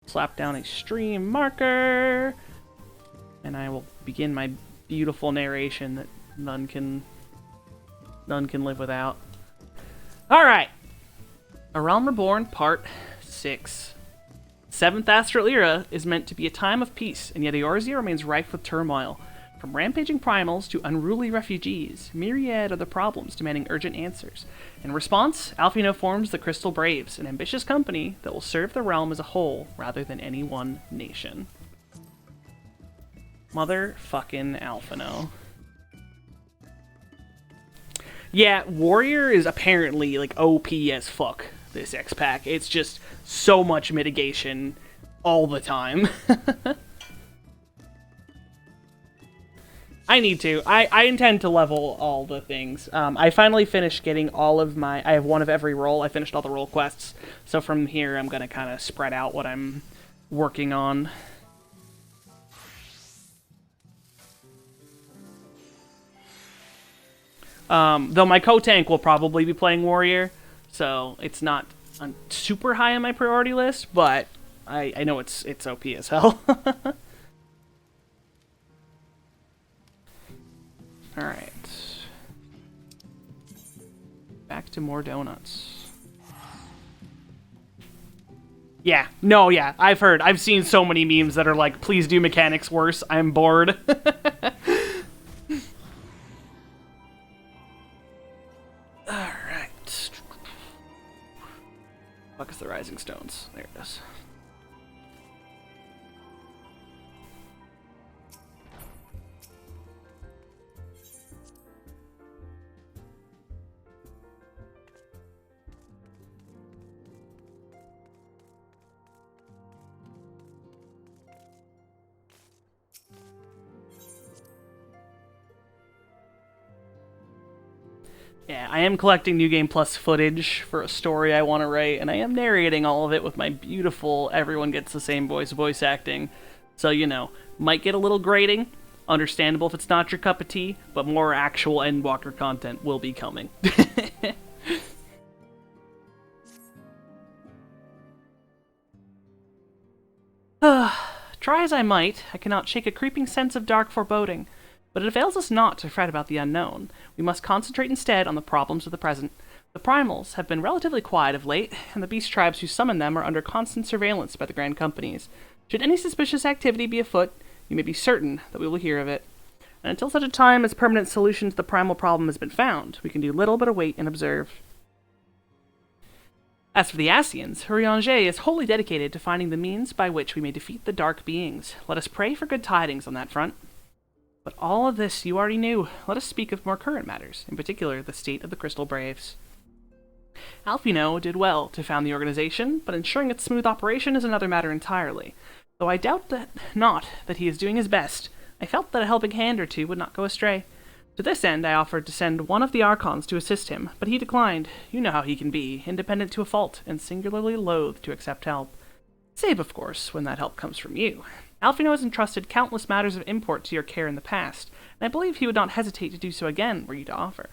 Slap down a stream marker. And I will begin my beautiful narration that none can live without. Alright. A Realm Reborn, Part 6. Seventh Astral Era is meant to be a time of peace, and yet Eorzea remains rife with turmoil. From rampaging primals to unruly refugees, myriad are the problems demanding urgent answers. In response, Alphino forms the Crystal Braves, an ambitious company that will serve the realm as a whole rather than any one nation. Motherfucking Alphino. Yeah, Warrior is apparently, like, OP as fuck, this X-Pack. It's just so much mitigation all the time. I need to. I intend to level all the things. I finally finished getting all of my... I have one of every role. I finished all the role quests. So from here, I'm going to kind of spread out what I'm working on. Though my co-tank will probably be playing Warrior, so it's not super high on my priority list, but I know it's OP as hell. Alright. Back to more donuts. Yeah. No, yeah. I've seen so many memes that are like, please do mechanics worse. I'm bored. Alright. Fuck is the Rising Stones? There it is. Yeah, I am collecting New Game Plus footage for a story I want to write, and I am narrating all of it with my beautiful everyone gets the same voice acting. So, you know, might get a little grating, understandable if it's not your cup of tea, but more actual Endwalker content will be coming. Try as I might, I cannot shake a creeping sense of dark foreboding. But it avails us not to fret about the unknown. We must concentrate instead on the problems of the present. The primals have been relatively quiet of late, and the beast tribes who summon them are under constant surveillance by the grand companies. Should any suspicious activity be afoot, you may be certain that we will hear of it. And until such a time as permanent solution to the primal problem has been found, we can do little but await and observe. As for the Ascians, Urianger is wholly dedicated to finding the means by which we may defeat the dark beings. Let us pray for good tidings on that front. But all of this you already knew. Let us speak of more current matters, in particular the state of the Crystal Braves. Alphino did well to found the organization, but ensuring its smooth operation is another matter entirely. Though I doubt not that he is doing his best, I felt that a helping hand or two would not go astray. To this end I offered to send one of the Archons to assist him, but he declined. You know how he can be, independent to a fault, and singularly loath to accept help. Save, of course, when that help comes from you. Alphino has entrusted countless matters of import to your care in the past, and I believe he would not hesitate to do so again were you to offer.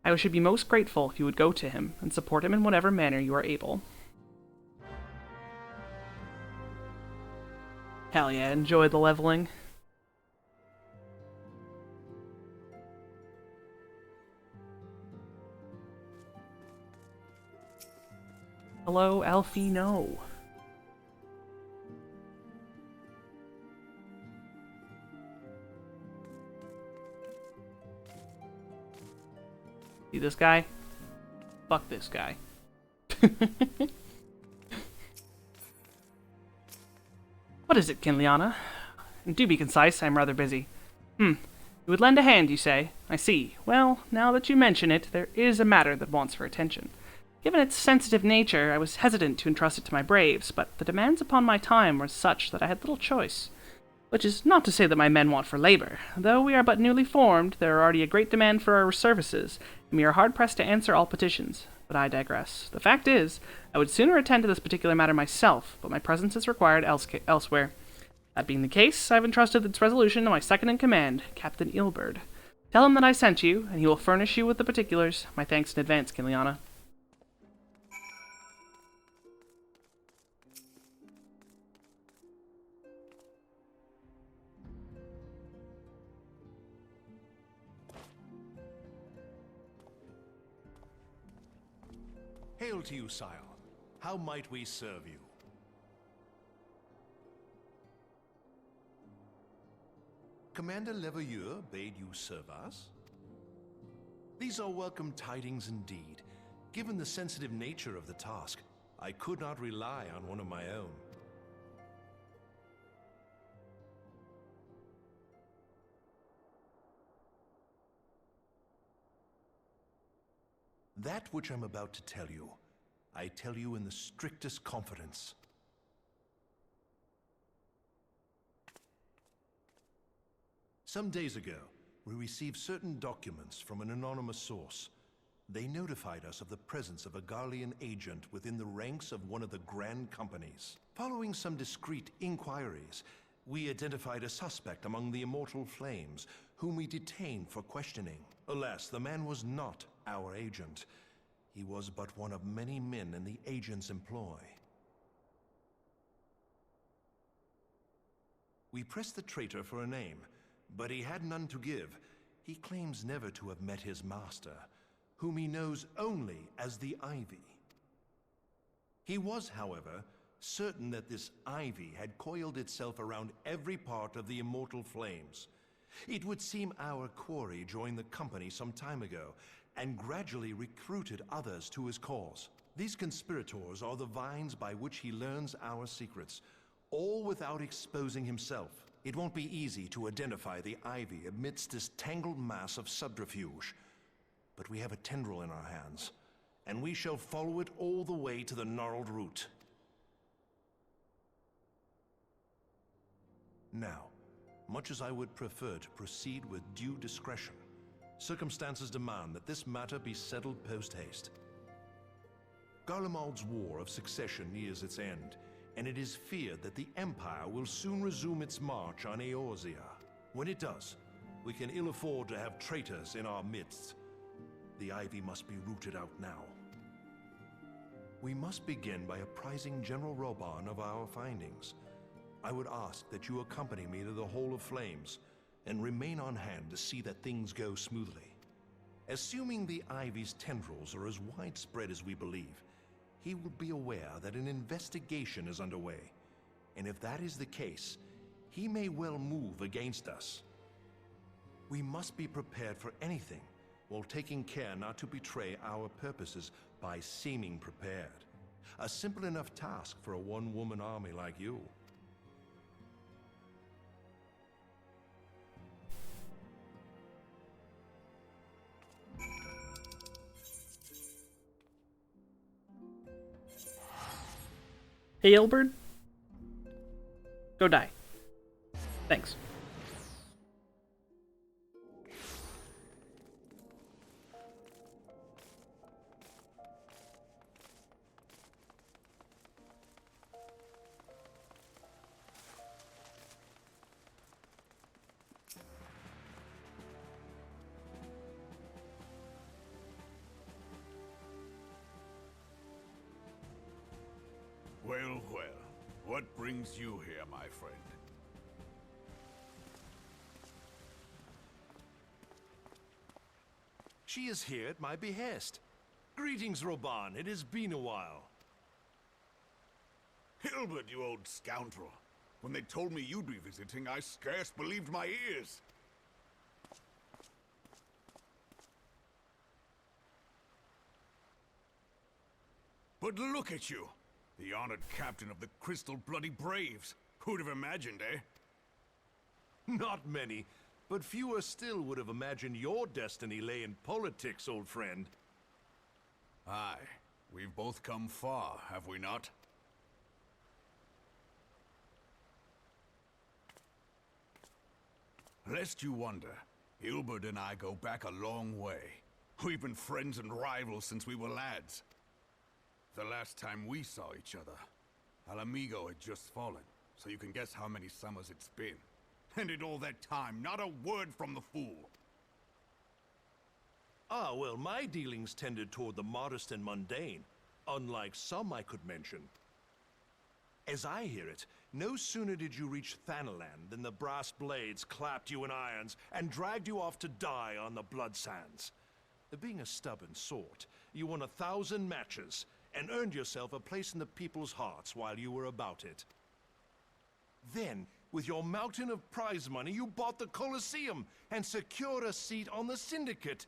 I should be most grateful if you would go to him and support him in whatever manner you are able. Hell yeah, enjoy the leveling. Hello, Alphino. See this guy? Fuck this guy. What is it, Kinliana? And do be concise, I'm rather busy. You would lend a hand, you say? I see. Well, now that you mention it, there is a matter that wants for attention. Given its sensitive nature, I was hesitant to entrust it to my braves, but the demands upon my time were such that I had little choice. Which is not to say that my men want for labor. Though we are but newly formed, there are already a great demand for our services, and we are hard-pressed to answer all petitions. But I digress. The fact is, I would sooner attend to this particular matter myself, but my presence is required elsewhere. That being the case, I have entrusted its resolution to my second-in-command, Captain Ilberd. Tell him that I sent you, and he will furnish you with the particulars. My thanks in advance, Kinliana. Hail to you, sire. How might we serve you? Commander Leveilleur bade you serve us? These are welcome tidings indeed. Given the sensitive nature of the task, I could not rely on one of my own. That which I'm about to tell you, I tell you in the strictest confidence. Some days ago, we received certain documents from an anonymous source. They notified us of the presence of a Garlean agent within the ranks of one of the Grand Companies. Following some discreet inquiries, we identified a suspect among the Immortal Flames, whom we detained for questioning. Alas, the man was not our agent. He was but one of many men in the agent's employ. We pressed the traitor for a name, but he had none to give. He claims never to have met his master, whom he knows only as the Ivy. He was, however, certain that this Ivy had coiled itself around every part of the Immortal Flames. It would seem our quarry joined the company some time ago, and gradually recruited others to his cause. These conspirators are the vines by which he learns our secrets, all without exposing himself. It won't be easy to identify the Ivy amidst this tangled mass of subterfuge. But we have a tendril in our hands, and we shall follow it all the way to the gnarled root. Now, much as I would prefer to proceed with due discretion, circumstances demand that this matter be settled post-haste. Garlemald's War of Succession nears its end, and it is feared that the Empire will soon resume its march on Eorzea. When it does, we can ill afford to have traitors in our midst. The Ivy must be rooted out now. We must begin by apprising General Reborn of our findings. I would ask that you accompany me to the Hall of Flames, and remain on hand to see that things go smoothly. Assuming the Ivy's tendrils are as widespread as we believe, he will be aware that an investigation is underway, and if that is the case, he may well move against us. We must be prepared for anything, while taking care not to betray our purposes by seeming prepared. A simple enough task for a one-woman army like you. Hey, Elbert. Go die. Thanks. Well, well. What brings you here, my friend? She is here at my behest. Greetings, Reborn. It has been a while. Hilbert, you old scoundrel. When they told me you'd be visiting, I scarce believed my ears. But look at you! The honored captain of the Crystal Bloody Braves. Who'd have imagined, eh? Not many, but fewer still would have imagined your destiny lay in politics, old friend. Aye. We've both come far, have we not? Lest you wonder, Hilbert and I go back a long way. We've been friends and rivals since we were lads. The last time we saw each other, Alamigo had just fallen, so you can guess how many summers it's been. And in all that time, not a word from the fool. Ah, well, my dealings tended toward the modest and mundane, unlike some I could mention. As I hear it, no sooner did you reach Thanalan than the brass blades clapped you in irons and dragged you off to die on the blood sands. Being a stubborn sort, you won 1,000 matches, and earned yourself a place in the people's hearts while you were about it. Then, with your mountain of prize money, you bought the Colosseum and secured a seat on the Syndicate.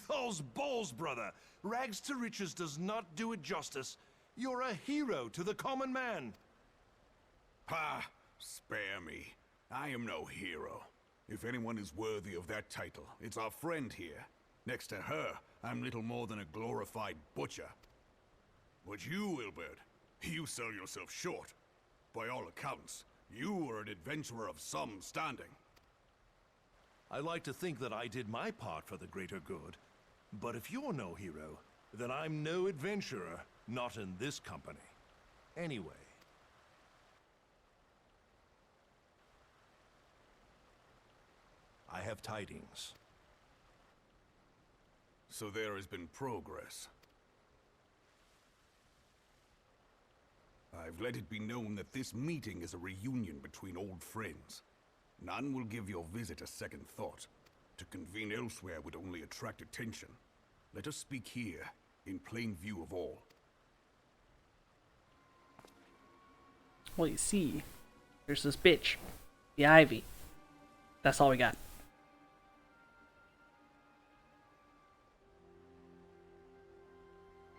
Those balls, brother! Rags to riches does not do it justice. You're a hero to the common man. Ha! Spare me. I am no hero. If anyone is worthy of that title, it's our friend here. Next to her, I'm little more than a glorified butcher. But you, Ilbert, you sell yourself short. By all accounts, you are an adventurer of some standing. I like to think that I did my part for the greater good. But if you're no hero, then I'm no adventurer, not in this company. Anyway. I have tidings. So there has been progress. I've let it be known that this meeting is a reunion between old friends. None will give your visit a second thought. To convene elsewhere would only attract attention. Let us speak here, in plain view of all. Well, you see, there's this bitch, the Ivy. That's all we got.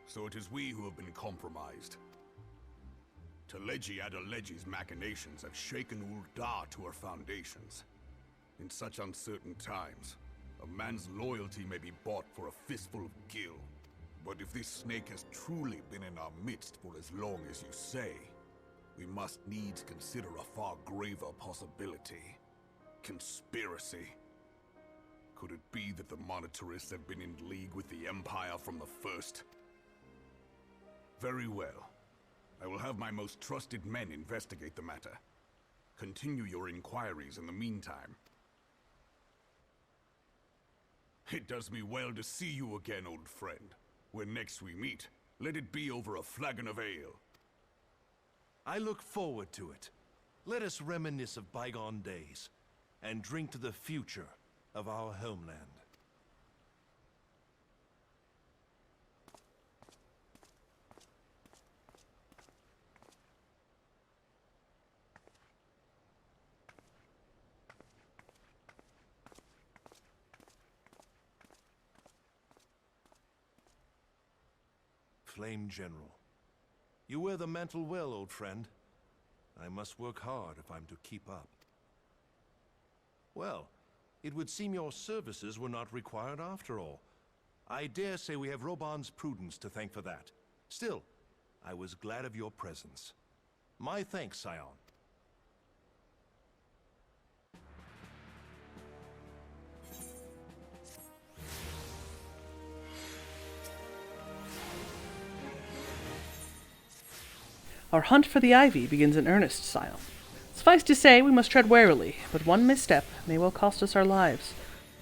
So it is we who have been compromised. Teleji Adeleji's machinations have shaken Ul'dah to her foundations. In such uncertain times, a man's loyalty may be bought for a fistful of gil. But if this snake has truly been in our midst for as long as you say, we must needs consider a far graver possibility. Conspiracy. Could it be that the Monetarists have been in league with the Empire from the first? Very well. I will have my most trusted men investigate the matter. Continue your inquiries in the meantime. It does me well to see you again, old friend. When next we meet, let it be over a flagon of ale. I look forward to it. Let us reminisce of bygone days, and drink to the future of our homeland. Flame General. You wear the mantle well, old friend. I must work hard if I'm to keep up. Well, it would seem your services were not required after all. I dare say we have Roban's prudence to thank for that. Still, I was glad of your presence. My thanks, Scion. Our hunt for the Ivy begins in earnest, Scion. Suffice to say, we must tread warily, but one misstep may well cost us our lives.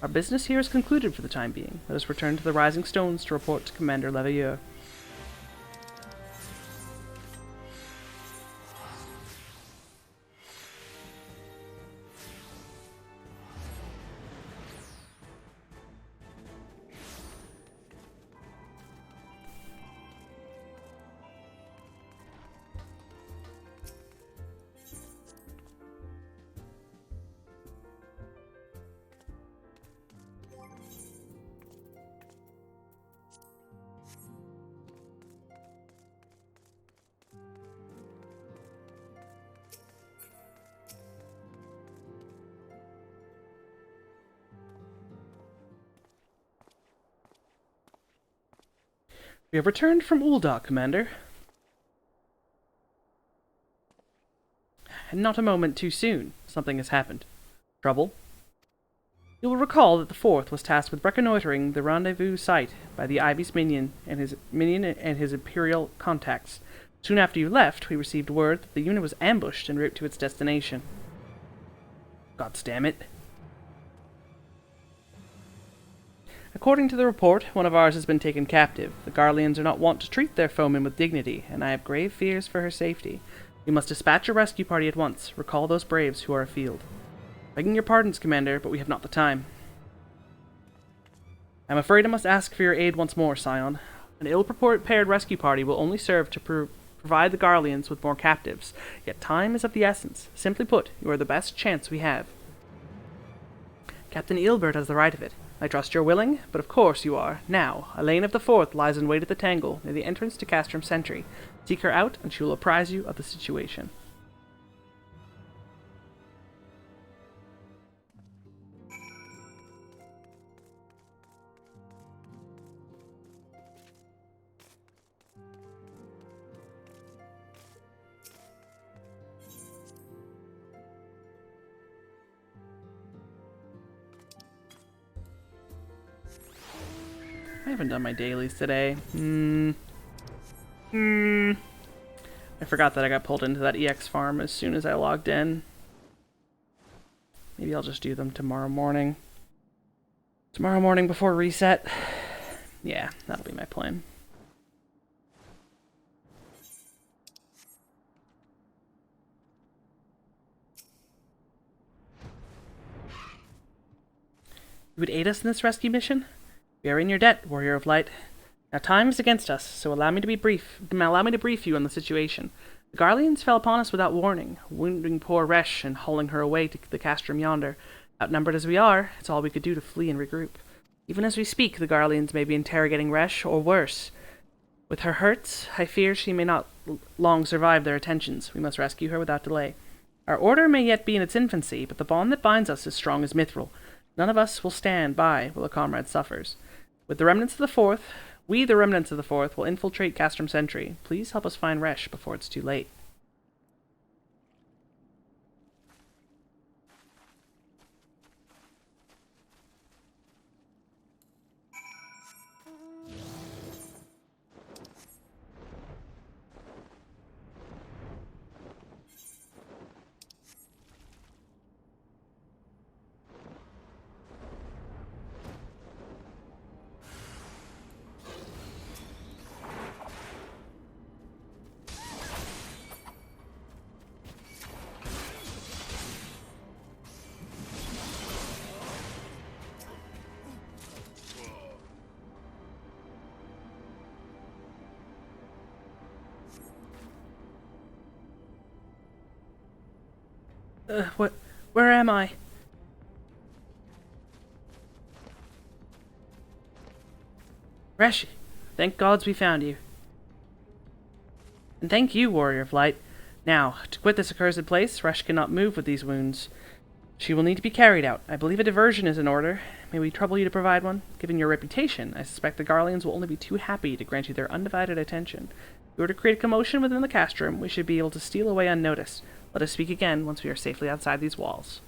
Our business here is concluded for the time being. Let us return to the Rising Stones to report to Commander Leveilleur. We have returned from Ul'dah, Commander. And not a moment too soon. Something has happened. Trouble? You will recall that the Fourth was tasked with reconnoitering the rendezvous site by the Ivy's minion and his Imperial contacts. Soon after you left, we received word that the unit was ambushed en route to its destination. Gods damn it. According to the report, one of ours has been taken captive. The Garleans are not wont to treat their foemen with dignity, and I have grave fears for her safety. You must dispatch a rescue party at once. Recall those braves who are afield. Begging your pardons, Commander, but we have not the time. I'm afraid I must ask for your aid once more, Scion. An ill-prepared rescue party will only serve to provide the Garleans with more captives. Yet time is of the essence. Simply put, you are the best chance we have. Captain Eilbert has the right of it. I trust you're willing, but of course you are. Now, Elaine of the Fourth lies in wait at the Tangle, near the entrance to Castrum Sentry. Seek her out, and she will apprise you of the situation. I haven't done my dailies today. I forgot that I got pulled into that EX farm as soon as I logged in. Maybe I'll just do them tomorrow morning. Tomorrow morning before reset. Yeah, that'll be my plan. You would aid us in this rescue mission? We are in your debt, Warrior of Light. Now time is against us, so allow me to brief you on the situation. The Garleans fell upon us without warning, wounding poor Resh and hauling her away to the castrum yonder. Outnumbered as we are, it's all we could do to flee and regroup. Even as we speak, the Garleans may be interrogating Resh, or worse. With her hurts, I fear she may not long survive their attentions. We must rescue her without delay. Our order may yet be in its infancy, but the bond that binds us is strong as mithril. None of us will stand by while a comrade suffers. With the remnants of the Fourth, we, the remnants of the Fourth, will infiltrate Castrum Sentry. Please help us find Resh before it's too late. Where am I? Resh, thank gods we found you. And thank you, Warrior of Light. Now, to quit this accursed place, Resh cannot move with these wounds. She will need to be carried out. I believe a diversion is in order. May we trouble you to provide one? Given your reputation, I suspect the Garleans will only be too happy to grant you their undivided attention. If we were to create a commotion within the castrum, we should be able to steal away unnoticed. Let us speak again once we are safely outside these walls.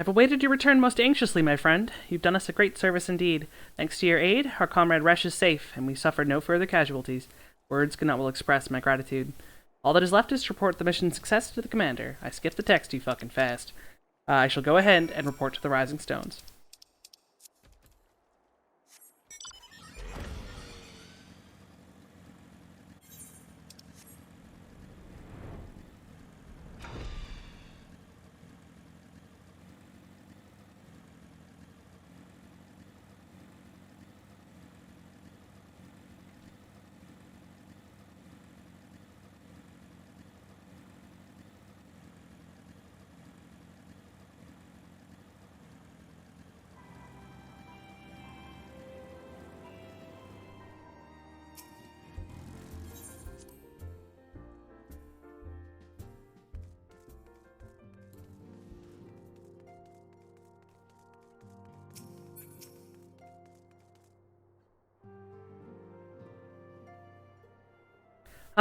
I've awaited your return most anxiously, my friend. You've done us a great service indeed. Thanks to your aid, our comrade Resh is safe, and we suffered no further casualties. Words cannot well express my gratitude. All that is left is to report the mission's success to the commander. I skipped the text too fucking fast. I shall go ahead and report to the Rising Stones.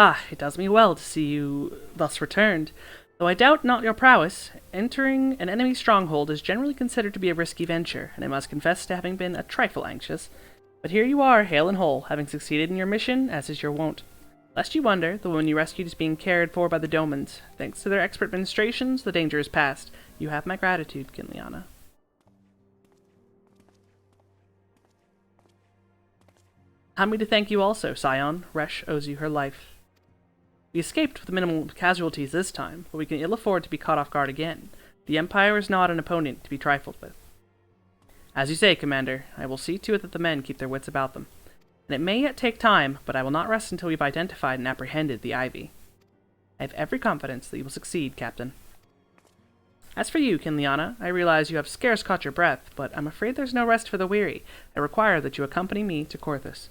Ah, it does me well to see you thus returned. Though I doubt not your prowess, entering an enemy stronghold is generally considered to be a risky venture, and I must confess to having been a trifle anxious. But here you are, hale and whole, having succeeded in your mission, as is your wont. Lest you wonder, the woman you rescued is being cared for by the Domans. Thanks to their expert ministrations, the danger is past. You have my gratitude, Kinliana. Allow me to thank you also, Scion. Resh owes you her life. We escaped with minimal casualties this time, but we can ill afford to be caught off guard again. The Empire is not an opponent to be trifled with. As you say, Commander, I will see to it that the men keep their wits about them. And it may yet take time, but I will not rest until we've identified and apprehended the Ivy. I have every confidence that you will succeed, Captain. As for you, Kinliana, I realize you have scarce caught your breath, but I'm afraid there's no rest for the weary. I require that you accompany me to Korthus.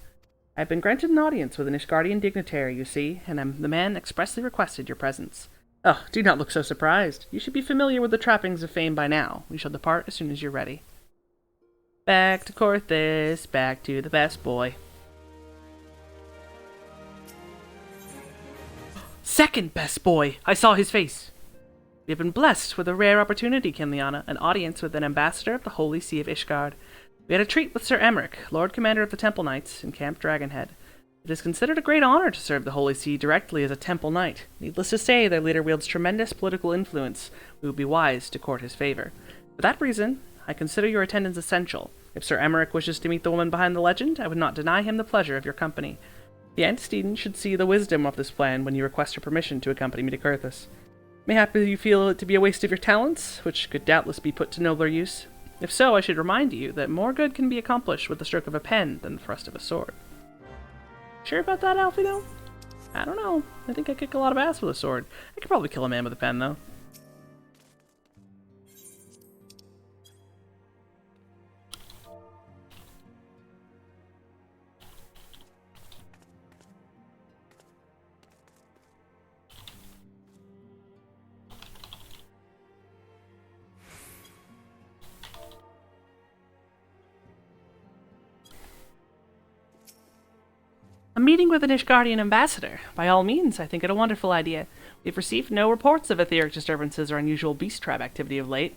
I have been granted an audience with an Ishgardian dignitary, you see, and the man expressly requested your presence. Oh, do not look so surprised. You should be familiar with the trappings of fame by now. We shall depart as soon as you're ready. Back to Korthus, back to the best boy. Second best boy! I saw his face! We have been blessed with a rare opportunity, Kinliana, an audience with an ambassador of the Holy See of Ishgard. We had a treat with Sir Emmerich, Lord Commander of the Temple Knights, in Camp Dragonhead. It is considered a great honor to serve the Holy See directly as a Temple Knight. Needless to say, their leader wields tremendous political influence. We would be wise to court his favor. For that reason, I consider your attendance essential. If Sir Emmerich wishes to meet the woman behind the legend, I would not deny him the pleasure of your company. The antecedent should see the wisdom of this plan when you request your permission to accompany me to Korthus. Mayhap you feel it to be a waste of your talents, which could doubtless be put to nobler use. If so, I should remind you that more good can be accomplished with the stroke of a pen than the thrust of a sword. Sure about that, Alfie, though? I don't know. I think I kick a lot of ass with a sword. I could probably kill a man with a pen, though. A meeting with an Ishgardian ambassador. By all means, I think it a wonderful idea. We've received no reports of etheric disturbances or unusual beast tribe activity of late.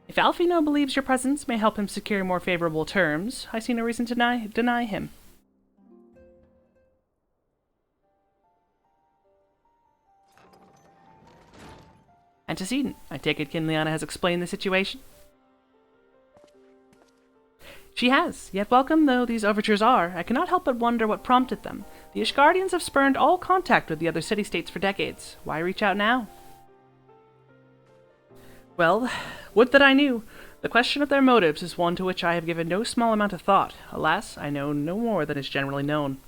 If Alfino believes your presence may help him secure more favorable terms, I see no reason to deny him. Antecedent. I take it Kinliana has explained the situation? She has, yet welcome though these overtures are, I cannot help but wonder what prompted them. The Ishgardians have spurned all contact with the other city-states for decades. Why reach out now? Well, would that I knew. The question of their motives is one to which I have given no small amount of thought. Alas, I know no more than is generally known.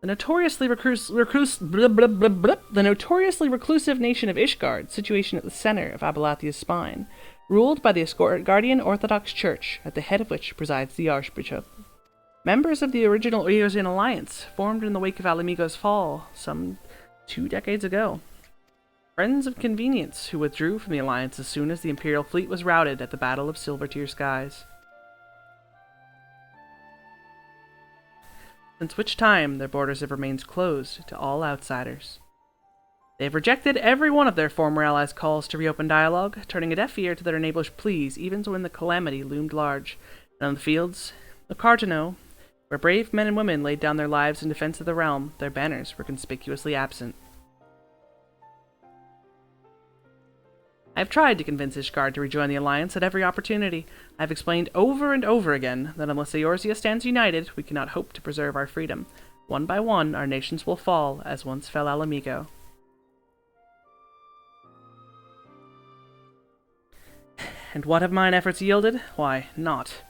The notoriously reclusive nation of Ishgard, situation at the center of Abelathia's spine, ruled by the Ishgardian Orthodox Church, at the head of which presides the Archbishop. Members of the original Eosian Alliance, formed in the wake of Alamigo's fall some 2 decades ago. Friends of convenience who withdrew from the Alliance as soon as the Imperial fleet was routed at the Battle of Silvertear Skies. Since which time their borders have remained closed to all outsiders. They have rejected every one of their former allies' calls to reopen dialogue, turning a deaf ear to their neighbors' pleas even when the calamity loomed large. And on the fields of Cartano, where brave men and women laid down their lives in defense of the realm, their banners were conspicuously absent. I have tried to convince Ishgard to rejoin the Alliance at every opportunity. I have explained over and over again that unless Eorzea stands united, we cannot hope to preserve our freedom. One by one, our nations will fall, as once fell Alamigo. And what have mine efforts yielded? Why, naught.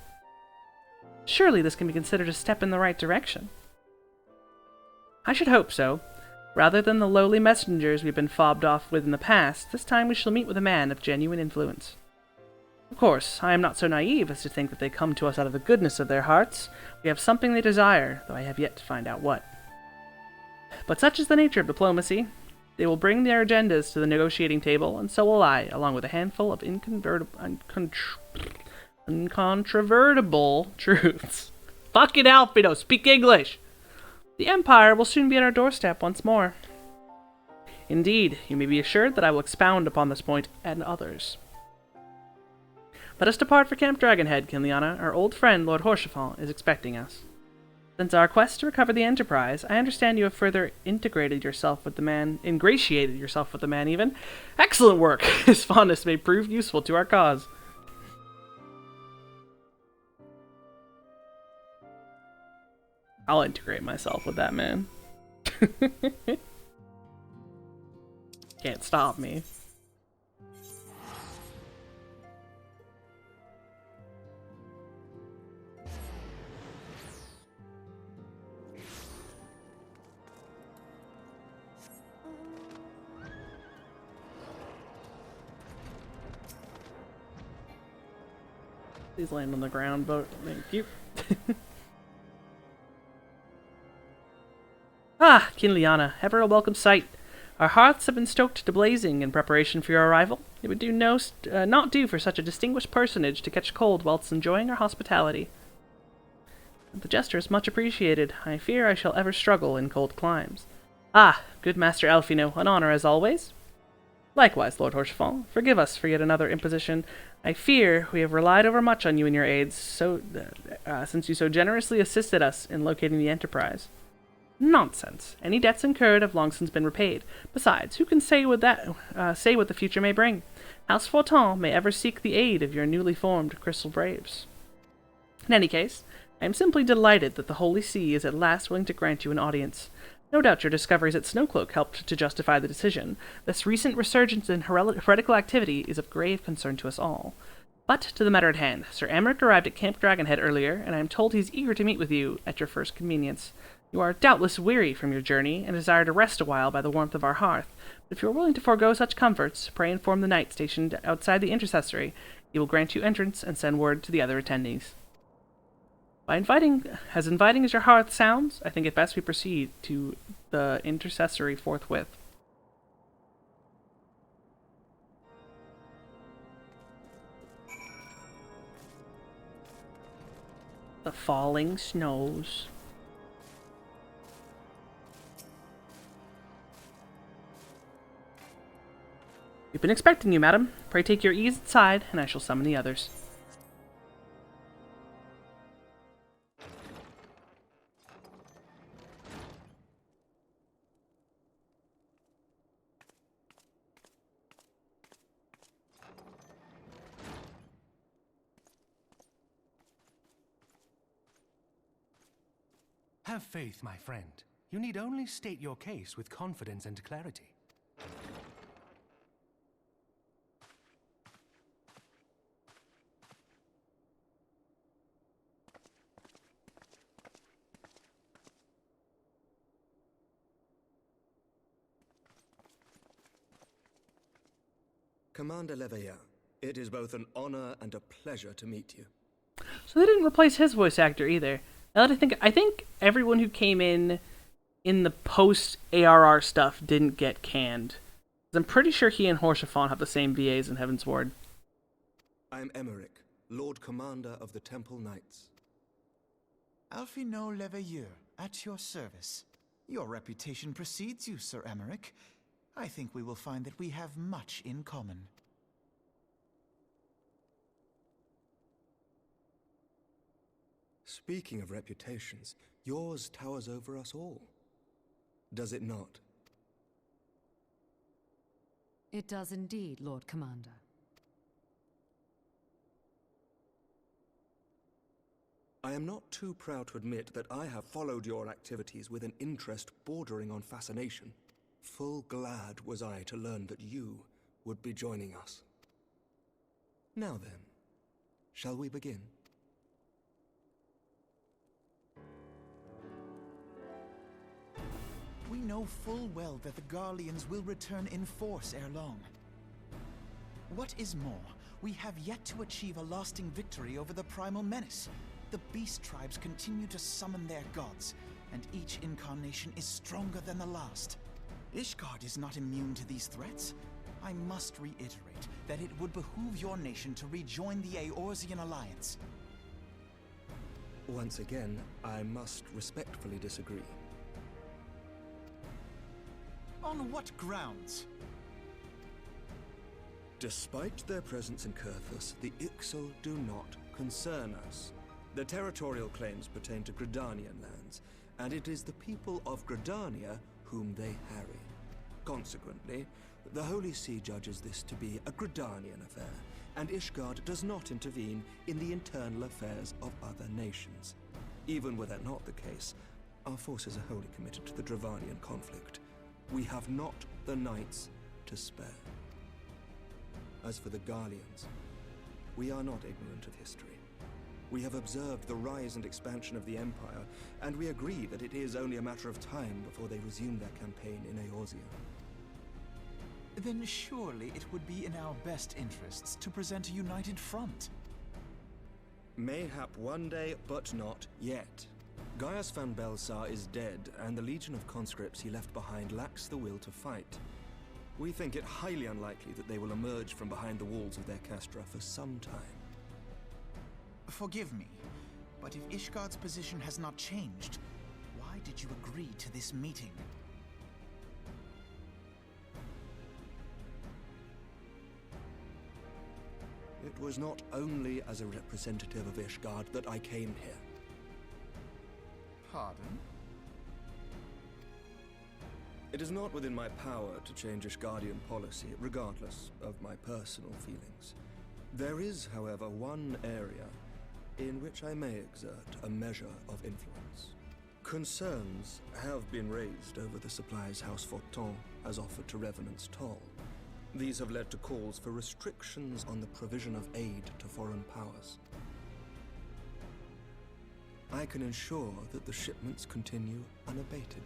Surely this can be considered a step in the right direction. I should hope so. Rather than the lowly messengers we've been fobbed off with in the past, this time we shall meet with a man of genuine influence. Of course, I am not so naive as to think that they come to us out of the goodness of their hearts. We have something they desire, though I have yet to find out what. But such is the nature of diplomacy. They will bring their agendas to the negotiating table, and so will I, along with a handful of incontrovertible truths. Fucking Alfino, speak English! The Empire will soon be at our doorstep once more. Indeed, you may be assured that I will expound upon this point and others. Let us depart for Camp Dragonhead, Kinliana. Our old friend, Lord Horsefant, is expecting us. Since our quest to recover the Enterprise, I understand you have further ingratiated yourself with the man even. Excellent work! His fondness may prove useful to our cause. I'll integrate myself with that man. Can't stop me. Please land on the ground, but thank you. Ah, Kinliana, ever a welcome sight. Our hearths have been stoked to blazing in preparation for your arrival. It would not do for such a distinguished personage to catch cold whilst enjoying our hospitality. The gesture is much appreciated. I fear I shall ever struggle in cold climes. Ah, good Master Alfino, an honor as always. Likewise, Lord Horsefant, forgive us for yet another imposition. I fear we have relied overmuch on you and your aids, since you so generously assisted us in locating the Enterprise. Nonsense. Any debts incurred have long since been repaid. Besides, who can say what the future may bring? House Fortin may ever seek the aid of your newly formed Crystal Braves. In any case, I am simply delighted that the Holy See is at last willing to grant you an audience. No doubt your discoveries at Snowcloak helped to justify the decision. This recent resurgence in heretical activity is of grave concern to us all. But to the matter at hand. Sir Emmerich arrived at Camp Dragonhead earlier, and I am told he is eager to meet with you at your first convenience. You are doubtless weary from your journey, and desire to rest a while by the warmth of our hearth. But if you are willing to forego such comforts, pray inform the knight stationed outside the intercessory. He will grant you entrance and send word to the other attendees. As inviting as your hearth sounds, I think it best we proceed to the intercessory forthwith. The falling snows. We've been expecting you, madam. Pray take your ease inside, and I shall summon the others. Have faith, my friend. You need only state your case with confidence and clarity. Commander Leveilleur, it is both an honor and a pleasure to meet you. So they didn't replace his voice actor either. Now that I think everyone who came in the post-ARR stuff didn't get canned. I'm pretty sure he and Horsefant have the same VAs in Heaven's Ward. I am Emmerich, Lord Commander of the Temple Knights. Alfino Leveilleur, at your service. Your reputation precedes you, Sir Emmerich. I think we will find that we have much in common. Speaking of reputations, yours towers over us all. Does it not? It does indeed, Lord Commander. I am not too proud to admit that I have followed your activities with an interest bordering on fascination. Full glad was I to learn that you would be joining us. Now then, shall we begin? We know full well that the Garleans will return in force ere long. What is more, we have yet to achieve a lasting victory over the Primal Menace. The Beast Tribes continue to summon their gods, and each incarnation is stronger than the last. Ishgard is not immune to these threats. I must reiterate that it would behoove your nation to rejoin the Eorzean Alliance. Once again, I must respectfully disagree. On what grounds? Despite their presence in Kurthus, the Ixal do not concern us. Their territorial claims pertain to Gridanian lands, and it is the people of Gridania whom they harry. Consequently, the Holy See judges this to be a Gridanian affair, and Ishgard does not intervene in the internal affairs of other nations. Even were that not the case, our forces are wholly committed to the Dravanian conflict. We have not the knights to spare. As for the Garleans, we are not ignorant of history. We have observed the rise and expansion of the Empire, and we agree that it is only a matter of time before they resume their campaign in Eorzea. Then surely it would be in our best interests to present a united front. Mayhap one day, but not yet. Gaius van Belsar is dead, and the legion of conscripts he left behind lacks the will to fight. We think it highly unlikely that they will emerge from behind the walls of their castra for some time. Forgive me, but if Ishgard's position has not changed, why did you agree to this meeting? It was not only as a representative of Ishgard that I came here. Pardon? It is not within my power to change Ishgardian policy, regardless of my personal feelings. There is, however, one area in which I may exert a measure of influence. Concerns have been raised over the supplies House Fortin has offered to Revenant's Toll. These have led to calls for restrictions on the provision of aid to foreign powers. I can ensure that the shipments continue unabated.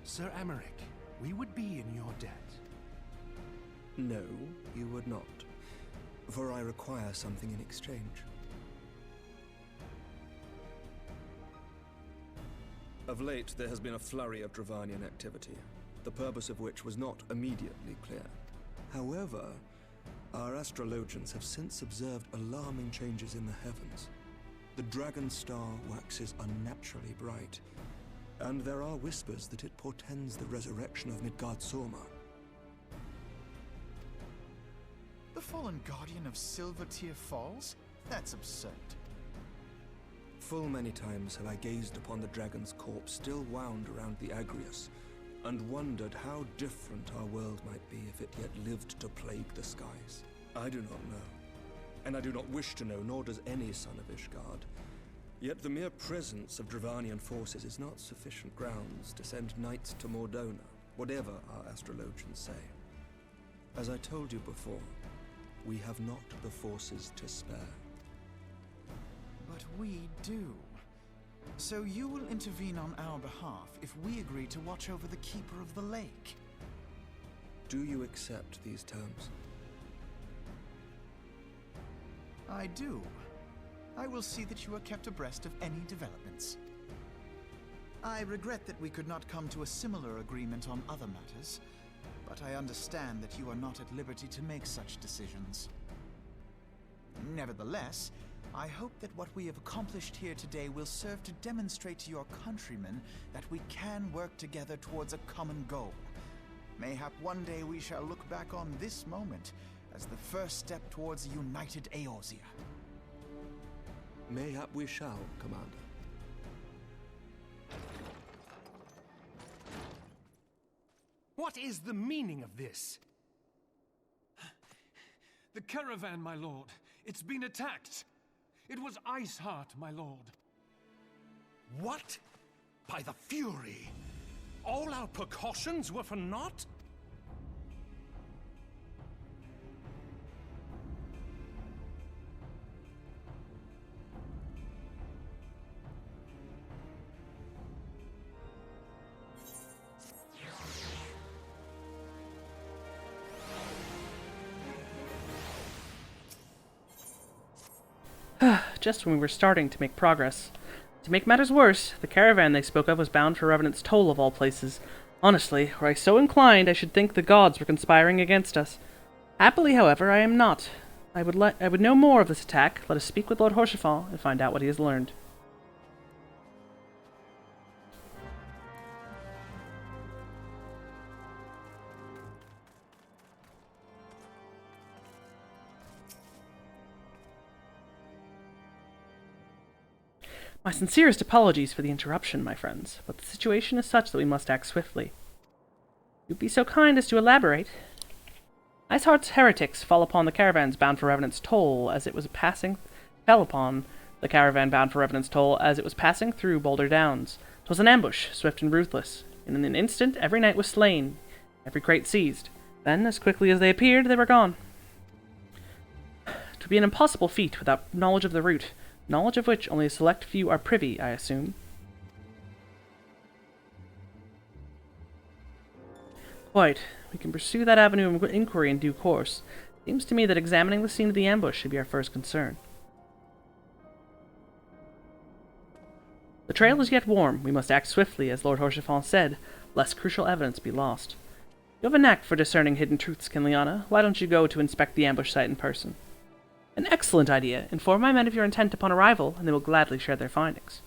Sir Emmerich, we would be in your debt. No, you would not, for I require something in exchange. Of late, there has been a flurry of Dravanian activity, the purpose of which was not immediately clear. However, our astrologians have since observed alarming changes in the heavens. The dragon star waxes unnaturally bright, and there are whispers that it portends the resurrection of Midgard-Sorma. The fallen guardian of Silvertear Falls? That's absurd. Full many times have I gazed upon the dragon's corpse still wound around the Agrius, and wondered how different our world might be if it yet lived to plague the skies. I do not know, and I do not wish to know, nor does any son of Ishgard. Yet the mere presence of Dravanian forces is not sufficient grounds to send knights to Mordona, whatever our astrologians say. As I told you before, we have not the forces to spare. But we do. So you will intervene on our behalf if we agree to watch over the Keeper of the Lake. Do you accept these terms? I do. I will see that you are kept abreast of any developments. I regret that we could not come to a similar agreement on other matters, but I understand that you are not at liberty to make such decisions. Nevertheless, I hope that what we have accomplished here today will serve to demonstrate to your countrymen that we can work together towards a common goal. Mayhap one day we shall look back on this moment as the first step towards a united Eorzea. Mayhap we shall, Commander. What is the meaning of this? The caravan, my lord. It's been attacked. It was Iceheart, my lord. What? By the Fury! All our precautions were for naught? Just when we were starting to make progress. To make matters worse, the caravan they spoke of was bound for Revenant's Toll of all places. Honestly, were I so inclined, I should think the gods were conspiring against us. Happily, however, I am not. I would know more of this attack. Let us speak with Lord Horsefall and find out what he has learned. My sincerest apologies for the interruption, my friends, but the situation is such that we must act swiftly. You'd be so kind as to elaborate. Iceheart's heretics fell upon the caravans bound for Revenant's Toll as it was passing through Boulder Downs. 'Twas an ambush, swift and ruthless. In an instant every knight was slain, every crate seized. Then, as quickly as they appeared, they were gone. 'Twould be an impossible feat without knowledge of the route, knowledge of which only a select few are privy, I assume. Quite. We can pursue that avenue of inquiry in due course. Seems to me that examining the scene of the ambush should be our first concern. The trail is yet warm. We must act swiftly, as Lord Horsefall said, lest crucial evidence be lost. You have a knack for discerning hidden truths, Kinliana. Why don't you go to inspect the ambush site in person? An excellent idea. Inform my men of your intent upon arrival, and they will gladly share their findings.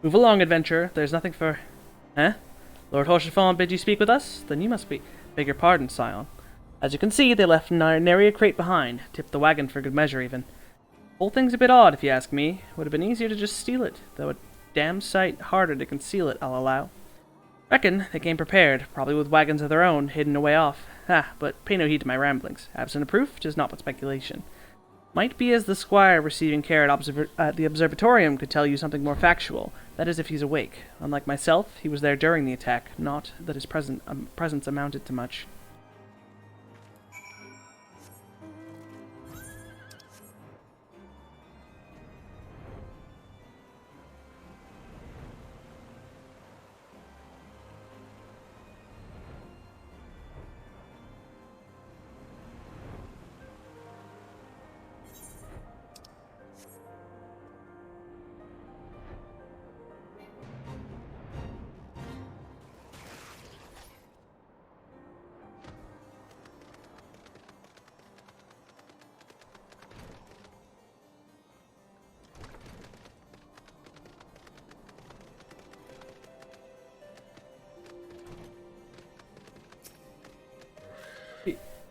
Move along, adventurer. There's nothing for... Eh? Lord Horsefall bid you speak with us? Then you must be... Beg your pardon, Scion. As you can see, they left nary a crate behind. Tipped the wagon for good measure, even. Whole thing's a bit odd, if you ask me. Would have been easier to just steal it, though a damn sight harder to conceal it, I'll allow. Reckon they came prepared, probably with wagons of their own, hidden away off. But pay no heed to my ramblings. Absent of proof, 'tis not but speculation. Might be as the squire receiving care at the observatorium could tell you something more factual. That is, if he's awake. Unlike myself, he was there during the attack, not that his presence amounted to much.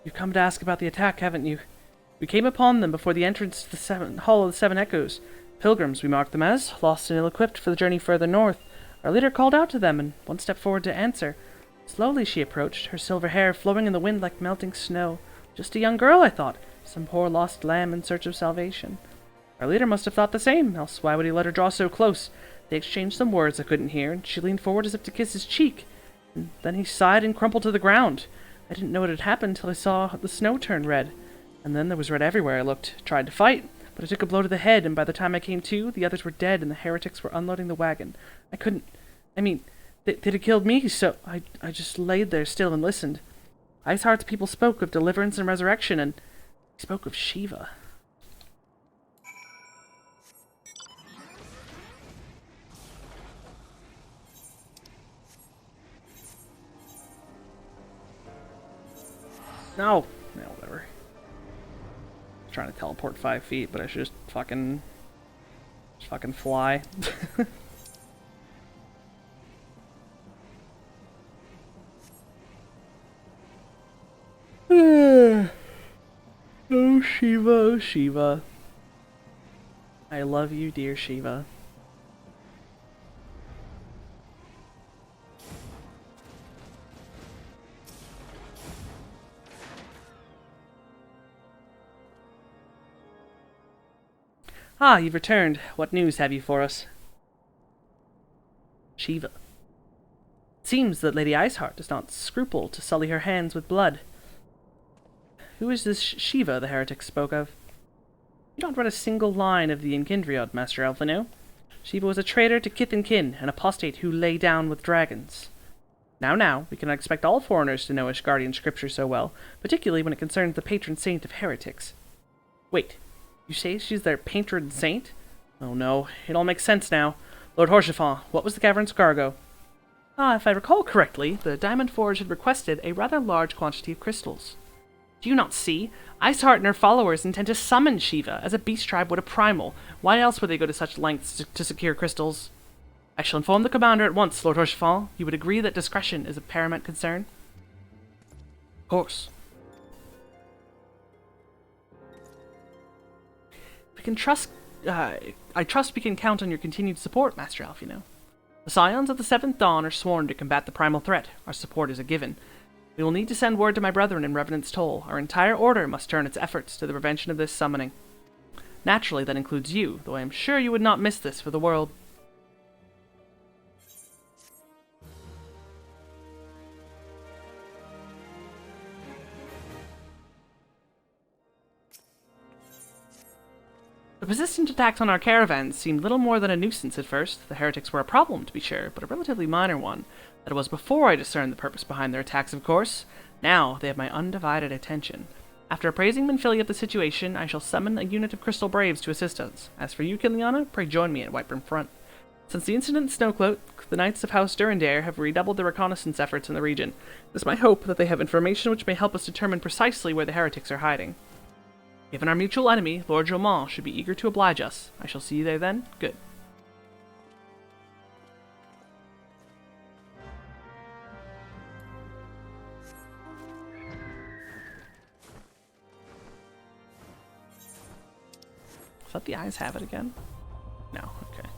You've come to ask about the attack, haven't you? We came upon them before the entrance to the Hall of the Seven Echoes. Pilgrims, we marked them as, lost and ill-equipped for the journey further north. Our leader called out to them, and one stepped forward to answer. Slowly she approached, her silver hair flowing in the wind like melting snow. Just a young girl, I thought. Some poor lost lamb in search of salvation. Our leader must have thought the same, else why would he let her draw so close? They exchanged some words I couldn't hear, and she leaned forward as if to kiss his cheek. And then he sighed and crumpled to the ground. I didn't know what had happened till I saw the snow turn red. And then there was red everywhere I looked. Tried to fight, but I took a blow to the head, and by the time I came to, the others were dead and the heretics were unloading the wagon. They'd have killed me, so I just laid there still and listened. Iceheart's people spoke of deliverance and resurrection, and he spoke of Shiva. No, whatever. I'm trying to teleport 5 feet, but I should just fucking fly. Oh, Shiva, oh, Shiva. I love you, dear Shiva. Ah, you've returned. What news have you for us? Shiva. It seems that Lady Iceheart does not scruple to sully her hands with blood. Who is this Shiva the heretic spoke of? You don't read a single line of the Inkindriod, Master Elfino. Shiva was a traitor to kith and kin, an apostate who lay down with dragons. Now, we cannot expect all foreigners to know Ashgardian scripture so well, particularly when it concerns the patron saint of heretics. Wait, you say she's their patron saint? Oh no, it all makes sense now. Lord Horsefant, what was the cavern's cargo? If I recall correctly, the Diamond Forge had requested a rather large quantity of crystals. Do you not see? Iceheart and her followers intend to summon Shiva, as a beast tribe would a primal. Why else would they go to such lengths to secure crystals? I shall inform the commander at once, Lord Horsefant. You would agree that discretion is of paramount concern? Of course. We can trust... I trust we can count on your continued support, Master Alfino. The Scions of the Seventh Dawn are sworn to combat the primal threat. Our support is a given. We will need to send word to my brethren in Revenant's Toll. Our entire order must turn its efforts to the prevention of this summoning. Naturally, that includes you, though I am sure you would not miss this for the world. The persistent attacks on our caravans seemed little more than a nuisance at first. The heretics were a problem, to be sure, but a relatively minor one. That was before I discerned the purpose behind their attacks, of course. Now they have my undivided attention. After appraising Minfilia of the situation, I shall summon a unit of Crystal Braves to assist us. As for you, Kiliana, pray join me at Whiteburn Front. Since the incident in Snowcloak, the Knights of House Durandare have redoubled their reconnaissance efforts in the region. It is my hope that they have information which may help us determine precisely where the heretics are hiding. Given our mutual enemy, Lord Jomon should be eager to oblige us. I shall see you there then. Good. Let the eyes have it again? No, okay.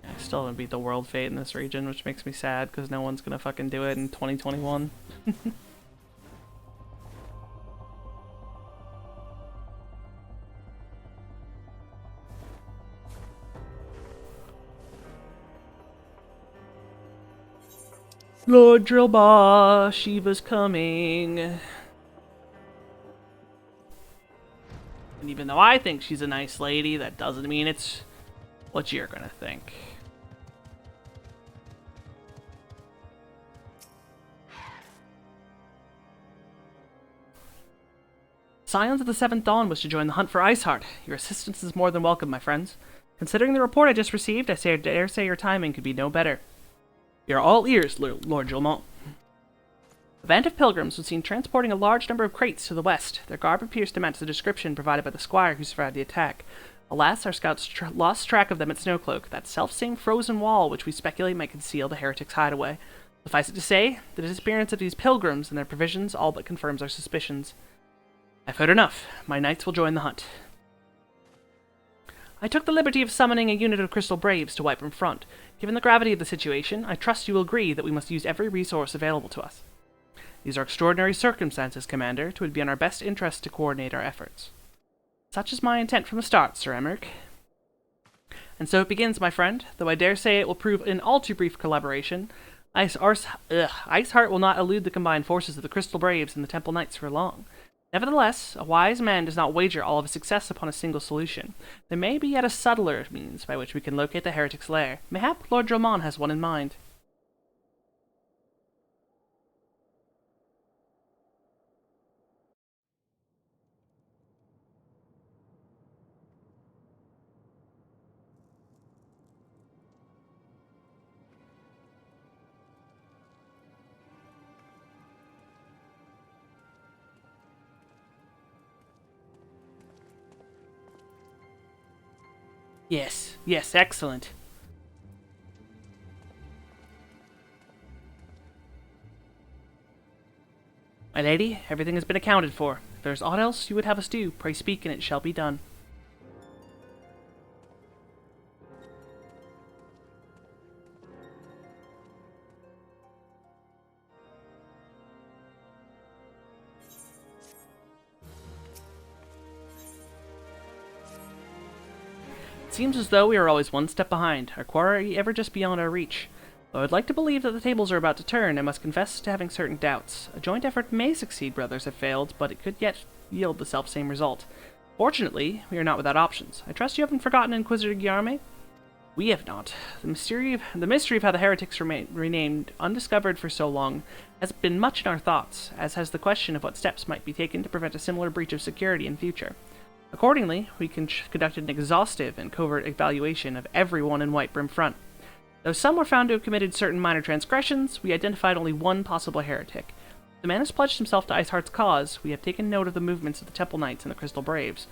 Yeah, I still haven't beat the world fate in this region, which makes me sad because no one's gonna fucking do it in 2021. Lord Drillbaugh, Shiva's coming. And even though I think she's a nice lady, that doesn't mean it's what you're gonna think. Scions of the Seventh Dawn wish to join the hunt for Iceheart. Your assistance is more than welcome, my friends. Considering the report I just received, I dare say your timing could be no better. You're all ears, Lord Julmont. A band of pilgrims was seen transporting a large number of crates to the west. Their garb appears to match the description provided by the squire who survived the attack. Alas, our scouts lost track of them at Snowcloak, that self-same frozen wall which we speculate might conceal the heretics' hideaway. Suffice it to say, the disappearance of these pilgrims and their provisions all but confirms our suspicions. I've heard enough. My knights will join the hunt. I took the liberty of summoning a unit of Crystal Braves to Whiteburn Front. Given the gravity of the situation, I trust you will agree that we must use every resource available to us. These are extraordinary circumstances, Commander. It would be in our best interest to coordinate our efforts. Such is my intent from the start, Sir Emmerich. And so it begins, my friend, though I dare say it will prove an all too brief collaboration. Iceheart will not elude the combined forces of the Crystal Braves and the Temple Knights for long. Nevertheless, a wise man does not wager all of his success upon a single solution. There may be yet a subtler means by which we can locate the heretic's lair. Mayhap Lord Dromon has one in mind. Yes, excellent. My lady, everything has been accounted for. If there is aught else you would have us do, pray speak, and it shall be done. It seems as though we are always one step behind, our quarry ever just beyond our reach. Though I'd like to believe that the tables are about to turn, I must confess to having certain doubts. A joint effort may succeed where others have failed, but it could yet yield the self-same result. Fortunately, we are not without options. I trust you haven't forgotten Inquisitor Guillerme? We have not. The mystery of how the heretics remained undiscovered for so long has been much in our thoughts, as has the question of what steps might be taken to prevent a similar breach of security in future. Accordingly, we conducted an exhaustive and covert evaluation of everyone in Whitebrim Front. Though some were found to have committed certain minor transgressions, we identified only one possible heretic. The man has pledged himself to Iceheart's cause. We have taken note of the movements of the Temple Knights and the Crystal Braves.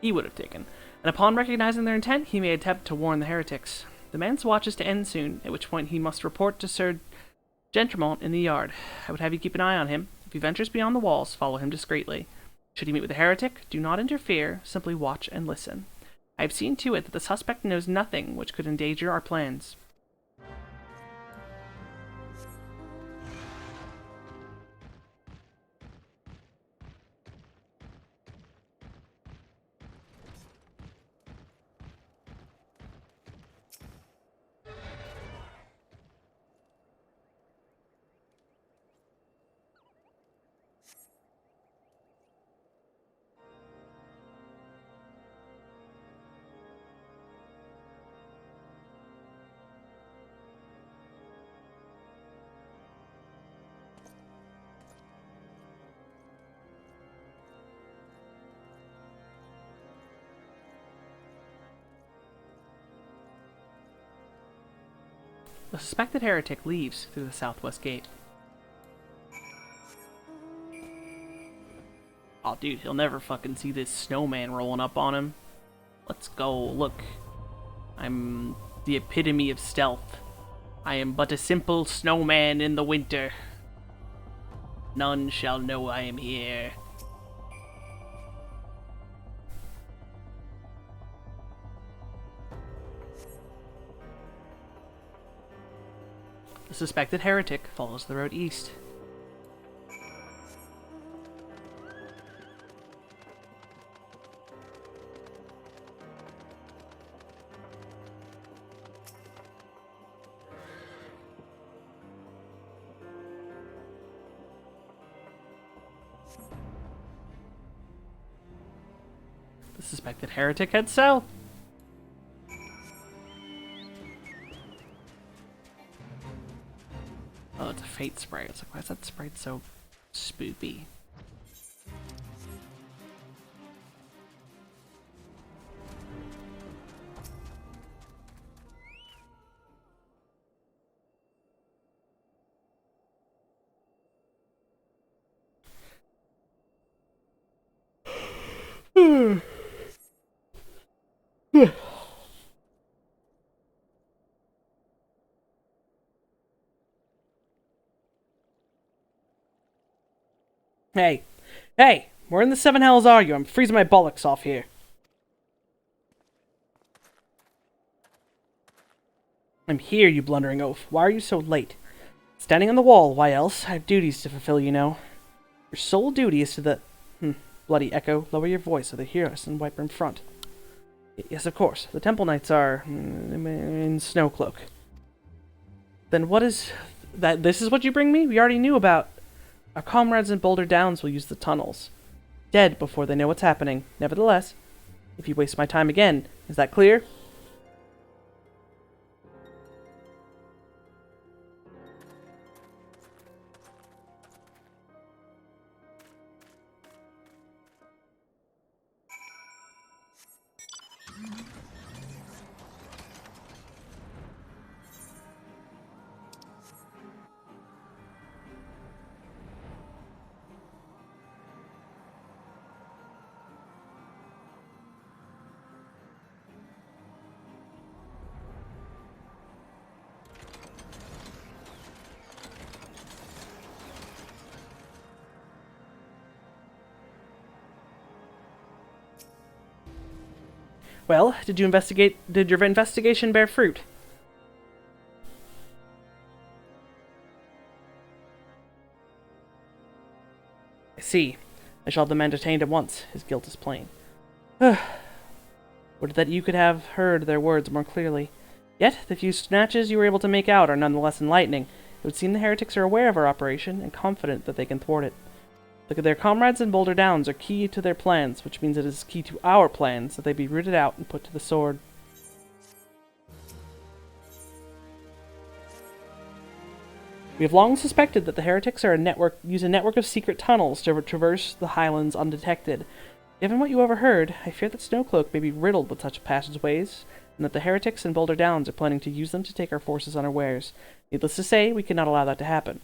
He would have taken, and upon recognizing their intent, he may attempt to warn the heretics. The man's watch is to end soon, at which point he must report to Sir Gentremont in the yard. I would have you keep an eye on him. If he ventures beyond the walls, follow him discreetly. Should he meet with a heretic, do not interfere, simply watch and listen. I have seen to it that the suspect knows nothing which could endanger our plans. The suspected heretic leaves through the southwest gate. Oh, dude, he'll never fucking see this snowman rolling up on him. Let's go. Look. I'm the epitome of stealth. I am but a simple snowman in the winter. None shall know I am here. The suspected heretic follows the road east. The suspected heretic heads south. Oh, it's a fate spray. It's like, why is that sprite so spoopy? Hey, hey, where in the seven hells are you? I'm freezing my bollocks off here. I'm here, you blundering oaf. Why are you so late? Standing on the wall, why else? I have duties to fulfill, you know. Your sole duty is to the... bloody echo, lower your voice so they hear us and wipe in front. Yes, of course. The Temple Knights are... in Snowcloak. Then what is... that? This is what you bring me? We already knew about... Our comrades in Boulder Downs will use the tunnels. Dead before they know what's happening. Nevertheless, if you waste my time again, is that clear? Well, did your investigation bear fruit? I see. I shall have the man detained at once. His guilt is plain. Would that you could have heard their words more clearly. Yet, the few snatches you were able to make out are none the less enlightening. It would seem the heretics are aware of our operation, and confident that they can thwart it. Their comrades in Boulder Downs are key to their plans, which means it is key to our plans that they be rooted out and put to the sword. We have long suspected that the heretics use a network of secret tunnels to traverse the highlands undetected. Given what you overheard, I fear that Snowcloak may be riddled with such passageways, and that the heretics in Boulder Downs are planning to use them to take our forces unawares. Needless to say, we cannot allow that to happen.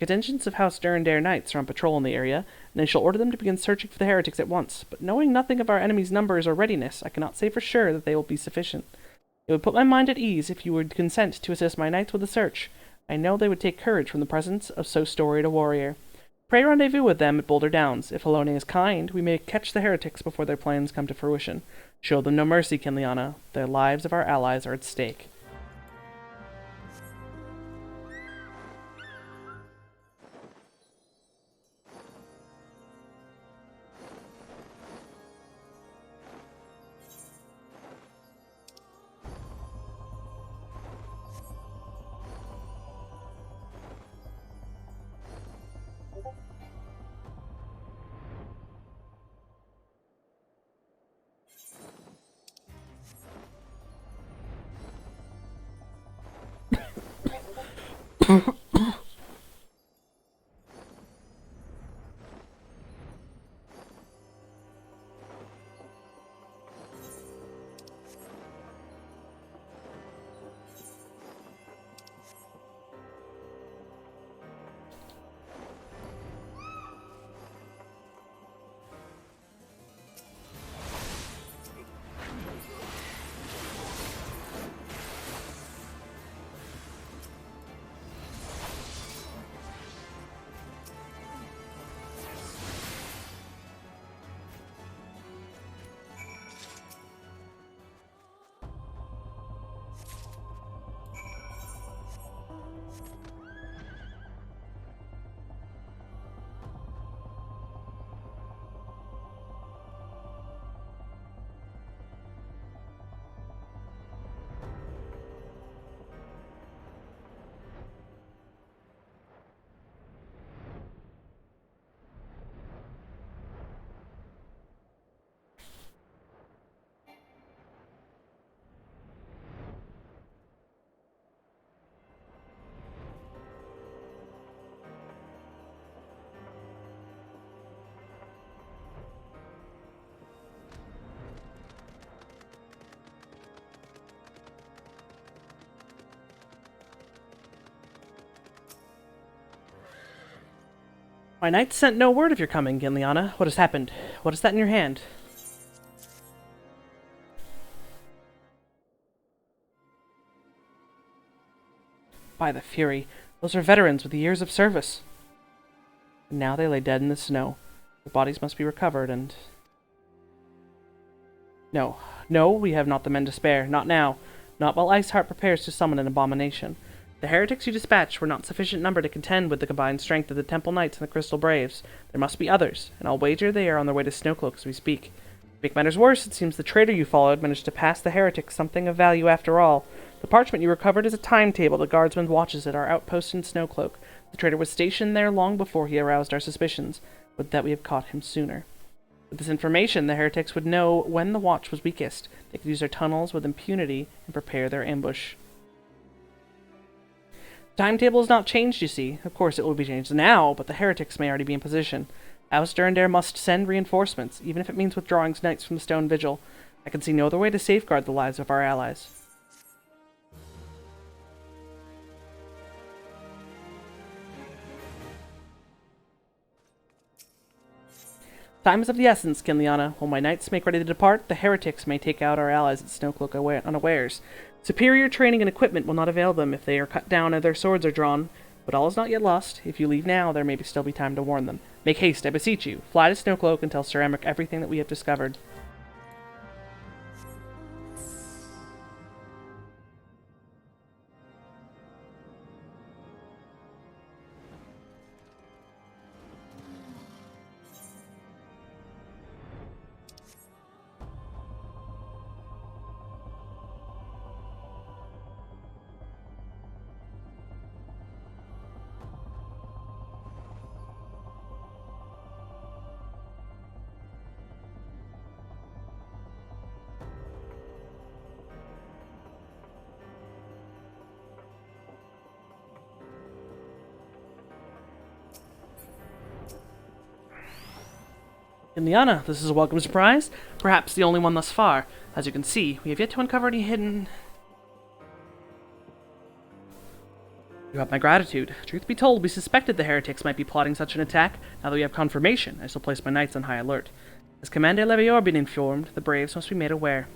Contingents of House Durandare Knights are on patrol in the area, and I shall order them to begin searching for the heretics at once, but knowing nothing of our enemy's numbers or readiness, I cannot say for sure that they will be sufficient. It would put my mind at ease if you would consent to assist my knights with the search. I know they would take courage from the presence of so storied a warrior. Pray rendezvous with them at Boulder Downs. If Halone is kind, we may catch the heretics before their plans come to fruition. Show them no mercy, Kinliana. The lives of our allies are at stake. My knights sent no word of your coming, Kinliana. What has happened? What is that in your hand? By the Fury, those are veterans with years of service. And now they lay dead in the snow. Their bodies must be recovered and... No, we have not the men to spare. Not now. Not while Iceheart prepares to summon an abomination. The heretics you dispatched were not sufficient number to contend with the combined strength of the Temple Knights and the Crystal Braves. There must be others, and I'll wager they are on their way to Snowcloak as we speak. To make matters worse, it seems the traitor you followed managed to pass the heretics something of value after all. The parchment you recovered is a timetable the guardsman watches at our outpost in Snowcloak. The traitor was stationed there long before he aroused our suspicions. Would that we had caught him sooner. With this information, the heretics would know when the watch was weakest. They could use their tunnels with impunity and prepare their ambush. The timetable is not changed, you see. Of course, it will be changed now, but the heretics may already be in position. House Durandare must send reinforcements, even if it means withdrawing knights from the Stone Vigil. I can see no other way to safeguard the lives of our allies. Time is of the essence, Kinliana. While my knights make ready to depart, the heretics may take out our allies at Snowcloak unawares. Superior training and equipment will not avail them if they are cut down and their swords are drawn. But all is not yet lost. If you leave now, there may still be time to warn them. Make haste, I beseech you. Fly to Snowcloak and tell Sir Emmerich everything that we have discovered. Indiana, this is a welcome surprise, perhaps the only one thus far. As you can see, we have yet to uncover any hidden... You have my gratitude. Truth be told, we suspected the heretics might be plotting such an attack. Now that we have confirmation, I shall place my knights on high alert. Has Commander Levior been informed? The braves must be made aware.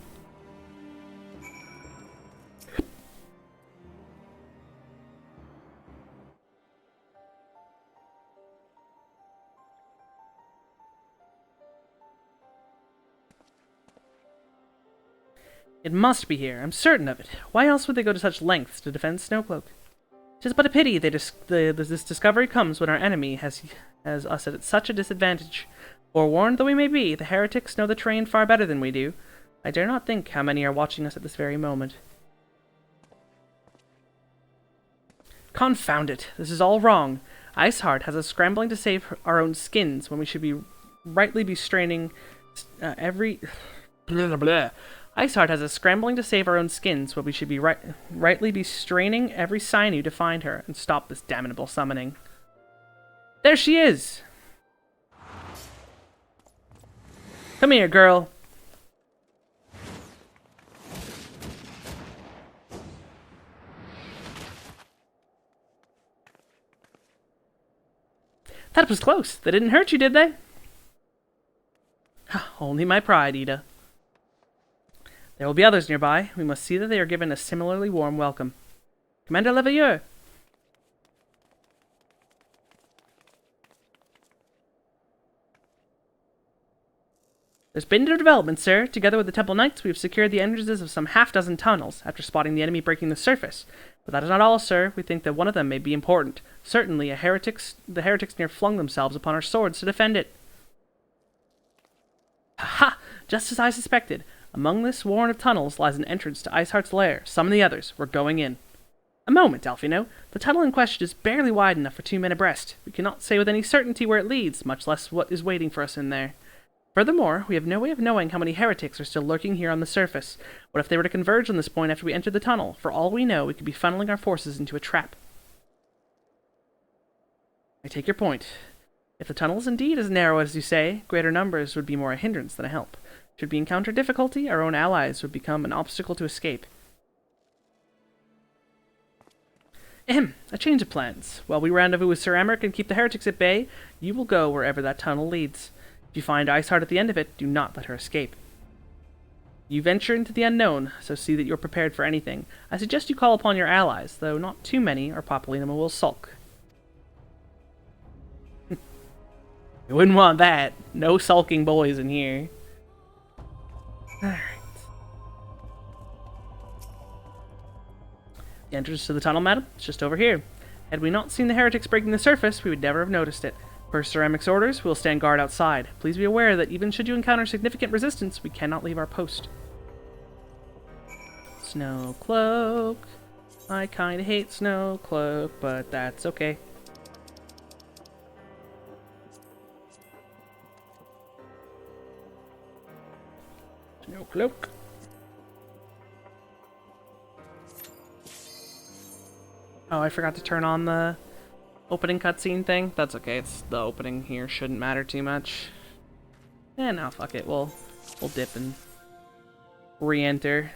It must be here. I'm certain of it. Why else would they go to such lengths to defend Snowcloak? 'Tis but a pity this discovery comes when our enemy has us at such a disadvantage. Forewarned though we may be, the heretics know the terrain far better than we do. I dare not think how many are watching us at this very moment. Confound it! This is all wrong. Iceheart has us scrambling to save our own skins when we should rightly be straining every... blah, blah, blah. Iceheart has us scrambling to save our own skins when we should be rightly be straining every sinew to find her and stop this damnable summoning. There she is! Come here, girl. That was close. They didn't hurt you, did they? Only my pride, Ida. There will be others nearby. We must see that they are given a similarly warm welcome. Commander Leveilleur! There's been no development, sir. Together with the Temple Knights, we have secured the entrances of some half-dozen tunnels, after spotting the enemy breaking the surface. But that is not all, sir. We think that one of them may be important. Certainly, the heretics near flung themselves upon our swords to defend it. Ha! Just as I suspected. Among this warren of tunnels lies an entrance to Iceheart's lair. Summon the others. We're going in. A moment, Alphino. The tunnel in question is barely wide enough for 2 men abreast. We cannot say with any certainty where it leads, much less what is waiting for us in there. Furthermore, we have no way of knowing how many heretics are still lurking here on the surface. What if they were to converge on this point after we enter the tunnel? For all we know, we could be funneling our forces into a trap. I take your point. If the tunnel is indeed as narrow as you say, greater numbers would be more a hindrance than a help. Should we encounter difficulty, our own allies would become an obstacle to escape. Ahem, a change of plans. While we rendezvous with Sir Emmerich and keep the heretics at bay, you will go wherever that tunnel leads. If you find Iceheart at the end of it, do not let her escape. You venture into the unknown, so see that you're prepared for anything. I suggest you call upon your allies, though not too many, or Papalinama will sulk. You wouldn't want that. No sulking boys in here. Alright. The entrance to the tunnel, madam? It's just over here. Had we not seen the heretics breaking the surface, we would never have noticed it. Per Sir Emmerich's orders, we will stand guard outside. Please be aware that even should you encounter significant resistance, we cannot leave our post. Snowcloak. I kinda hate Snowcloak, but that's okay. Snowcloak. Oh, I forgot to turn on the opening cutscene thing. That's okay. It's the opening here. Shouldn't matter too much. Eh, no, fuck it. We'll dip and re-enter.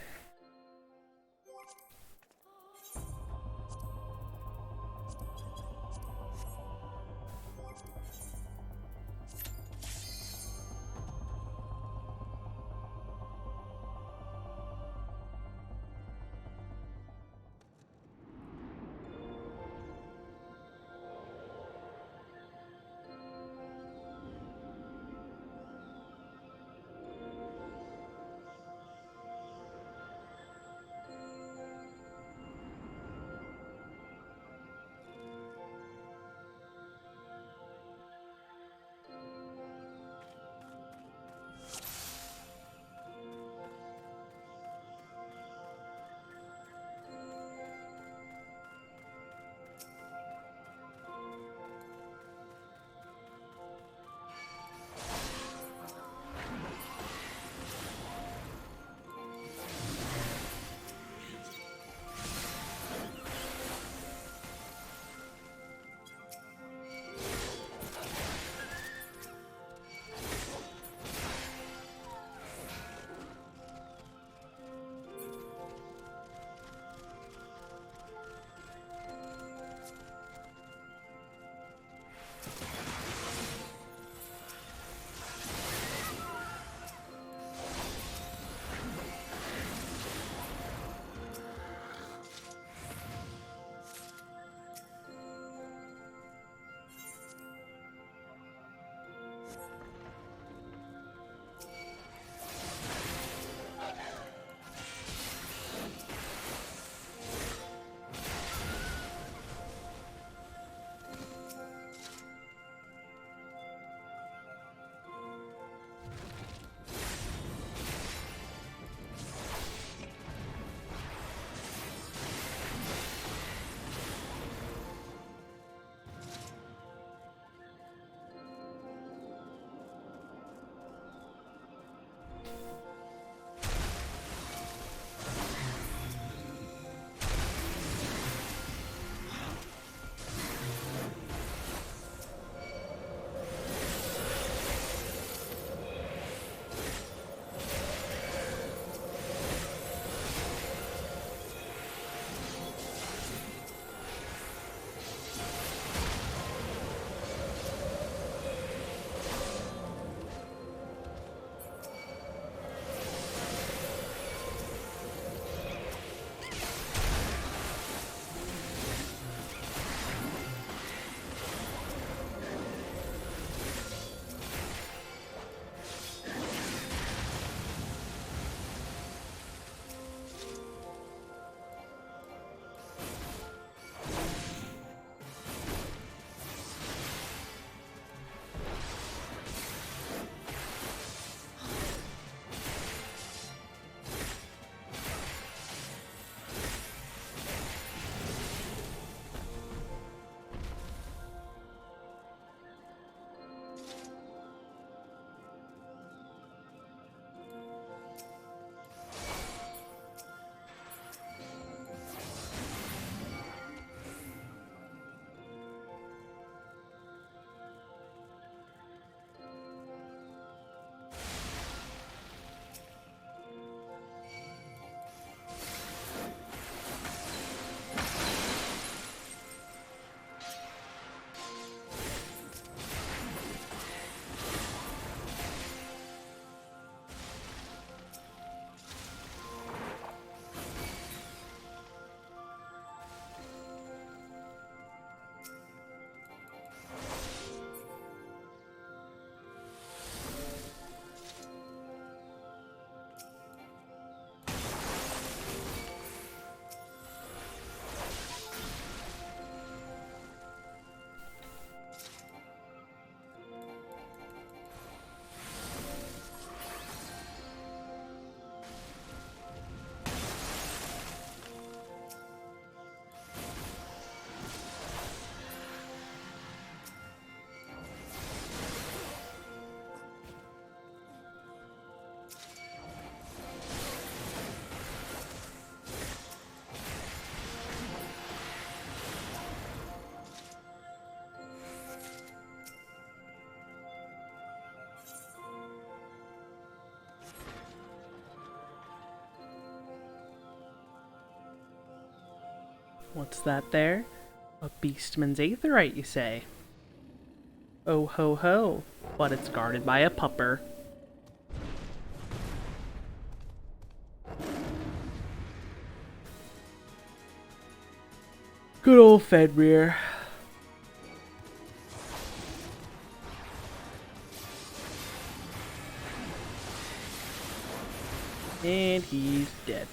What's that there? A beastman's aetherite, you say? Oh ho ho, but it's guarded by a pupper. Good old Fenrir. And he's dead.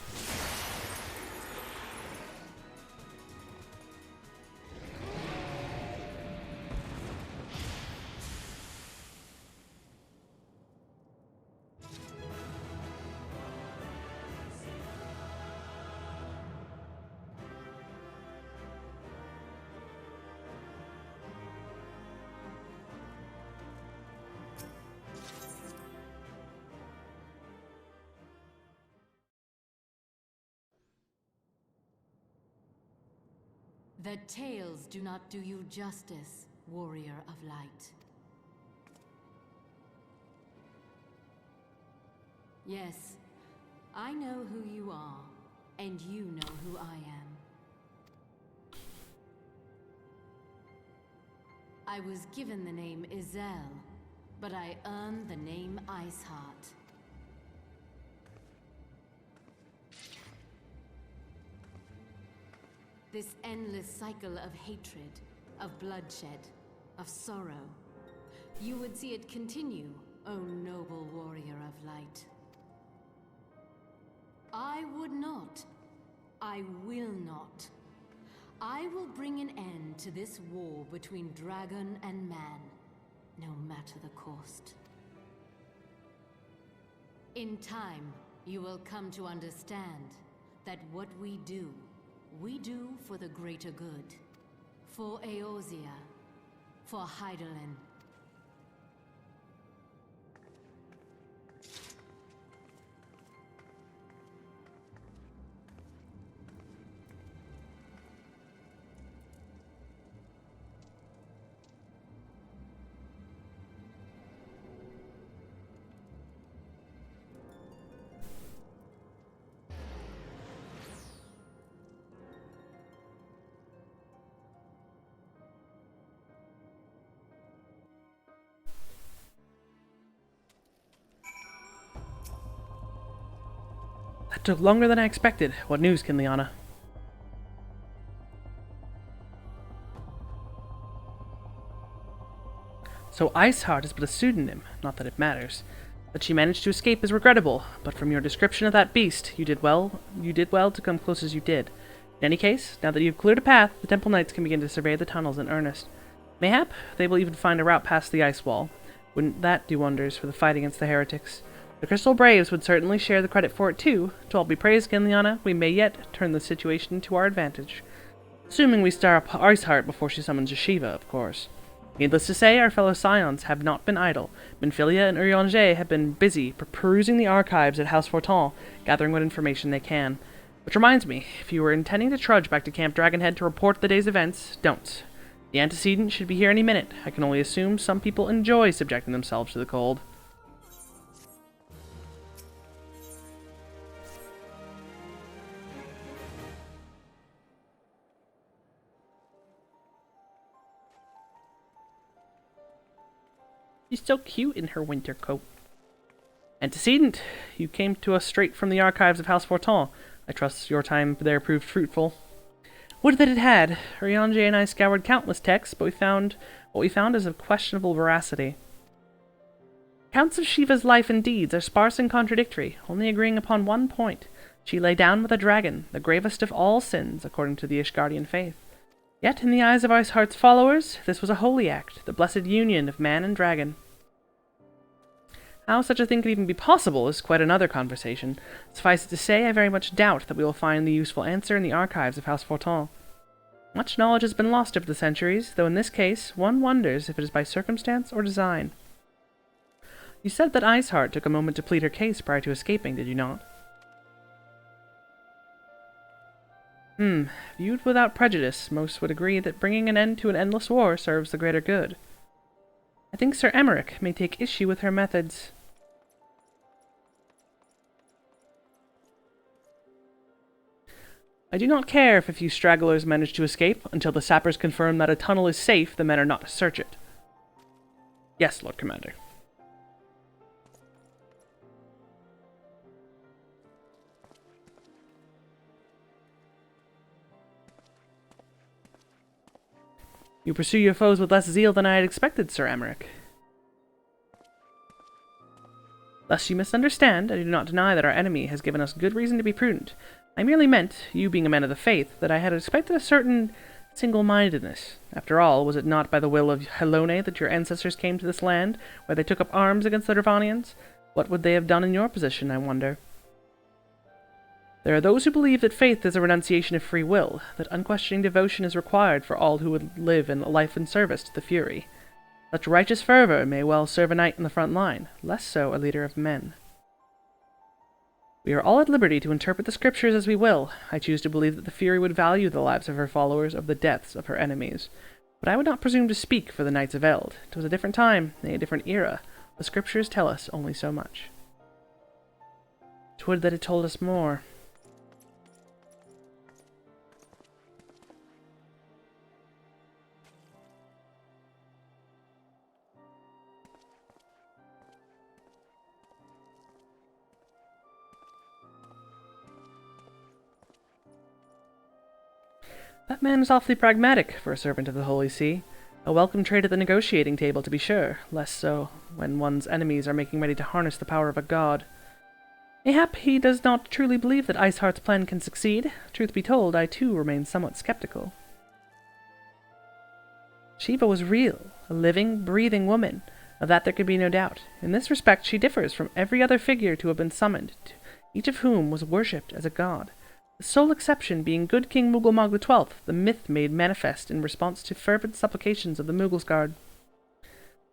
The tales do not do you justice, warrior of light. Yes, I know who you are, and you know who I am. I was given the name Izel, but I earned the name Iceheart. This endless cycle of hatred, of bloodshed, of sorrow. You would see it continue, O noble warrior of light. I would not. I will not. I will bring an end to this war between dragon and man, no matter the cost. In time, you will come to understand that what we do for the greater good. For Eorzea. For Hydaelyn. That took longer than I expected. What news, Kinliana? So Iceheart is but a pseudonym, not that it matters. That she managed to escape is regrettable, but from your description of that beast, you did well to come close as you did. In any case, now that you've cleared a path, the Temple Knights can begin to survey the tunnels in earnest. Mayhap they will even find a route past the ice wall. Wouldn't that do wonders for the fight against the heretics? The Crystal Braves would certainly share the credit for it too. To all be praised, Kinliana, we may yet turn the situation to our advantage. Assuming we stir up Iceheart before she summons a Shiva, of course. Needless to say, our fellow Scions have not been idle. Minfilia and Urianger have been busy perusing the archives at House Fortin, gathering what information they can. Which reminds me, if you were intending to trudge back to Camp Dragonhead to report the day's events, don't. The antecedent should be here any minute. I can only assume some people enjoy subjecting themselves to the cold. She's so cute in her winter coat. Antecedent, you came to us straight from the archives of House Fortin. I trust your time there proved fruitful. Would that it had. Urianger and I scoured countless texts, but what we found is of questionable veracity. Accounts of Shiva's life and deeds are sparse and contradictory, only agreeing upon one point. She lay down with a dragon, the gravest of all sins, according to the Ishgardian faith. Yet, in the eyes of Iceheart's followers, this was a holy act, the blessed union of man and dragon. How such a thing could even be possible is quite another conversation. Suffice it to say, I very much doubt that we will find the useful answer in the archives of House Fortin. Much knowledge has been lost over the centuries, though in this case, one wonders if it is by circumstance or design. You said that Iceheart took a moment to plead her case prior to escaping, did you not? Viewed without prejudice, most would agree that bringing an end to an endless war serves the greater good. I think Sir Emmerich may take issue with her methods. I do not care if a few stragglers manage to escape. Until the sappers confirm that a tunnel is safe, the men are not to search it. Yes, Lord Commander. You pursue your foes with less zeal than I had expected, Sir Amaric. Lest you misunderstand, I do not deny that our enemy has given us good reason to be prudent. I merely meant, you being a man of the faith, that I had expected a certain single-mindedness. After all, was it not by the will of Helone that your ancestors came to this land, where they took up arms against the Dravanians? What would they have done in your position, I wonder? There are those who believe that faith is a renunciation of free will, that unquestioning devotion is required for all who would live in life in service to the Fury. Such righteous fervor may well serve a knight in the front line, less so a leader of men. We are all at liberty to interpret the scriptures as we will. I choose to believe that the Fury would value the lives of her followers over the deaths of her enemies. But I would not presume to speak for the Knights of Eld. 'Twas a different time, a different era. The scriptures tell us only so much. 'Twould that it told us more. That man is awfully pragmatic for a servant of the Holy See. A welcome trade at the negotiating table, to be sure, less so when one's enemies are making ready to harness the power of a god. Mayhap he does not truly believe that Iceheart's plan can succeed. Truth be told, I too remain somewhat skeptical. Shiva was real, a living, breathing woman. Of that there could be no doubt. In this respect she differs from every other figure to have been summoned, each of whom was worshipped as a god. The sole exception being good King Mughal XII, the myth made manifest in response to fervent supplications of the Mughals'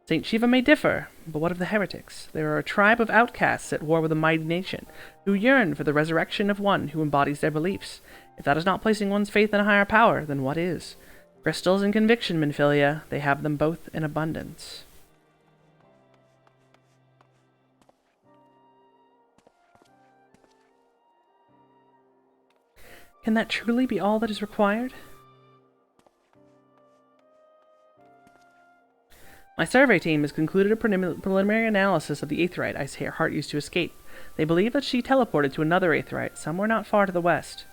Saint Shiva may differ, but what of the heretics? They are a tribe of outcasts at war with a mighty nation, who yearn for the resurrection of one who embodies their beliefs. If that is not placing one's faith in a higher power, then what is? Crystals and conviction, Minfilia, they have them both in abundance. Can that truly be all that is required? My survey team has concluded a preliminary analysis of the Aetheryte Iceheart used to escape. They believe that she teleported to another Aetheryte, somewhere not far to the west.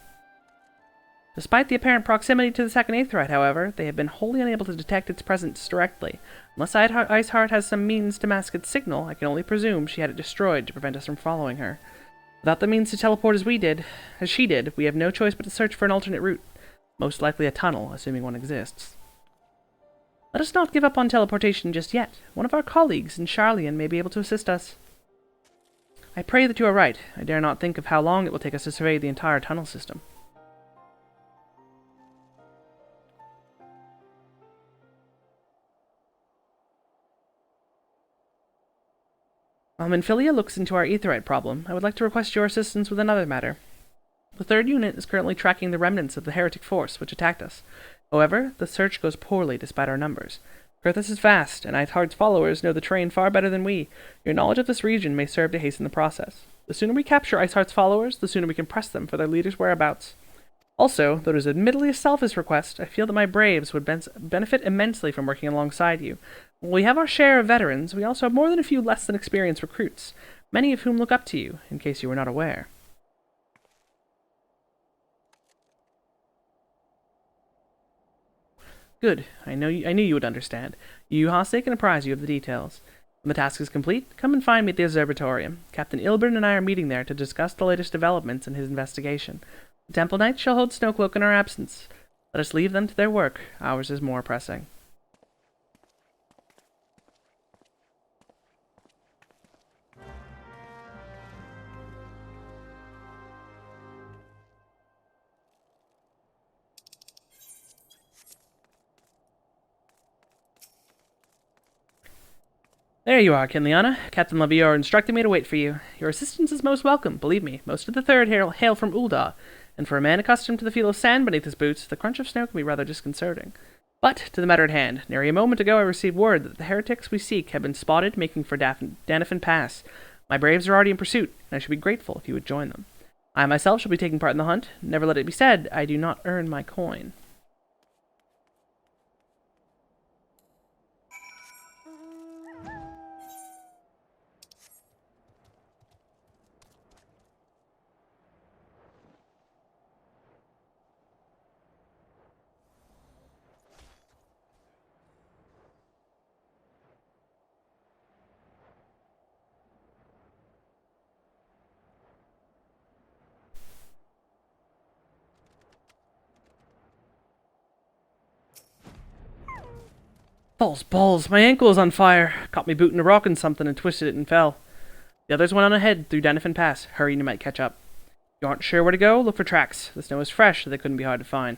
Despite the apparent proximity to the second Aetheryte, however, they have been wholly unable to detect its presence directly. Unless Iceheart has some means to mask its signal, I can only presume she had it destroyed to prevent us from following her. Without the means to teleport as she did, we have no choice but to search for an alternate route. Most likely a tunnel, assuming one exists. Let us not give up on teleportation just yet. One of our colleagues in Sharlayan may be able to assist us. I pray that you are right. I dare not think of how long it will take us to survey the entire tunnel system. While Minfilia looks into our Aetheryte problem, I would like to request your assistance with another matter. The third unit is currently tracking the remnants of the heretic force which attacked us. However, the search goes poorly despite our numbers. Kurthus is vast, and Iceheart's followers know the terrain far better than we. Your knowledge of this region may serve to hasten the process. The sooner we capture Iceheart's followers, the sooner we can press them for their leader's whereabouts. Also, though it is admittedly a selfish request, I feel that my braves would benefit immensely from working alongside you. While we have our share of veterans, we also have more than a few less than experienced recruits, many of whom look up to you, in case you were not aware. Good. I knew you would understand. Yuhase can apprise you of the details. When the task is complete, come and find me at the Observatorium. Captain Ilbern and I are meeting there to discuss the latest developments in his investigation. The Temple Knights shall hold Snowcloak in our absence. Let us leave them to their work. Ours is more pressing. There you are, Kinliana. Captain Lavior instructed me to wait for you. Your assistance is most welcome, believe me. Most of the Third hail from Ul'dah, and for a man accustomed to the feel of sand beneath his boots, the crunch of snow can be rather disconcerting. But to the matter at hand. Nary a moment ago I received word that the heretics we seek have been spotted making for Danifin Pass. My braves are already in pursuit, and I should be grateful if you would join them. I myself shall be taking part in the hunt. Never let it be said, I do not earn my coin. Balls, my ankle is on fire. Caught me booting a rock in something and twisted it and fell. The others went on ahead through Denifin Pass. Hurry and you might catch up. If you aren't sure where to go, look for tracks. The snow is fresh, so they couldn't be hard to find.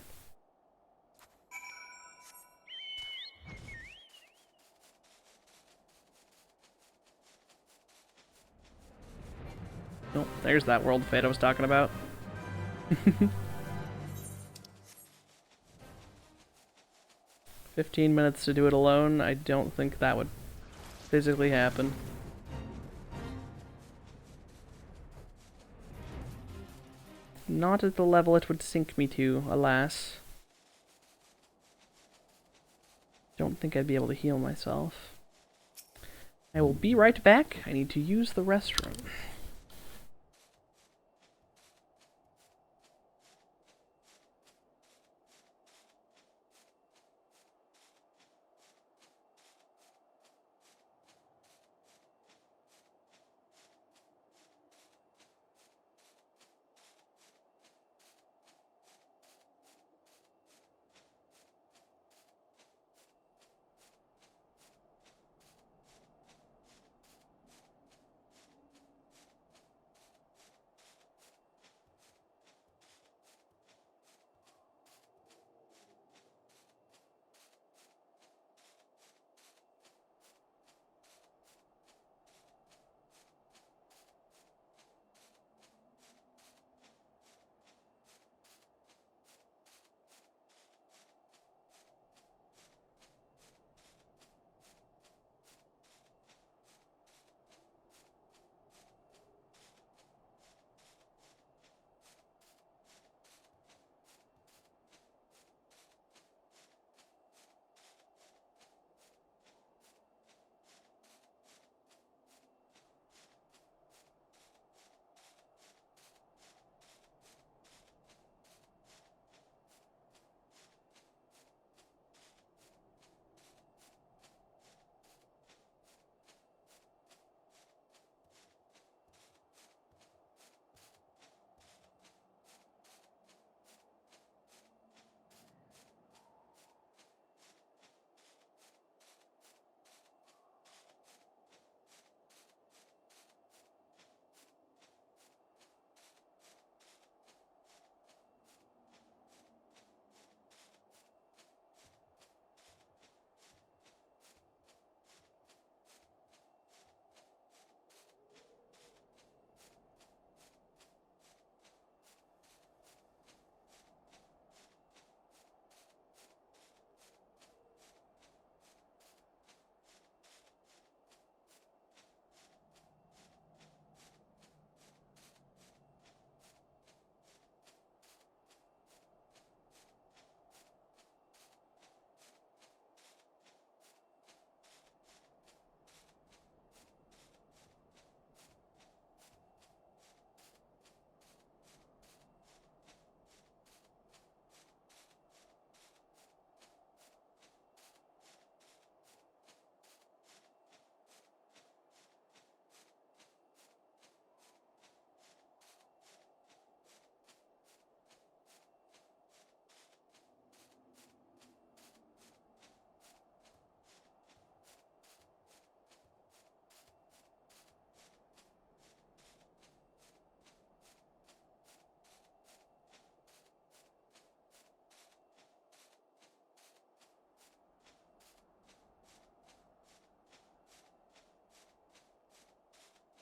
Oh, there's that world fate I was talking about. 15 minutes to do it alone. I don't think that would physically happen. Not at the level it would sink me to, alas. Don't think I'd be able to heal myself. I will be right back. I need to use the restroom.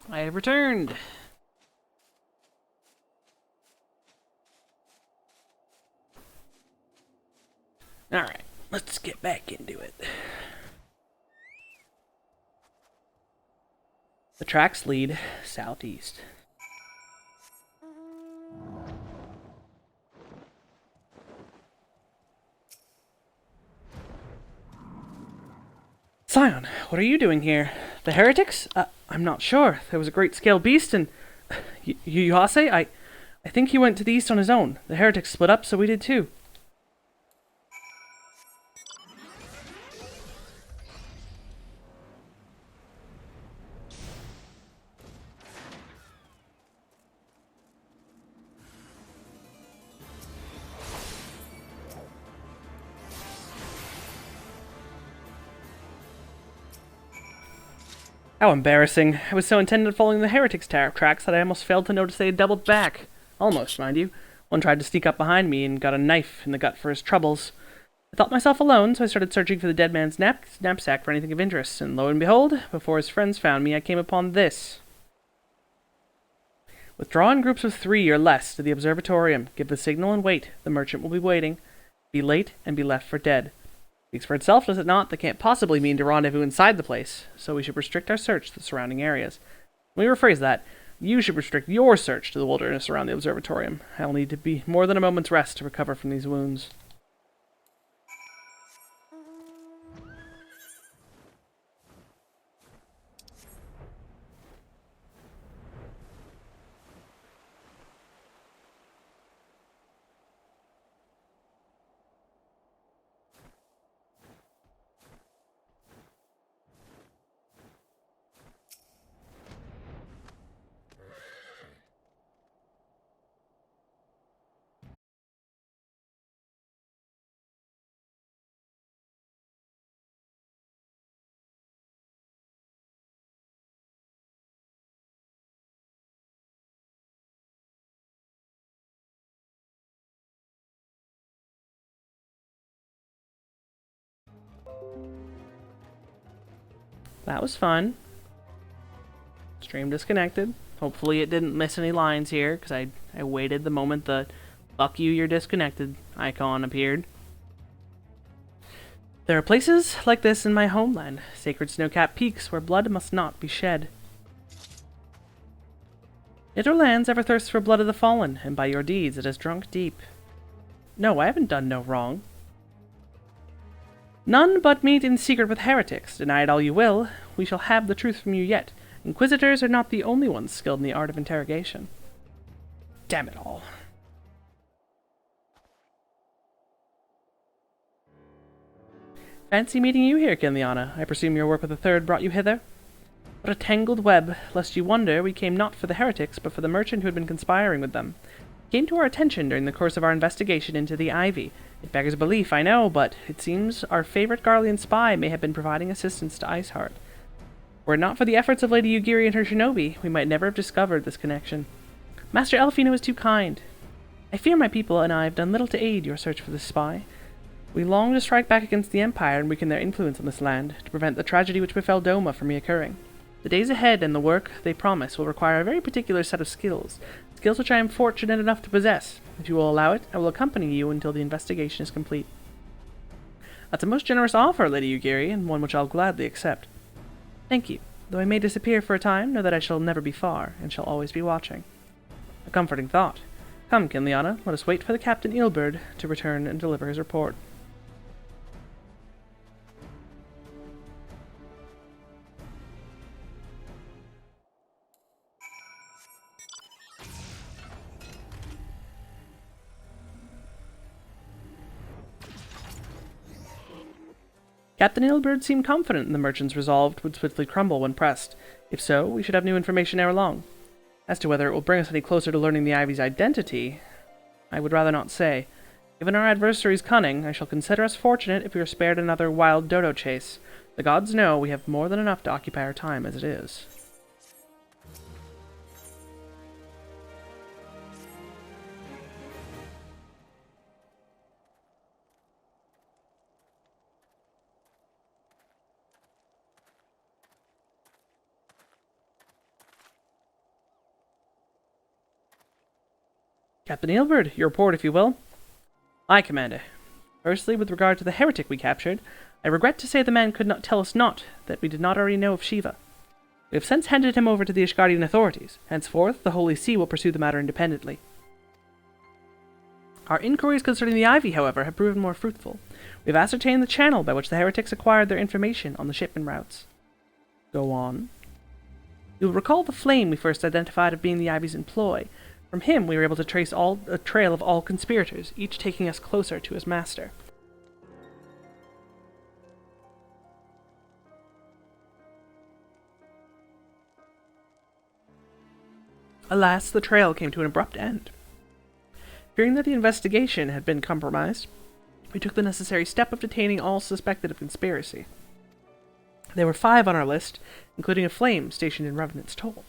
I have returned. Alright, let's get back into it. The tracks lead southeast. Scion, what are you doing here? The heretics? I'm not sure. There was a great scale beast and... Yuhase? I think he went to the east on his own. The heretics split up, so we did too. How embarrassing. I was so intent on following the heretics' tracks that I almost failed to notice they had doubled back. Almost, mind you. One tried to sneak up behind me and got a knife in the gut for his troubles. I thought myself alone, so I started searching for the dead man's knapsack for anything of interest, and lo and behold, before his friends found me, I came upon this. Withdraw in groups of 3 or less to the observatorium. Give the signal and wait. The merchant will be waiting. Be late and be left for dead. Speaks for itself, does it not? They can't possibly mean to rendezvous inside the place, so we should restrict our search to the surrounding areas. Let me rephrase that. You should restrict your search to the wilderness around the observatorium. I'll need to be more than a moment's rest to recover from these wounds. That was fun. Stream disconnected. Hopefully it didn't miss any lines here, because I waited the moment the "fuck you, you're disconnected" icon appeared. There are places like this in my homeland, sacred snow-capped peaks where blood must not be shed. Yet our lands ever thirst for blood of the fallen, and by your deeds it has drunk deep. No, I haven't done no wrong. None but meet in secret with heretics. Deny it all you will, we shall have the truth from you yet. Inquisitors are not the only ones skilled in the art of interrogation. Damn it all. Fancy meeting you here, Kinliana. I presume your work with the Third brought you hither? What a tangled web. Lest you wonder, we came not for the heretics, but for the merchant who had been conspiring with them. It came to our attention during the course of our investigation into the Ivy. It beggars belief, I know, but it seems our favorite Garlean spy may have been providing assistance to Iceheart. Were it not for the efforts of Lady Yugiri and her shinobi, we might never have discovered this connection. Master Elfino is too kind. I fear my people and I have done little to aid your search for this spy. We long to strike back against the Empire and weaken their influence on this land, to prevent the tragedy which befell Doma from reoccurring. The days ahead and the work they promise will require a very particular set of skills which I am fortunate enough to possess. If you will allow it, I will accompany you until the investigation is complete. That's a most generous offer, Lady Yugiri, and one which I'll gladly accept. Thank you. Though I may disappear for a time, know that I shall never be far, and shall always be watching. A comforting thought. Come, Kinliana, let us wait for the Captain Eelberd to return and deliver his report. Captain Eelberd seemed confident in the merchant's resolve would swiftly crumble when pressed. If so, we should have new information ere long. As to whether it will bring us any closer to learning the Ivy's identity, I would rather not say. Given our adversary's cunning, I shall consider us fortunate if we are spared another wild dodo chase. The gods know we have more than enough to occupy our time as it is. Captain Eelberd, your report, if you will. Aye, Commander. Firstly, with regard to the heretic we captured, I regret to say the man could not tell us naught that we did not already know of Shiva. We have since handed him over to the Ishgardian authorities. Henceforth, the Holy See will pursue the matter independently. Our inquiries concerning the Ivy, however, have proven more fruitful. We've ascertained the channel by which the heretics acquired their information on the shipment routes. Go on. You'll recall the flame we first identified as being the Ivy's employ. From him, we were able to trace a trail of all conspirators, each taking us closer to his master. Alas, the trail came to an abrupt end. Fearing that the investigation had been compromised, we took the necessary step of detaining all suspected of conspiracy. There were 5 on our list, including a flame stationed in Revenant's Toll.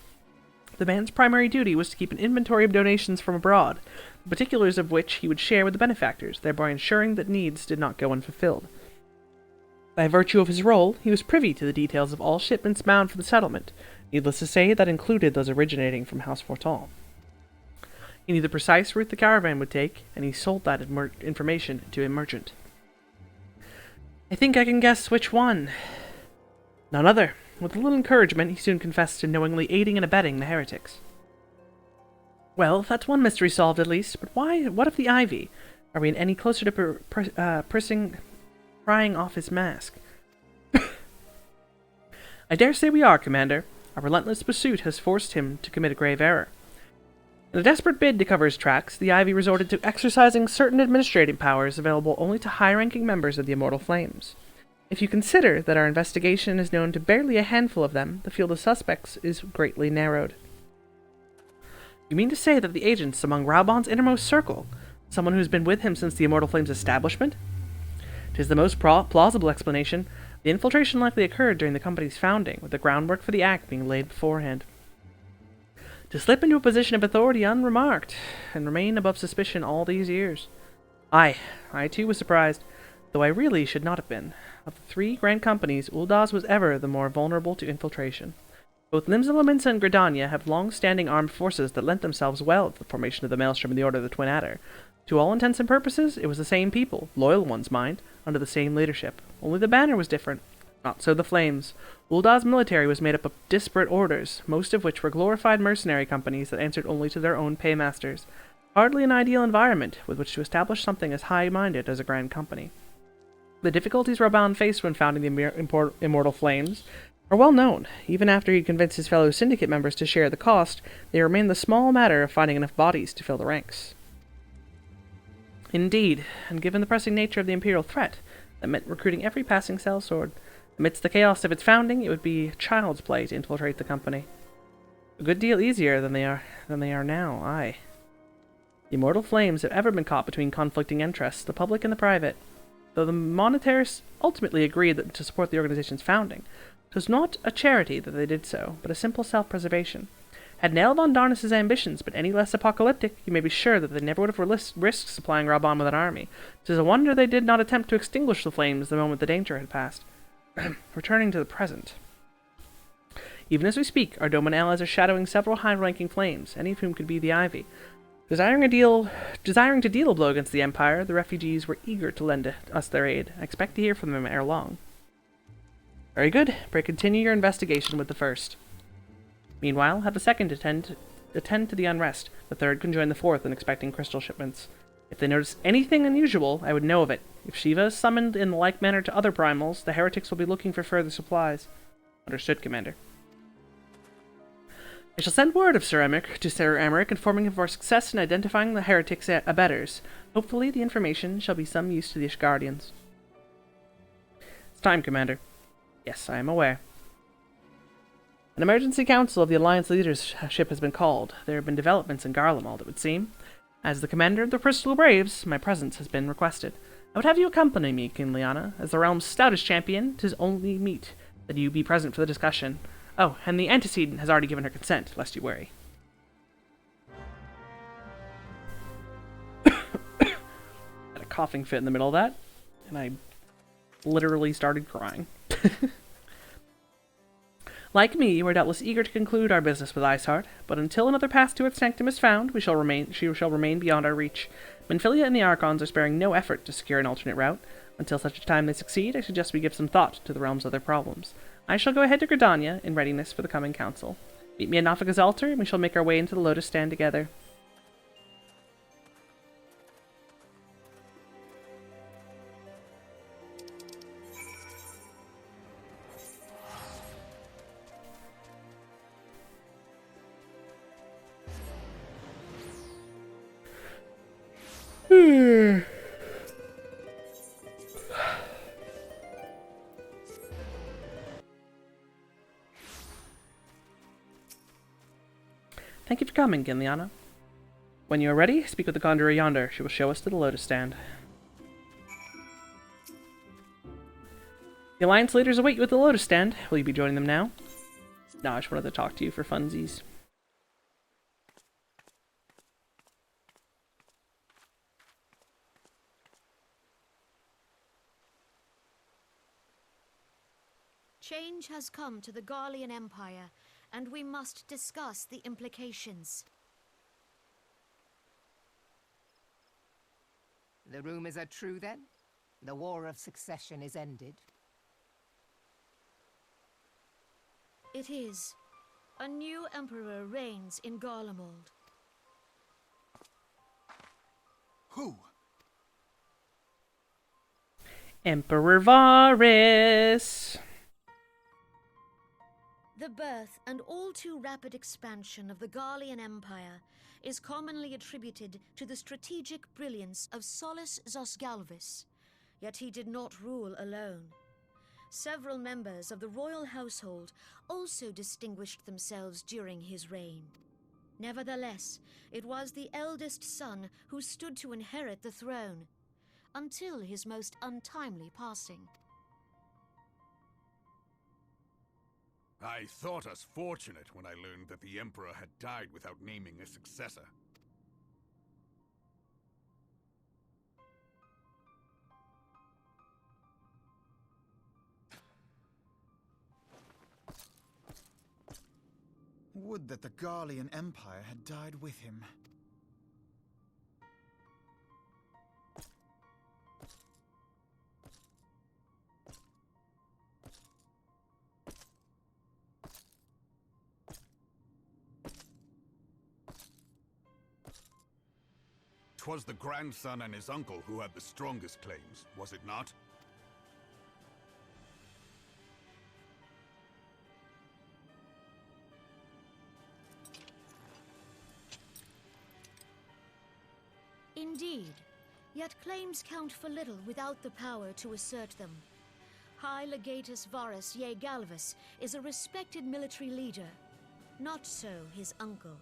The man's primary duty was to keep an inventory of donations from abroad, the particulars of which he would share with the benefactors, thereby ensuring that needs did not go unfulfilled. By virtue of his role, he was privy to the details of all shipments bound for the settlement. Needless to say, that included those originating from House Fortal. He knew the precise route the caravan would take, and he sold that information to a merchant. I think I can guess which one. None other. With a little encouragement, he soon confessed to knowingly aiding and abetting the heretics. Well, that's one mystery solved at least, but why? What of the Ivy? Are we any closer to prying off his mask? I dare say we are, Commander. Our relentless pursuit has forced him to commit a grave error. In a desperate bid to cover his tracks, the Ivy resorted to exercising certain administrative powers available only to high-ranking members of the Immortal Flames. If you consider that our investigation is known to barely a handful of them, the field of suspects is greatly narrowed. You mean to say that the agents among Raubon's innermost circle, someone who's been with him since the Immortal Flames' establishment? 'Tis the most plausible explanation. The infiltration likely occurred during the company's founding, with the groundwork for the act being laid beforehand. To slip into a position of authority unremarked, and remain above suspicion all these years. I too was surprised, though I really should not have been. Of the 3 grand companies, Uldaz was ever the more vulnerable to infiltration. Both Nimzalaminsa and Gridania have long-standing armed forces that lent themselves well to the formation of the Maelstrom and the Order of the Twin Adder. To all intents and purposes, it was the same people, loyal ones mind, under the same leadership. Only the banner was different. Not so the Flames. Uldaz's military was made up of disparate orders, most of which were glorified mercenary companies that answered only to their own paymasters. Hardly an ideal environment with which to establish something as high-minded as a grand company. The difficulties Raban faced when founding the Immortal Flames are well known. Even after he convinced his fellow syndicate members to share the cost, they remained the small matter of finding enough bodies to fill the ranks. Indeed, and given the pressing nature of the Imperial threat, that meant recruiting every passing sellsword. Amidst the chaos of its founding, it would be child's play to infiltrate the company. A good deal easier than they are now, aye. The Immortal Flames have ever been caught between conflicting interests, the public and the private. Though the monetarists ultimately agreed to support the organization's founding, it was not a charity that they did so, but a simple self-preservation. Had Nell von Darnus' ambitions been any less apocalyptic, you may be sure that they never would have risked supplying Raban with an army. 'Tis a wonder they did not attempt to extinguish the flames the moment the danger had passed. Returning to the present. Even as we speak, our Doman allies are shadowing several high-ranking flames, any of whom could be the Ivy. Desiring to deal a blow against the Empire, the refugees were eager to lend us their aid. I expect to hear from them ere long. Very good. Pray continue your investigation with the first. Meanwhile, have the second attend to the unrest. The third can join the fourth in expecting crystal shipments. If they notice anything unusual, I would know of it. If Shiva is summoned in the like manner to other primals, the heretics will be looking for further supplies. Understood, Commander. I shall send word of Sir Emmerich, informing him of our success in identifying the heretics' abettors. Hopefully the information shall be some use to the Ishgardians. It's time, Commander. Yes, I am aware. An emergency council of the Alliance leadership has been called. There have been developments in Garlemald, it would seem. As the commander of the Crystal Braves, my presence has been requested. I would have you accompany me, King Liana. As the realm's stoutest champion, 'tis only meet that you be present for the discussion. Oh, and the antecedent has already given her consent, lest you worry. Had a coughing fit in the middle of that, and I literally started crying. Like me, you are doubtless eager to conclude our business with Iceheart, but until another path to its sanctum is found, she shall remain beyond our reach. Menphilia and the Archons are sparing no effort to secure an alternate route. Until such a time they succeed, I suggest we give some thought to the realm's other problems. I shall go ahead to Gridania in readiness for the coming council. Meet me at Nafika's altar, and we shall make our way into the Lotus Stand together. Thank you for coming, Giliana. When you are ready, speak with the conjurer yonder. She will show us to the lotus stand. The Alliance leaders await you at the lotus stand. Will you be joining them now? No, I just wanted to talk to you for funsies. Change has come to the Garlean Empire, and we must discuss the implications. The rumors are true, then? The War of Succession is ended? It is. A new emperor reigns in Garlemald. Who? Emperor Varys! The birth and all too rapid expansion of the Garlean Empire is commonly attributed to the strategic brilliance of Solus Zosgalvis, yet he did not rule alone. Several members of the royal household also distinguished themselves during his reign. Nevertheless, it was the eldest son who stood to inherit the throne, until his most untimely passing. I thought us fortunate when I learned that the Emperor had died without naming a successor. Would that the Garlean Empire had died with him. 'Twas the grandson and his uncle who had the strongest claims, was it not? Indeed, yet claims count for little without the power to assert them. High Legatus Varus Ye Galvus is a respected military leader, not so his uncle.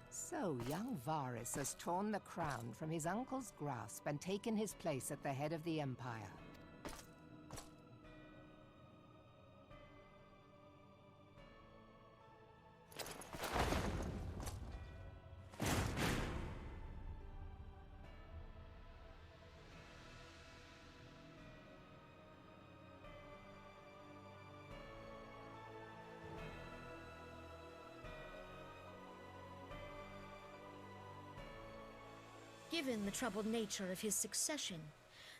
So young Varus has torn the crown from his uncle's grasp and taken his place at the head of the Empire. Given the troubled nature of his succession,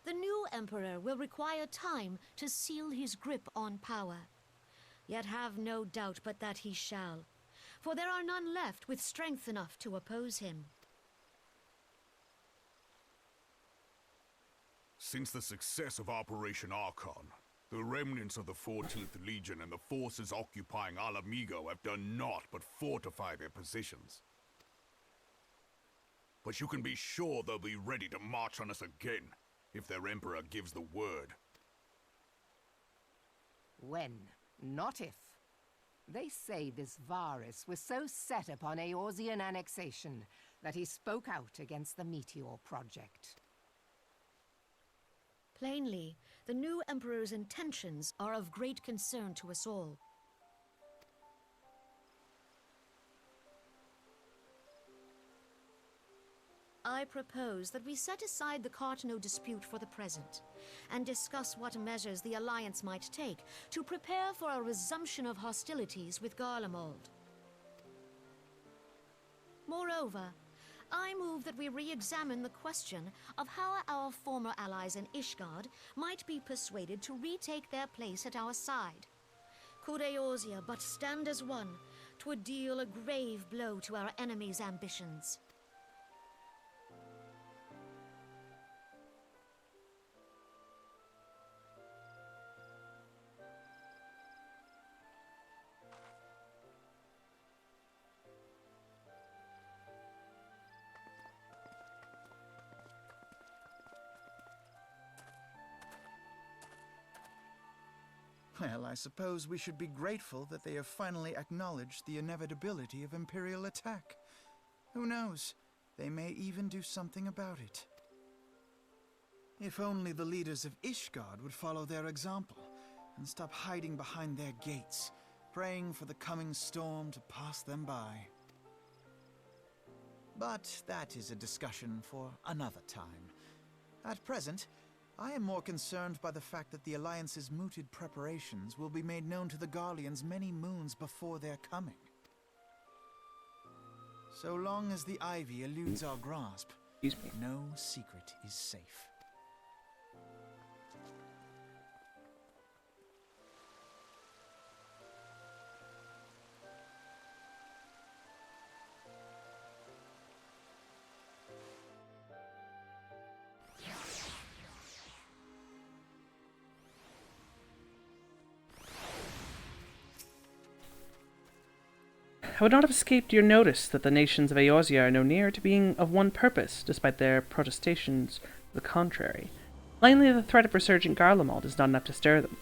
the new emperor will require time to seal his grip on power. Yet have no doubt but that he shall, for there are none left with strength enough to oppose him. Since the success of Operation Archon, the remnants of the 14th Legion and the forces occupying Alamigo have done naught but fortify their positions. But you can be sure they'll be ready to march on us again, if their Emperor gives the word. When, not if. They say this Varus was so set upon Eorzean annexation that he spoke out against the Meteor Project. Plainly, the new emperor's intentions are of great concern to us all. I propose that we set aside the Cartano dispute for the present, and discuss what measures the Alliance might take to prepare for a resumption of hostilities with Garlemald. Moreover, I move that we re-examine the question of how our former allies in Ishgard might be persuaded to retake their place at our side. Could Eorzea but stand as one, 'twould deal a grave blow to our enemies' ambitions. Well, I suppose we should be grateful that they have finally acknowledged the inevitability of Imperial attack. Who knows? They may even do something about it. If only the leaders of Ishgard would follow their example and stop hiding behind their gates, praying for the coming storm to pass them by. But that is a discussion for another time. At present, I am more concerned by the fact that the Alliance's mooted preparations will be made known to the Garleans many moons before their coming. So long as the Ivy eludes our grasp, no secret is safe. I would not have escaped your notice that the nations of Eorzea are no nearer to being of one purpose, despite their protestations to the contrary. Plainly, the threat of resurgent Garlemald is not enough to stir them.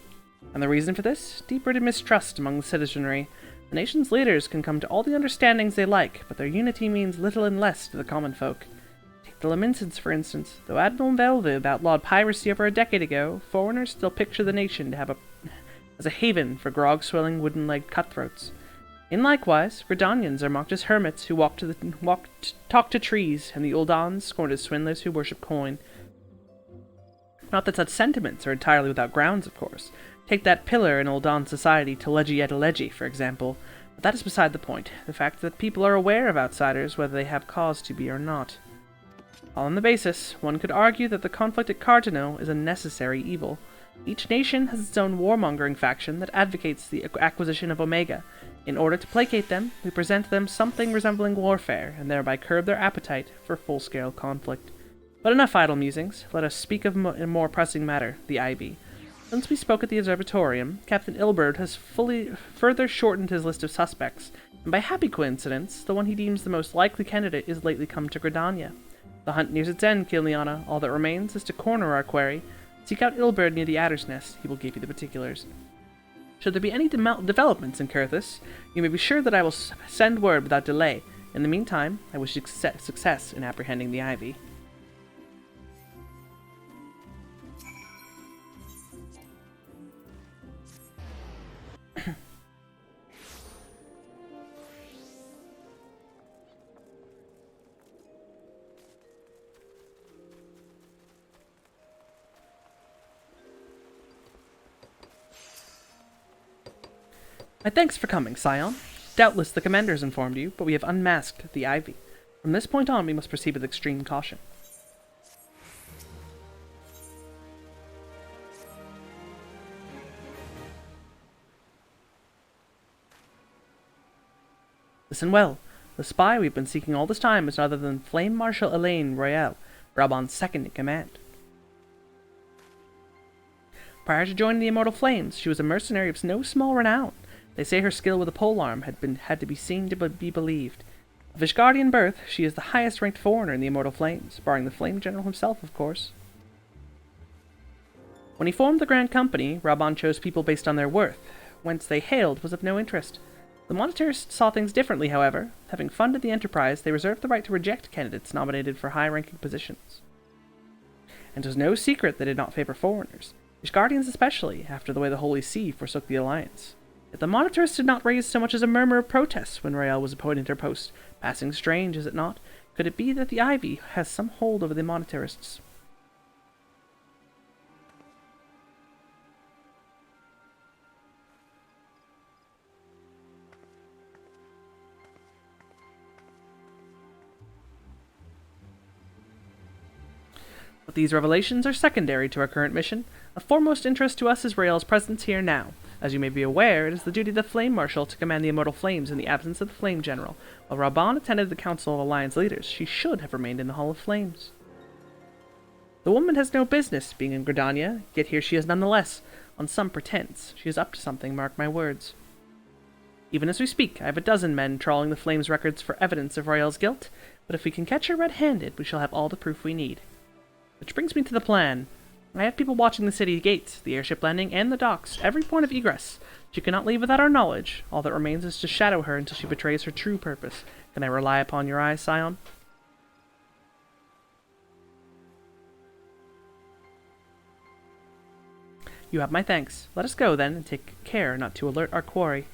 And the reason for this? Deep-rooted mistrust among the citizenry. The nation's leaders can come to all the understandings they like, but their unity means little and less to the common folk. Take the Laminsons, for instance. Though Admiral Velviv outlawed piracy over a decade ago, foreigners still picture the nation to have as a haven for grog-swilling, wooden-legged cutthroats. In likewise, Gridanians are mocked as hermits who talk to trees, and the Uldans scorned as swindlers who worship coin. Not that such sentiments are entirely without grounds, of course. Take that pillar in Uldan society, Teleji Eteleji, for example. But that is beside the point. The fact that people are aware of outsiders, whether they have cause to be or not. All on the basis, one could argue that the conflict at Cardano is a necessary evil. Each nation has its own warmongering faction that advocates the acquisition of Omega. In order to placate them, we present them something resembling warfare, and thereby curb their appetite for full-scale conflict. But enough idle musings. Let us speak of a more pressing matter, the Ivy. Since we spoke at the Observatorium, Captain Ilberd has further shortened his list of suspects, and by happy coincidence, the one he deems the most likely candidate is lately come to Gridania. The hunt nears its end, Kiliana. All that remains is to corner our quarry. Seek out Ilberd near the Adder's Nest. He will give you the particulars. Should there be any developments in Kurthus, you may be sure that I will send word without delay. In the meantime, I wish you success in apprehending the Ivy. My thanks for coming, Scion. Doubtless the commander has informed you, but we have unmasked the Ivy. From this point on, we must proceed with extreme caution. Listen well. The spy we've been seeking all this time is none other than Flame Marshal Elaine Royale, Rabon's second in command. Prior to joining the Immortal Flames, she was a mercenary of no small renown. They say her skill with a polearm had to be seen to be believed. Of Ishgardian birth, she is the highest-ranked foreigner in the Immortal Flames, barring the Flame General himself, of course. When he formed the Grand Company, Rabon chose people based on their worth. Whence they hailed was of no interest. The monetarists saw things differently, however. Having funded the enterprise, they reserved the right to reject candidates nominated for high-ranking positions. And it was no secret they did not favor foreigners, Ishgardians especially, after the way the Holy See forsook the Alliance. Yet the monetarists did not raise so much as a murmur of protest when Royale was appointed to her post. Passing strange, is it not? Could it be that the Ivy has some hold over the monetarists? But these revelations are secondary to our current mission. Of foremost interest to us is Royale's presence here now. As you may be aware, it is the duty of the Flame Marshal to command the Immortal Flames in the absence of the Flame General. While Rabon attended the Council of Alliance Leaders, she should have remained in the Hall of Flames. The woman has no business being in Gridania, yet here she is nonetheless, on some pretense. She is up to something, mark my words. Even as we speak, I have a dozen men trawling the Flames records for evidence of Royale's guilt, but if we can catch her red-handed, we shall have all the proof we need. Which brings me to the plan. I have people watching the city gates, the airship landing, and the docks, every point of egress. She cannot leave without our knowledge. All that remains is to shadow her until she betrays her true purpose. Can I rely upon your eyes, Scion? You have my thanks. Let us go, then, and take care not to alert our quarry.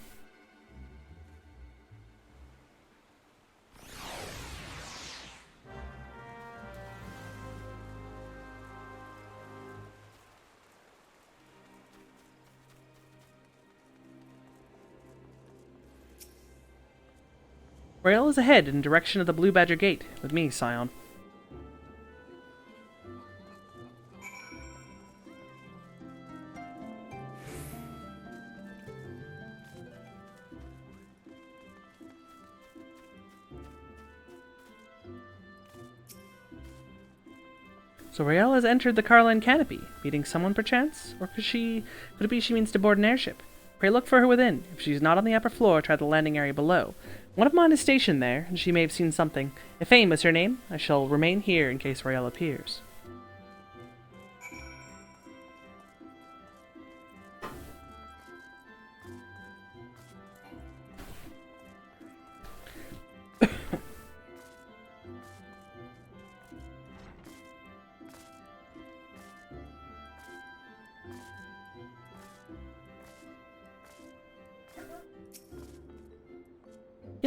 Rail is ahead in direction of the Blue Badger Gate, with me, Scion. So Rael has entered the Carlin canopy, meeting someone perchance? Or could it be she means to board an airship? Pray look for her within. If she is not on the upper floor, try the landing area below. One of mine is stationed there, and she may have seen something. If Aim is her name, I shall remain here in case Rael appears.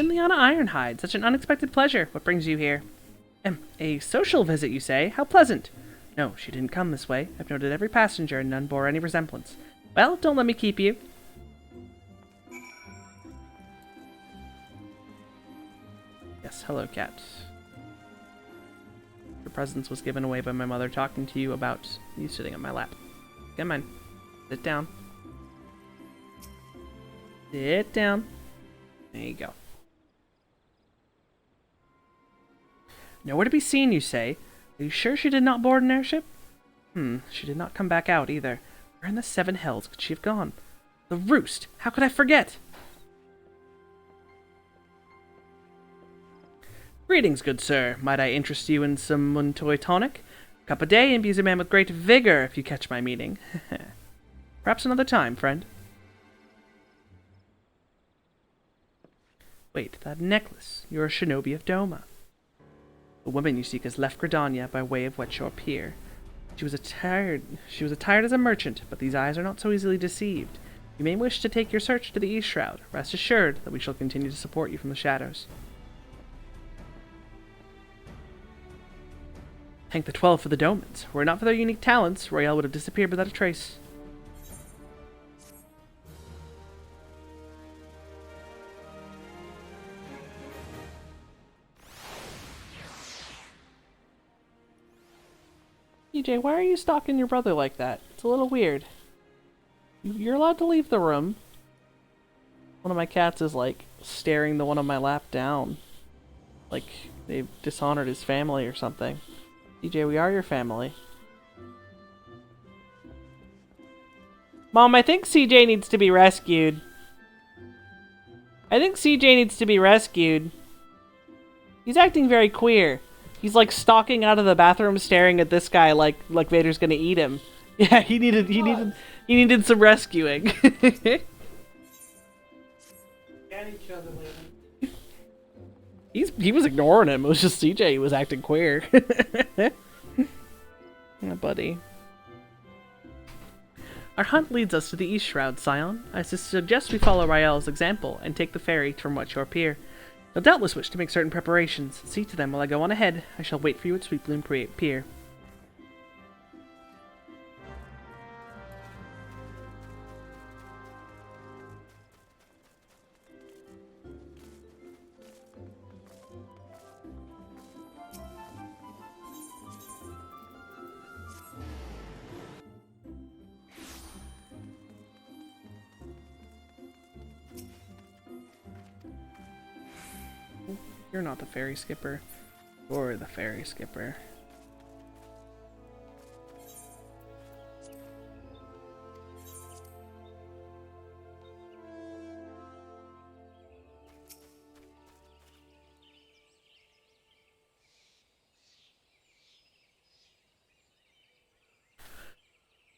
Liana Ironhide, such an unexpected pleasure. What brings you here? A social visit, you say? How pleasant. No, she didn't come this way. I've noted every passenger, and none bore any resemblance. Well, don't let me keep you. Yes, hello, cat. Your presence was given away by my mother talking to you about you sitting on my lap. Come on. Sit down. Sit down. There you go. Nowhere to be seen, you say? Are you sure she did not board an airship? She did not come back out, either. Where in the seven hells could she have gone? The Roost! How could I forget? Greetings, good sir. Might I interest you in some Muntoy tonic? A cup a day imbues a man with great vigor, if you catch my meaning. Perhaps another time, friend. Wait, that necklace. You're a shinobi of Doma. The woman you seek has left Gridania by way of Wetshore Pier. She was attired as a merchant, but these eyes are not so easily deceived. You may wish to take your search to the East Shroud. Rest assured that we shall continue to support you from the shadows. Thank the 12 for the Domans. Were it not for their unique talents, Royale would have disappeared without a trace. EJ, why are you stalking your brother like that? It's a little weird. You're allowed to leave the room. One of my cats is, like, staring the one on my lap down. Like, they've dishonored his family or something. EJ, we are your family. Mom, I think CJ needs to be rescued. He's acting very queer. He's like stalking out of the bathroom, staring at this guy like Vader's gonna eat him. Yeah, he needed some rescuing. He was ignoring him. It was just CJ who was acting queer. Yeah, buddy. Our hunt leads us to the East Shroud, Scion. I suggest we follow Rael's example and take the ferry from Wetshore Pier. They'll doubtless wish to make certain preparations. See to them while I go on ahead. I shall wait for you at Sweet Bloom Pier. You're not the ferry skipper. You're the ferry skipper.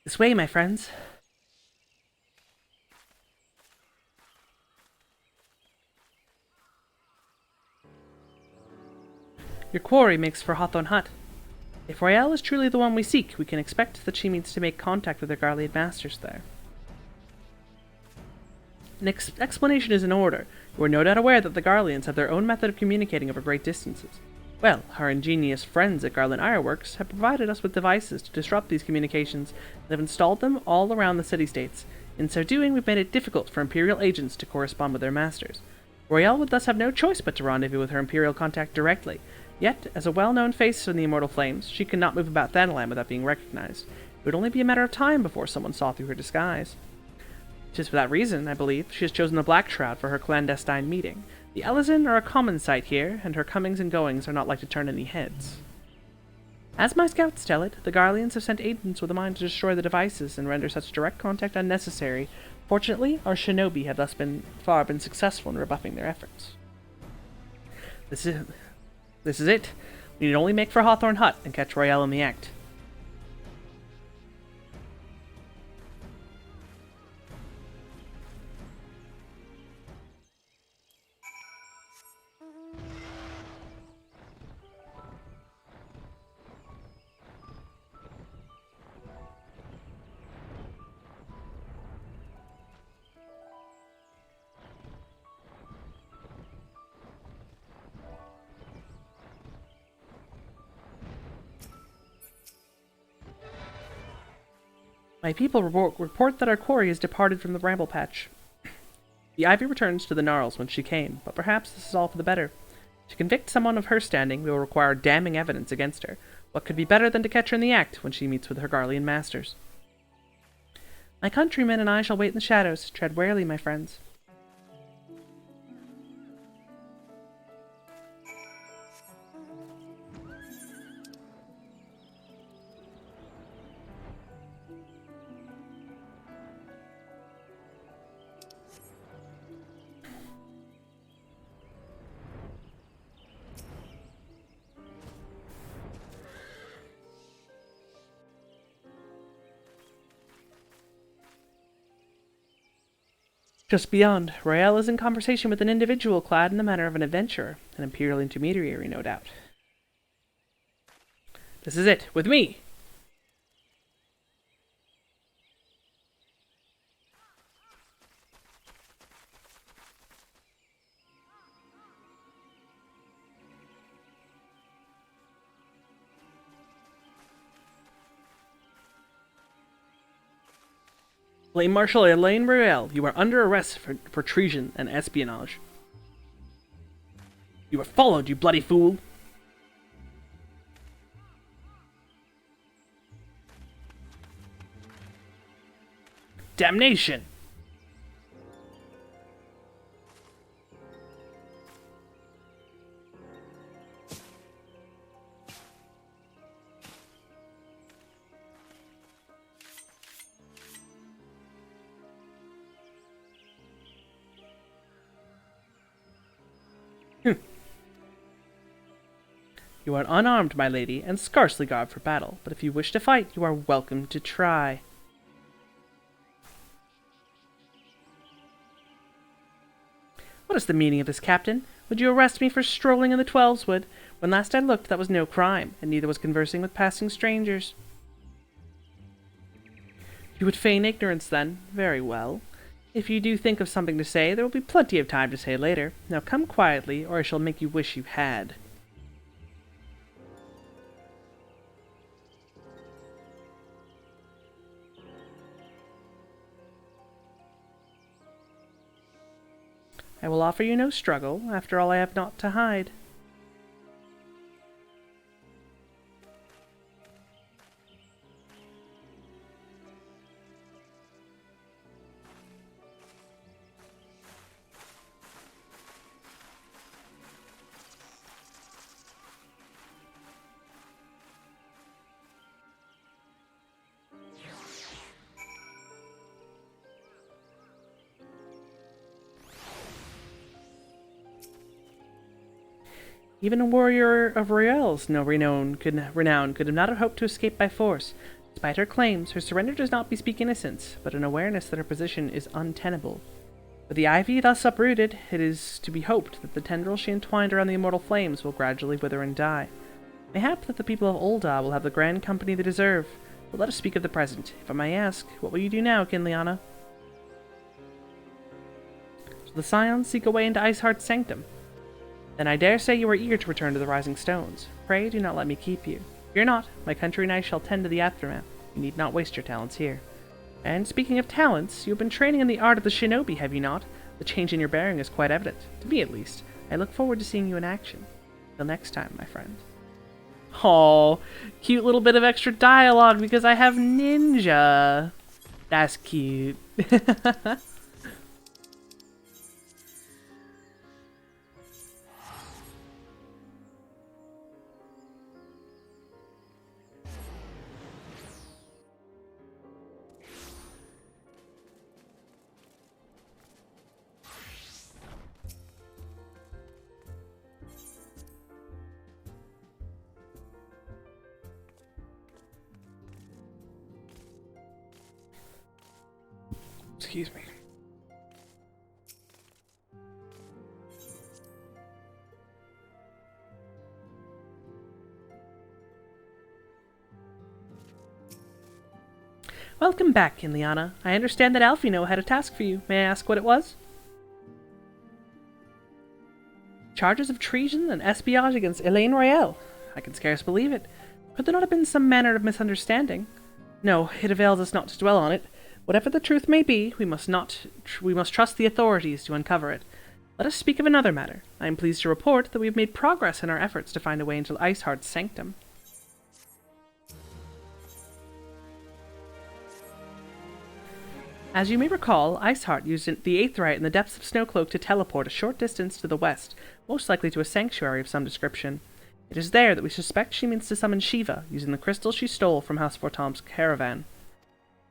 This way, my friends. Your quarry makes for Hawthorne Hut. If Royale is truly the one we seek, we can expect that she means to make contact with her Garlean masters there. An explanation is in order. You are no doubt aware that the Garleans have their own method of communicating over great distances. Well, our ingenious friends at Garland Ironworks have provided us with devices to disrupt these communications and have installed them all around the city-states. In so doing, we've made it difficult for Imperial agents to correspond with their masters. Royale would thus have no choice but to rendezvous with her Imperial contact directly. Yet, as a well-known face in the Immortal Flames, she could not move about Thanalan without being recognized. It would only be a matter of time before someone saw through her disguise. It is for that reason, I believe, she has chosen the Black Shroud for her clandestine meeting. The Elysian are a common sight here, and her comings and goings are not like to turn any heads. As my scouts tell it, the Garleans have sent agents with a mind to destroy the devices and render such direct contact unnecessary. Fortunately, our shinobi have thus been successful in rebuffing their efforts. This is it. We need only make for Hawthorne Hut and catch Royale in the act. My people report that our quarry has departed from the Bramble Patch. The Ivy returns to the Gnarls whence she came, but perhaps this is all for the better. To convict someone of her standing, we will require damning evidence against her. What could be better than to catch her in the act when she meets with her Garlean masters? My countrymen and I shall wait in the shadows. Tread warily, my friends. Just beyond, Royale is in conversation with an individual clad in the manner of an adventurer, an Imperial intermediary, no doubt. This is it, with me! Flame Marshal Elaine Royale, you are under arrest for treason and espionage. You were followed, you bloody fool! Damnation! You are unarmed, my lady, and scarcely garbed for battle, but if you wish to fight, you are welcome to try. What is the meaning of this, Captain? Would you arrest me for strolling in the Twelveswood? When last I looked, that was no crime, and neither was conversing with passing strangers. You would feign ignorance, then? Very well. If you do think of something to say, there will be plenty of time to say later. Now come quietly, or I shall make you wish you had. I will offer you no struggle. After all, I have naught to hide. Even a warrior of Royale's renown could not have hoped to escape by force. Despite her claims, her surrender does not bespeak innocence, but an awareness that her position is untenable. With the ivy thus uprooted, it is to be hoped that the tendrils she entwined around the immortal flames will gradually wither and die. Mayhap that the people of Ul'dah will have the grand company they deserve, but let us speak of the present. If I may ask, what will you do now, Kinliana? So the Scions seek a way into Iceheart's sanctum. Then I dare say you are eager to return to the Rising Stones. Pray do not let me keep you. Fear not, my country and I shall tend to the aftermath. You need not waste your talents here. And speaking of talents, you have been training in the art of the shinobi, have you not? The change in your bearing is quite evident, to me at least. I look forward to seeing you in action. Till next time, my friend. Aw, cute little bit of extra dialogue because I have ninja. That's cute. Excuse me. Welcome back, Kinliana. I understand that Alfino had a task for you. May I ask what it was? Charges of treason and espionage against Elaine Royale. I can scarce believe it. Could there not have been some manner of misunderstanding? No, it avails us not to dwell on it. Whatever the truth may be, we must trust the authorities to uncover it. Let us speak of another matter. I am pleased to report that we have made progress in our efforts to find a way into Iceheart's sanctum. As you may recall, Iceheart used the Aetheryte in the depths of Snowcloak to teleport a short distance to the west, most likely to a sanctuary of some description. It is there that we suspect she means to summon Shiva, using the crystal she stole from House Fortom's caravan.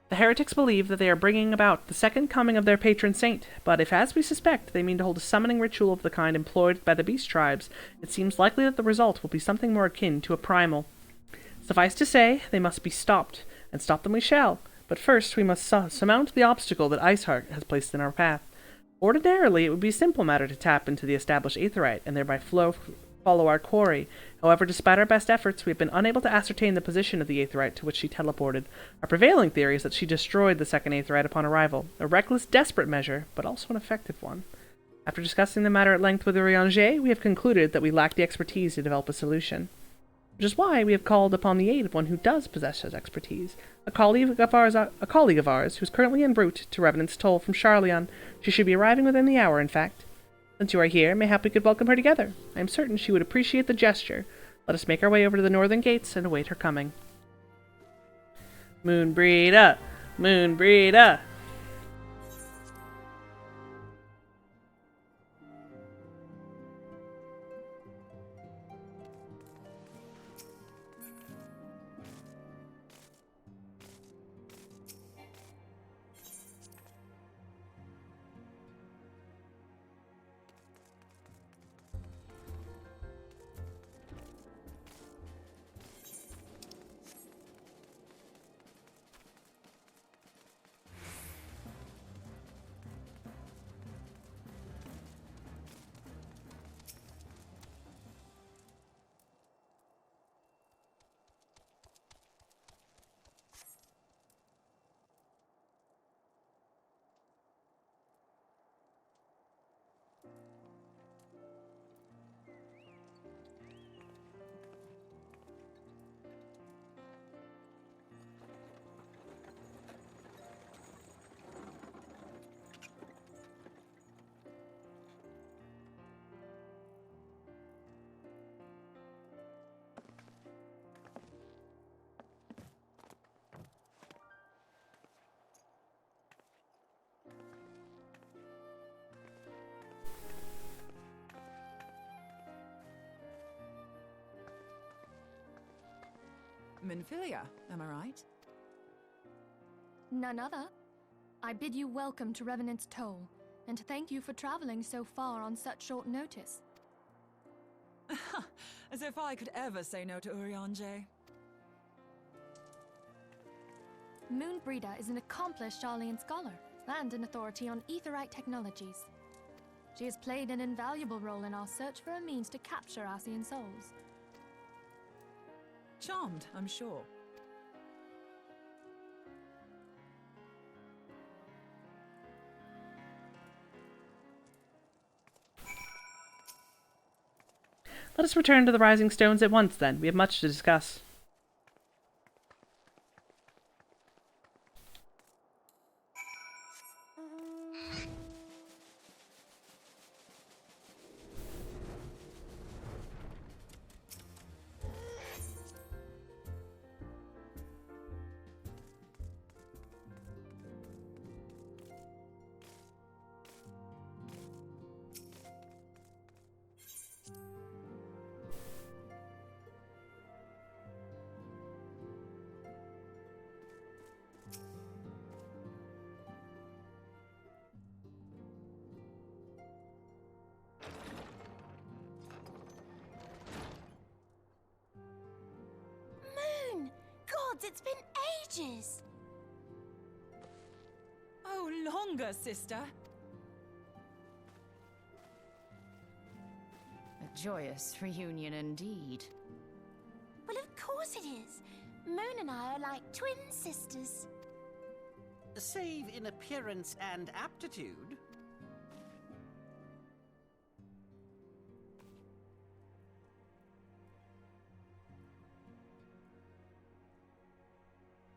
The heretics believe that they are bringing about the second coming of their patron saint, but if, as we suspect, they mean to hold a summoning ritual of the kind employed by the beast tribes, it seems likely that the result will be something more akin to a primal. Suffice to say, they must be stopped, and stop them we shall, but first we must surmount the obstacle that Iceheart has placed in our path. Ordinarily, it would be a simple matter to tap into the established Aetheryte, and thereby follow our quarry. However, despite our best efforts, we have been unable to ascertain the position of the Aetheryte to which she teleported. Our prevailing theory is that she destroyed the second Aetheryte upon arrival, a reckless, desperate measure, but also an effective one. After discussing the matter at length with Urianger, we have concluded that we lack the expertise to develop a solution. Which is why we have called upon the aid of one who does possess such expertise, a colleague of ours who is currently en route to Revenant's Toll from Charleon. She should be arriving within the hour, in fact. Since you are here, mayhap we could welcome her together. I am certain she would appreciate the gesture. Let us make our way over to the northern gates and await her coming. Moonbreeder! Moonbreeder! Minfilia, am I right? None other. I bid you welcome to Revenant's Toll, and thank you for traveling so far on such short notice. As if I could ever say no to Urianger. Moonbreeder is an accomplished Sharlayan scholar and an authority on aetherite technologies. She has played an invaluable role in our search for a means to capture Ascian souls. Charmed, I'm sure. Let us return to the Rising Stones at once, then. We have much to discuss. It's been ages! Oh, longer, sister. A joyous reunion indeed. Well, of course it is. Moon and I are like twin sisters. Save in appearance and aptitude.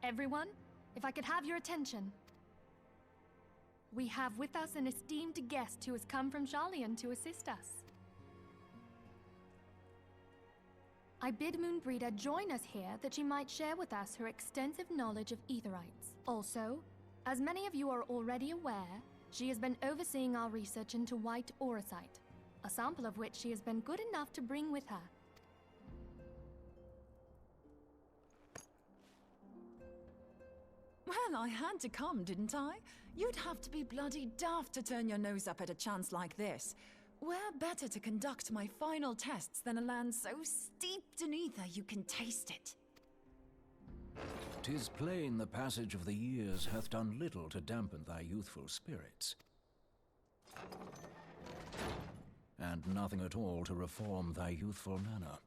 Everyone, if I could have your attention. We have with us an esteemed guest who has come from Sharlayan to assist us. I bid Moonbreeder join us here that she might share with us her extensive knowledge of aetherites. Also, as many of you are already aware, she has been overseeing our research into white auracite, a sample of which she has been good enough to bring with her. Well, I had to come, didn't I? You'd have to be bloody daft to turn your nose up at a chance like this. Where better to conduct my final tests than a land so steeped in ether you can taste it? 'Tis plain the passage of the years hath done little to dampen thy youthful spirits, and nothing at all to reform thy youthful manner.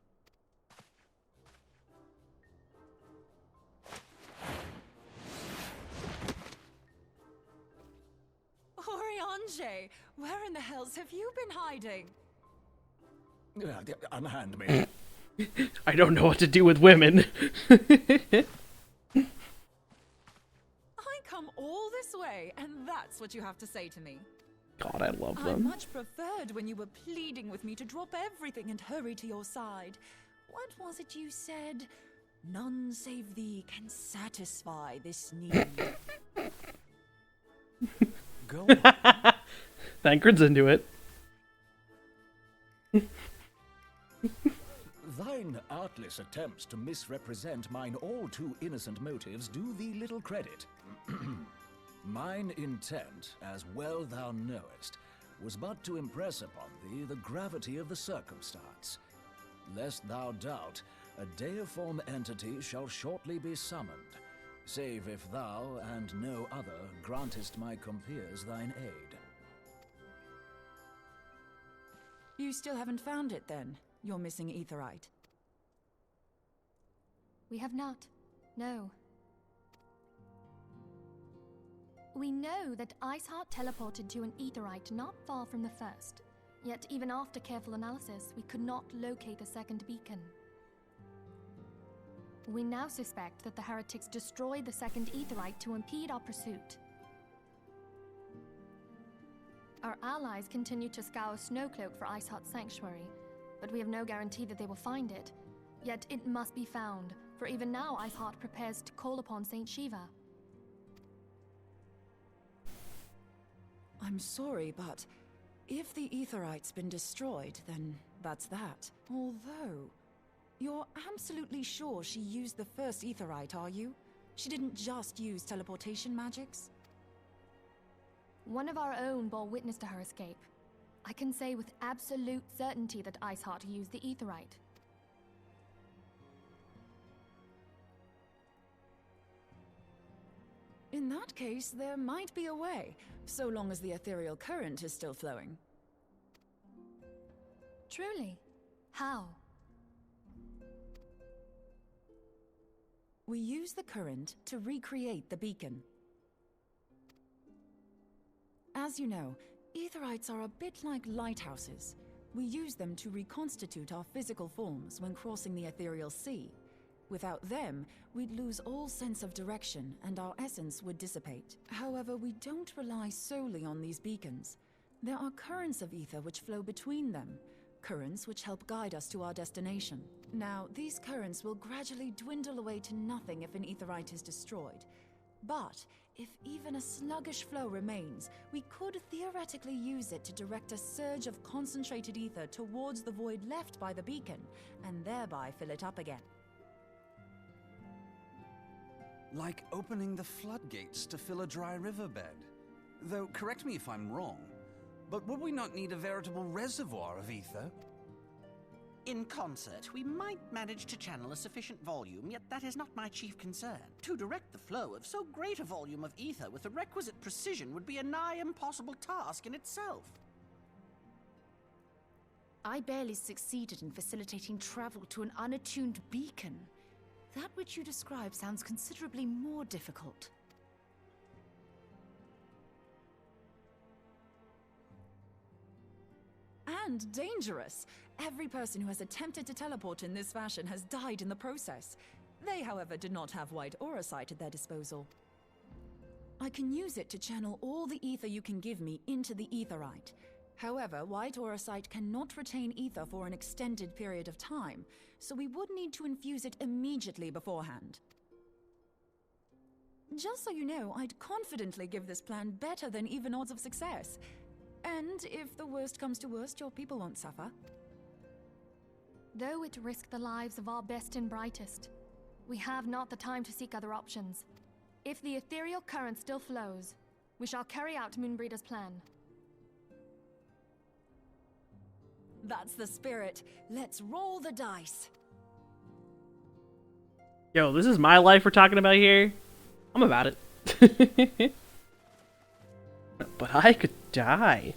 Oriange, where in the hells have you been hiding? Unhand me. I don't know what to do with women. I come all this way, and that's what you have to say to me. God, I love I them. much preferred when you were pleading with me to drop everything and hurry to your side. What was it you said? None save thee can satisfy this need. Go. Thancred's into it. Thine artless attempts to misrepresent mine all too innocent motives do thee little credit. Mine intent, as well thou knowest, was but to impress upon thee the gravity of the circumstance. Lest thou doubt, a deiform entity shall shortly be summoned, save if thou and no other grantest my compeers thine aid. You still haven't found it, then? Your missing aetherite? We have not. No. We know that Iceheart teleported to an aetherite not far from the first. Yet even after careful analysis, we could not locate the second beacon. We now suspect that the heretics destroyed the second aetherite to impede our pursuit. Our allies continue to scour Snowcloak for Iceheart's sanctuary, but we have no guarantee that they will find it. Yet it must be found, for even now Iceheart prepares to call upon Saint Shiva. I'm sorry, but if the aetherite's been destroyed, then that's that. Although, you're absolutely sure she used the first aetherite, are you? She didn't just use teleportation magics? One of our own bore witness to her escape. I can say with absolute certainty that Iceheart used the aetherite. In that case, there might be a way, so long as the ethereal current is still flowing. Truly? How? We use the current to recreate the beacon. As you know, Aetherites are a bit like lighthouses. We use them to reconstitute our physical forms when crossing the ethereal sea. Without them, we'd lose all sense of direction and our essence would dissipate. However, we don't rely solely on these beacons. There are currents of ether which flow between them, currents which help guide us to our destination. Now, these currents will gradually dwindle away to nothing if an Aetherite is destroyed. But if even a sluggish flow remains, we could theoretically use it to direct a surge of concentrated ether towards the void left by the beacon, and thereby fill it up again. Like opening the floodgates to fill a dry riverbed. Though, correct me if I'm wrong, but would we not need a veritable reservoir of ether? In concert, we might manage to channel a sufficient volume, yet that is not my chief concern. To direct the flow of so great a volume of ether with the requisite precision would be a nigh impossible task in itself. I barely succeeded in facilitating travel to an unattuned beacon. That which you describe sounds considerably more difficult. And dangerous. Every person who has attempted to teleport in this fashion has died in the process. They, however, did not have white aura sight at their disposal. I can use it to channel all the ether you can give me into the Aetherite. However, white aura sight cannot retain ether for an extended period of time, so we would need to infuse it immediately beforehand. Just so you know, I'd confidently give this plan better than even odds of success. And if the worst comes to worst, your people won't suffer. Though it risk the lives of our best and brightest, we have not the time to seek other options. If the ethereal current still flows, we shall carry out Moonbreeder's plan. That's the spirit. Let's roll the dice. Yo, this is my life we're talking about here. I'm about it. But I could die.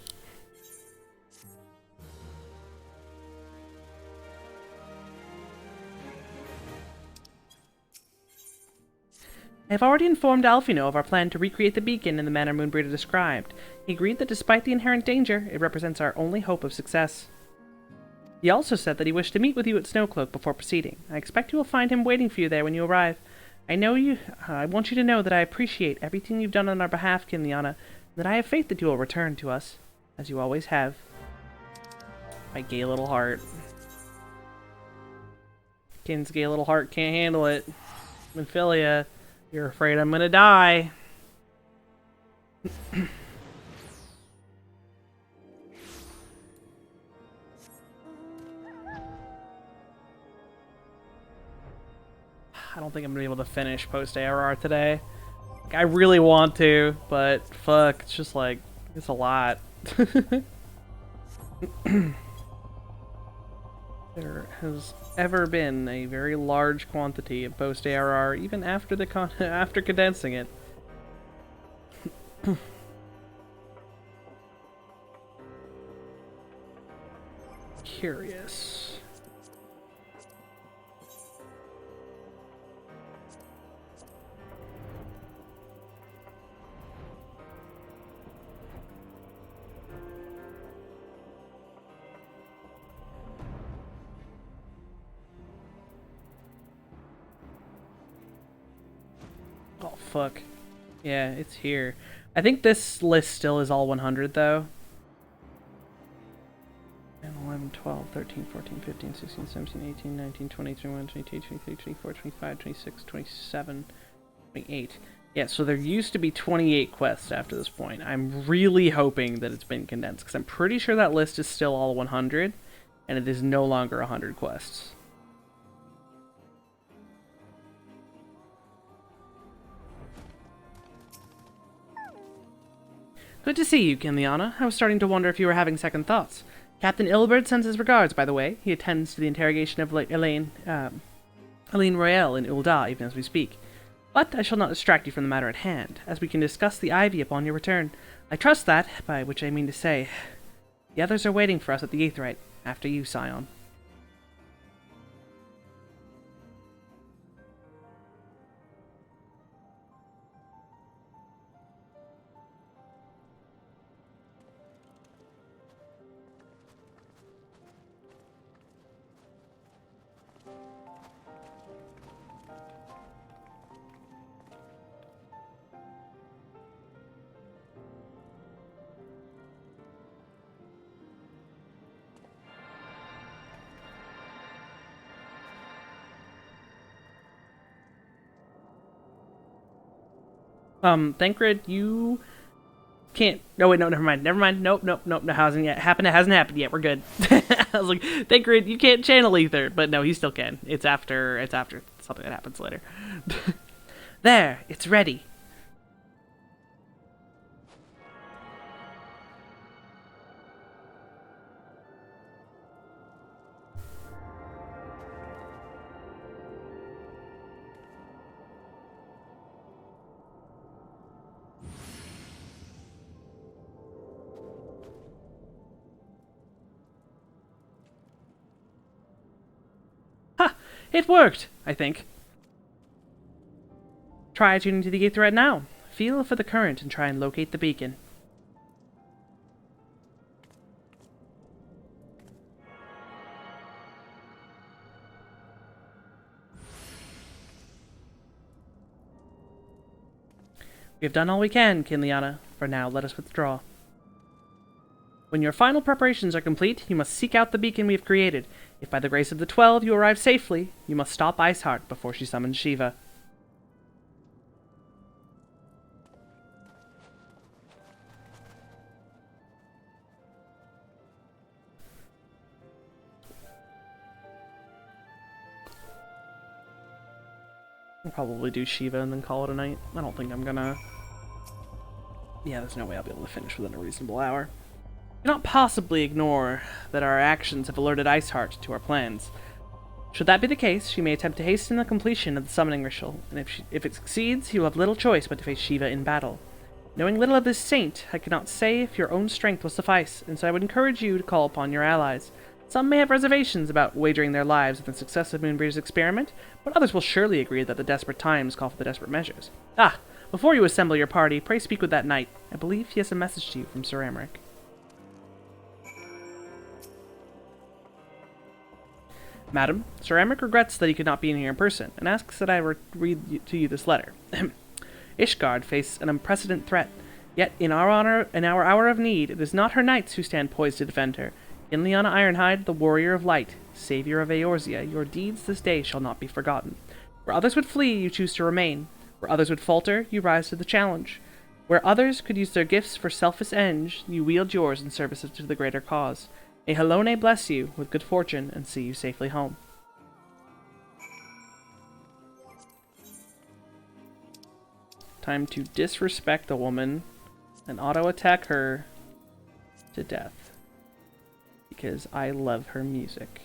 I have already informed Alfino of our plan to recreate the beacon in the manner Moonbreeder described. He agreed that despite the inherent danger, it represents our only hope of success. He also said that he wished to meet with you at Snowcloak before proceeding. I expect you will find him waiting for you there when you arrive. I want you to know that I appreciate everything you've done on our behalf, Kinliana, and that I have faith that you will return to us, as you always have. My gay little heart. Kin's gay little heart can't handle it. Minfilia, you're afraid I'm gonna die. I don't think I'm gonna be able to finish post-ARR today. Like, I really want to, but fuck, it's just like, it's a lot. There has ever been a very large quantity of post-ARR, even after the after condensing it. Curious. Oh, fuck. Yeah, it's here. I think this list still is all 100, though. 10, 11, 12, 13, 14, 15, 16, 17, 18, 19, 20, 21, 22, 23, 24, 25, 26, 27, 28. Yeah, so there used to be 28 quests after this point. I'm really hoping that it's been condensed, because I'm pretty sure that list is still all 100, and it is no longer 100 quests. Good to see you, Kinliana. I was starting to wonder if you were having second thoughts. Captain Ilbert sends his regards, by the way. He attends to the interrogation of Elaine Royale in Ul'dah, even as we speak. But I shall not distract you from the matter at hand, as we can discuss the ivy upon your return. I trust that, by which I mean to say, the others are waiting for us at the Aetheryte, after you, Scion. Thancred, you can't. No, wait, no, never mind. Nope. No, hasn't yet happened. It hasn't happened yet. We're good. I was like, Thancred, you can't channel ether, but no, he still can. It's after something that happens later. There, it's ready. It worked, I think. Try tuning to the Aetheryte now. Feel for the current and try and locate the beacon. We have done all we can, Kinliana. For now, let us withdraw. When your final preparations are complete, you must seek out the beacon we have created. If by the grace of the 12 you arrive safely, you must stop Iceheart before she summons Shiva. I'll probably do Shiva and then call it a night. I don't think I'm gonna... Yeah, there's no way I'll be able to finish within a reasonable hour. We cannot possibly ignore that our actions have alerted Iceheart to our plans. Should that be the case, she may attempt to hasten the completion of the summoning ritual, and if it succeeds, you will have little choice but to face Shiva in battle. Knowing little of this saint, I cannot say if your own strength will suffice, and so I would encourage you to call upon your allies. Some may have reservations about wagering their lives with the success of Moonbreeder's experiment, but others will surely agree that the desperate times call for the desperate measures. Ah, before you assemble your party, pray speak with that knight. I believe he has a message to you from Sir Amric. Madam, Sir Amric regrets that he could not be in here in person, and asks that I read to you this letter. Ishgard faces an unprecedented threat, yet in our hour of need, it is not her knights who stand poised to defend her. Kinliana Ironhide, the warrior of light, savior of Eorzea, your deeds this day shall not be forgotten. Where others would flee, you choose to remain. Where others would falter, you rise to the challenge. Where others could use their gifts for selfish ends, you wield yours in service to the greater cause. May Helone bless you with good fortune and see you safely home. Time to disrespect a woman and auto-attack her to death. Because I love her music.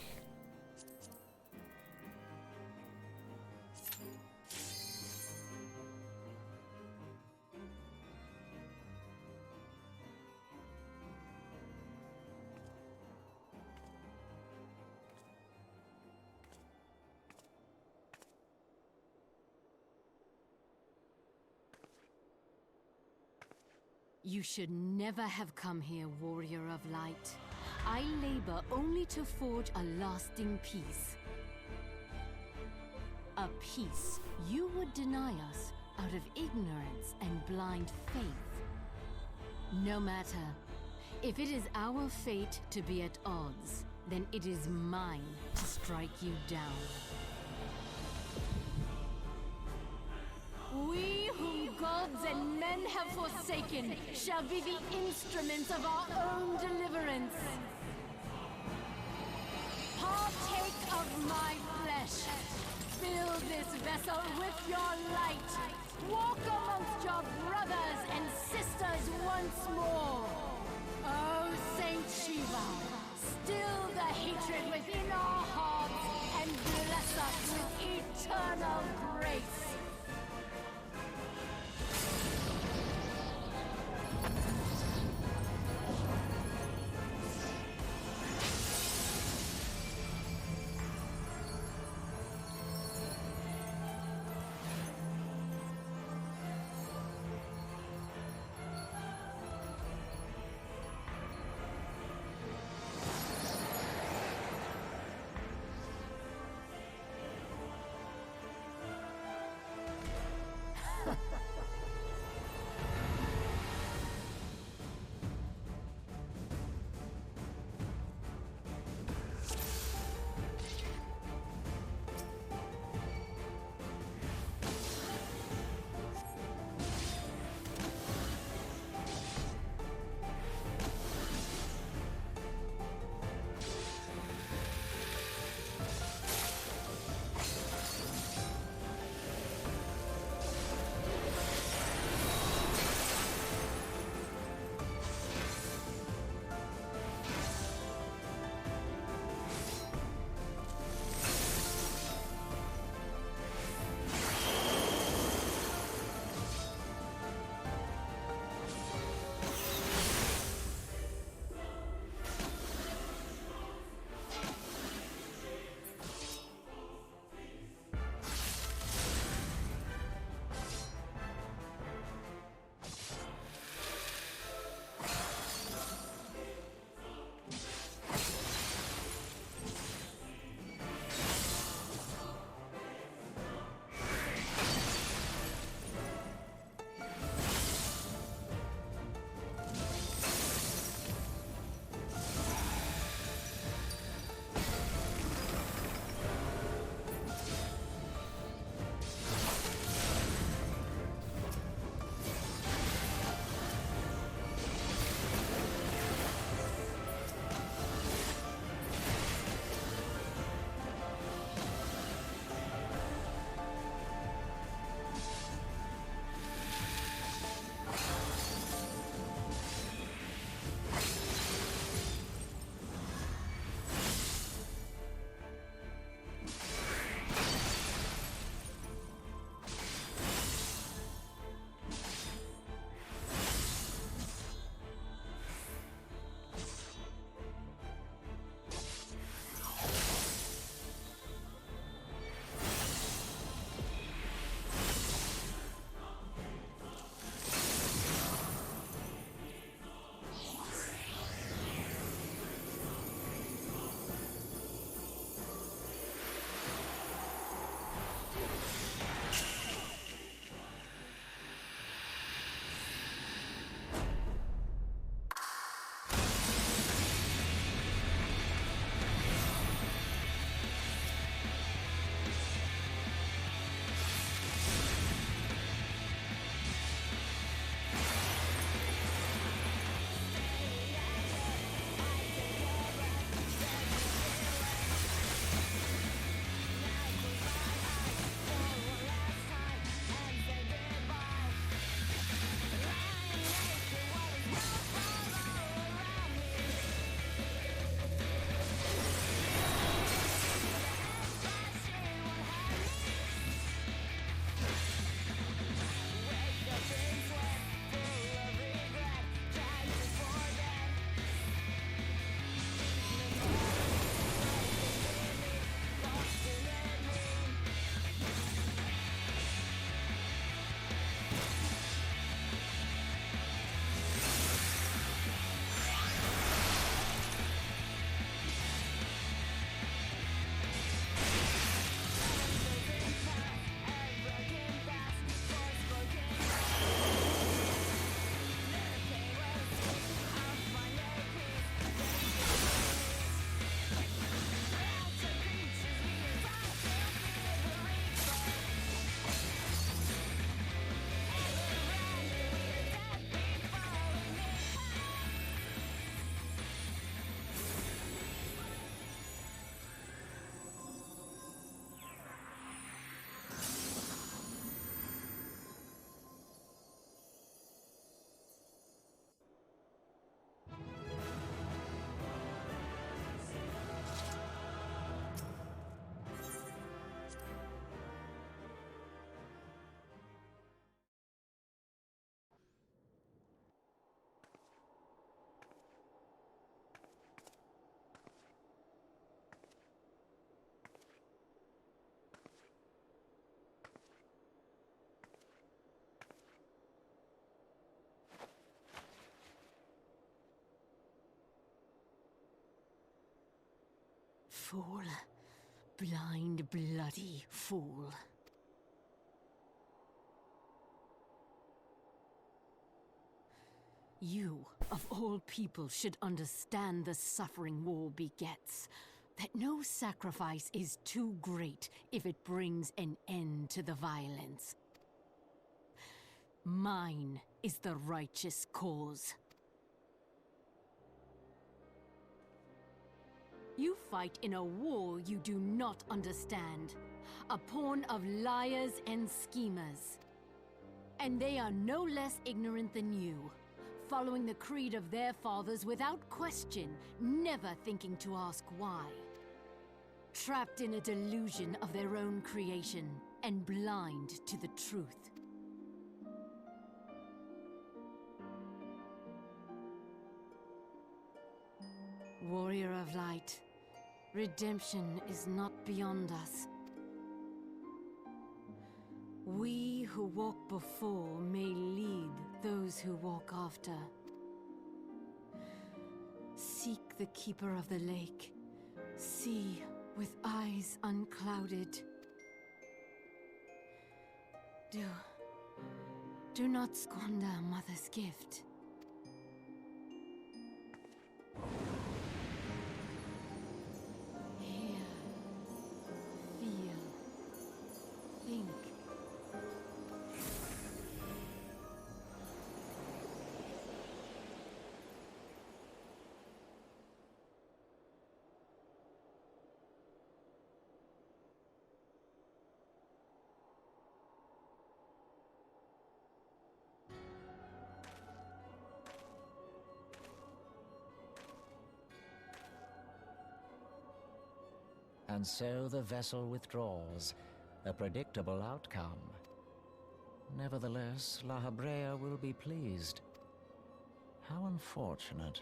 You should never have come here, warrior of light. I labor only to forge a lasting peace. A peace you would deny us out of ignorance and blind faith. No matter. If it is our fate to be at odds, then it is mine to strike you down. We whom gods and men have forsaken shall be the instruments of our own deliverance. Partake of my flesh. Fill this vessel with your light. Walk amongst your brothers and sisters once more. Oh, Saint Shiva, still the hatred within our hearts and bless us with eternal grace. Fool. Blind, bloody fool. You, of all people, should understand the suffering war begets. That no sacrifice is too great if it brings an end to the violence. Mine is the righteous cause. You fight in a war you do not understand. A pawn of liars and schemers. And they are no less ignorant than you. Following the creed of their fathers without question, never thinking to ask why. Trapped in a delusion of their own creation, and blind to the truth. Warrior of light, redemption is not beyond us. We who walk before may lead those who walk after. Seek the keeper of the lake. See with eyes unclouded. Do not squander Mother's gift. Hear, feel, think. And so the vessel withdraws, a predictable outcome. Nevertheless, La Habrea will be pleased. How unfortunate.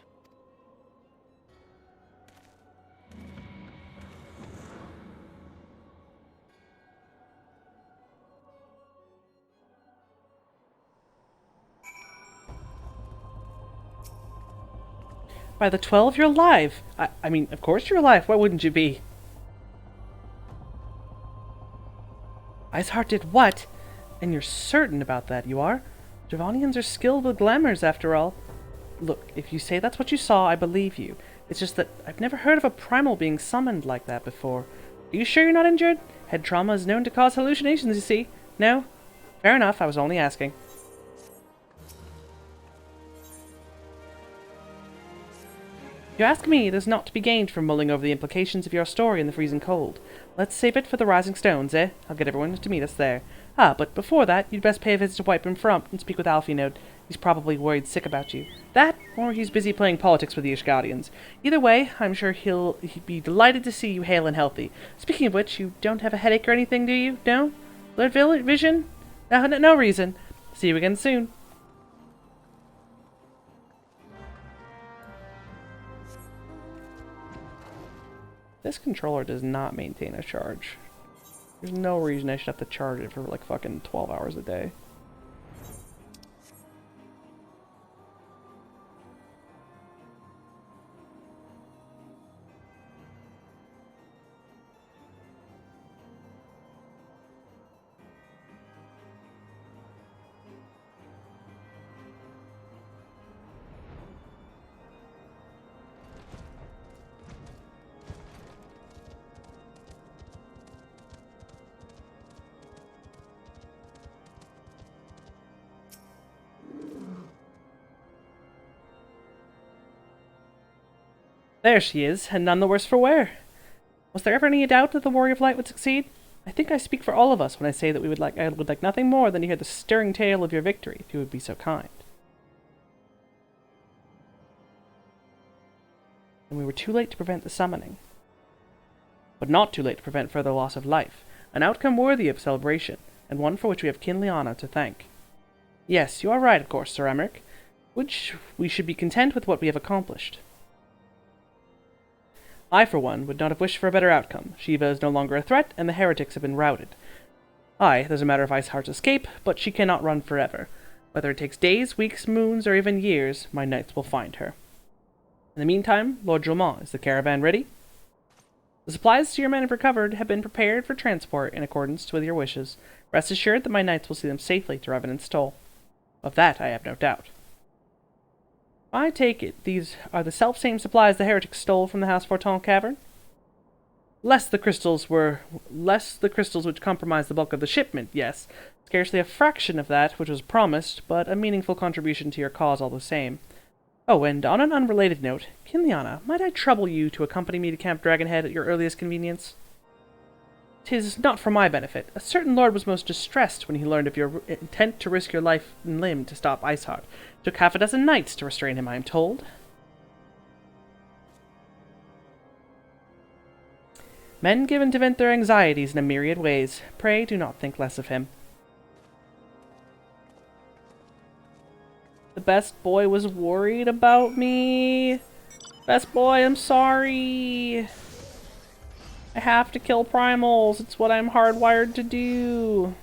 By the 12, you're alive! I mean, of course you're alive, why wouldn't you be? Iceheart did what? And you're certain about that, you are? Javonians are skilled with glamours, after all. Look, if you say that's what you saw, I believe you. It's just that I've never heard of a primal being summoned like that before. Are you sure you're not injured? Head trauma is known to cause hallucinations, you see. No? Fair enough, I was only asking. You ask me, there's naught to be gained from mulling over the implications of your story in the freezing cold. Let's save it for the Rising Stones, eh? I'll get everyone to meet us there. Ah, but before that, you'd best pay a visit to Whiteburn Frump and speak with Alfie. He's probably worried sick about you. That, or he's busy playing politics with the Ishgaudians. Either way, I'm sure he'd be delighted to see you hale and healthy. Speaking of which, you don't have a headache or anything, do you? No? Blurred vision? No reason. See you again soon. This controller does not maintain a charge. There's no reason I should have to charge it for like fucking 12 hours a day. There she is, and none the worse for wear. Was there ever any doubt that the Warrior of Light would succeed? I think I speak for all of us when I say that I would like nothing more than to hear the stirring tale of your victory, if you would be so kind. And we were too late to prevent the summoning. But not too late to prevent further loss of life, an outcome worthy of celebration, and one for which we have Kinliana to thank. Yes, you are right, of course, Sir Emmerich, which we should be content with what we have accomplished. I, for one, would not have wished for a better outcome. Shiva is no longer a threat, and the heretics have been routed. Aye, there's a matter of Iceheart's escape, but she cannot run forever. Whether it takes days, weeks, moons, or even years, my knights will find her. In the meantime, Lord Dromont, is the caravan ready? The supplies your men have recovered have been prepared for transport in accordance with your wishes. Rest assured that my knights will see them safely to Revenant's Toll. Of that I have no doubt. I take it these are the self-same supplies the heretics stole from the House Forton cavern? Less the crystals which compromised the bulk of the shipment, yes. Scarcely a fraction of that which was promised, but a meaningful contribution to your cause all the same. Oh, and on an unrelated note, Kinliana, might I trouble you to accompany me to Camp Dragonhead at your earliest convenience? 'Tis not for my benefit. A certain lord was most distressed when he learned of your intent to risk your life and limb to stop Iceheart. Took half a dozen knights to restrain him, I am told. Men given to vent their anxieties in a myriad ways. Pray do not think less of him. The best boy was worried about me. Best boy, I'm sorry. I have to kill primals. It's what I'm hardwired to do.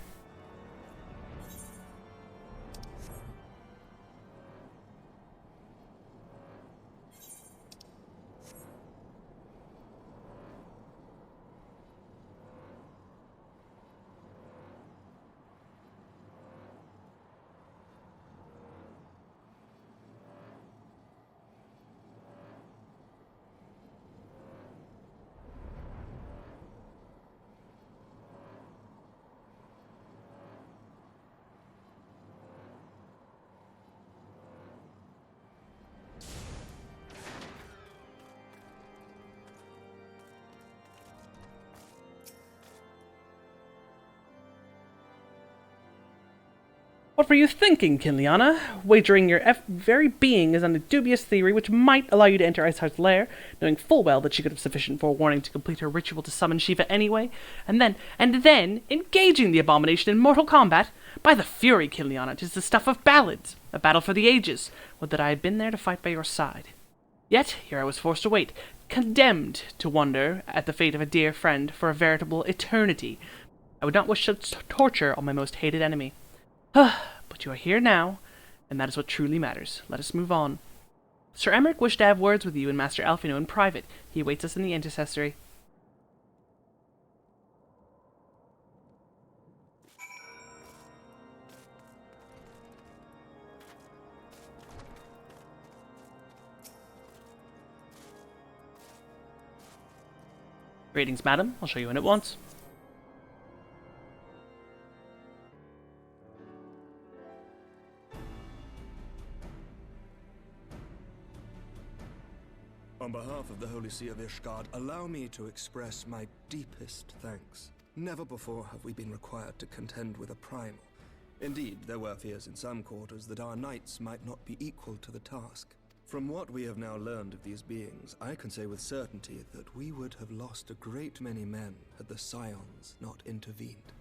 What were you thinking, Kinliana? Wagering your very being is on a dubious theory which might allow you to enter Iceheart's lair, knowing full well that she could have sufficient forewarning to complete her ritual to summon Shiva anyway, and then engaging the abomination in mortal combat? By the fury, Kinliana, 'tis the stuff of ballads, a battle for the ages. Would that I had been there to fight by your side. Yet here I was forced to wait, condemned to wonder at the fate of a dear friend for a veritable eternity. I would not wish such torture on my most hated enemy. But you are here now, and that is what truly matters. Let us move on. Sir Emmerich wished to have words with you and Master Alphino in private. He awaits us in the intercessory. Greetings, madam. I'll show you in at once. On behalf of the Holy See of Ishgard, allow me to express my deepest thanks. Never before have we been required to contend with a primal. Indeed, there were fears in some quarters that our knights might not be equal to the task. From what we have now learned of these beings, I can say with certainty that we would have lost a great many men had the Scions not intervened.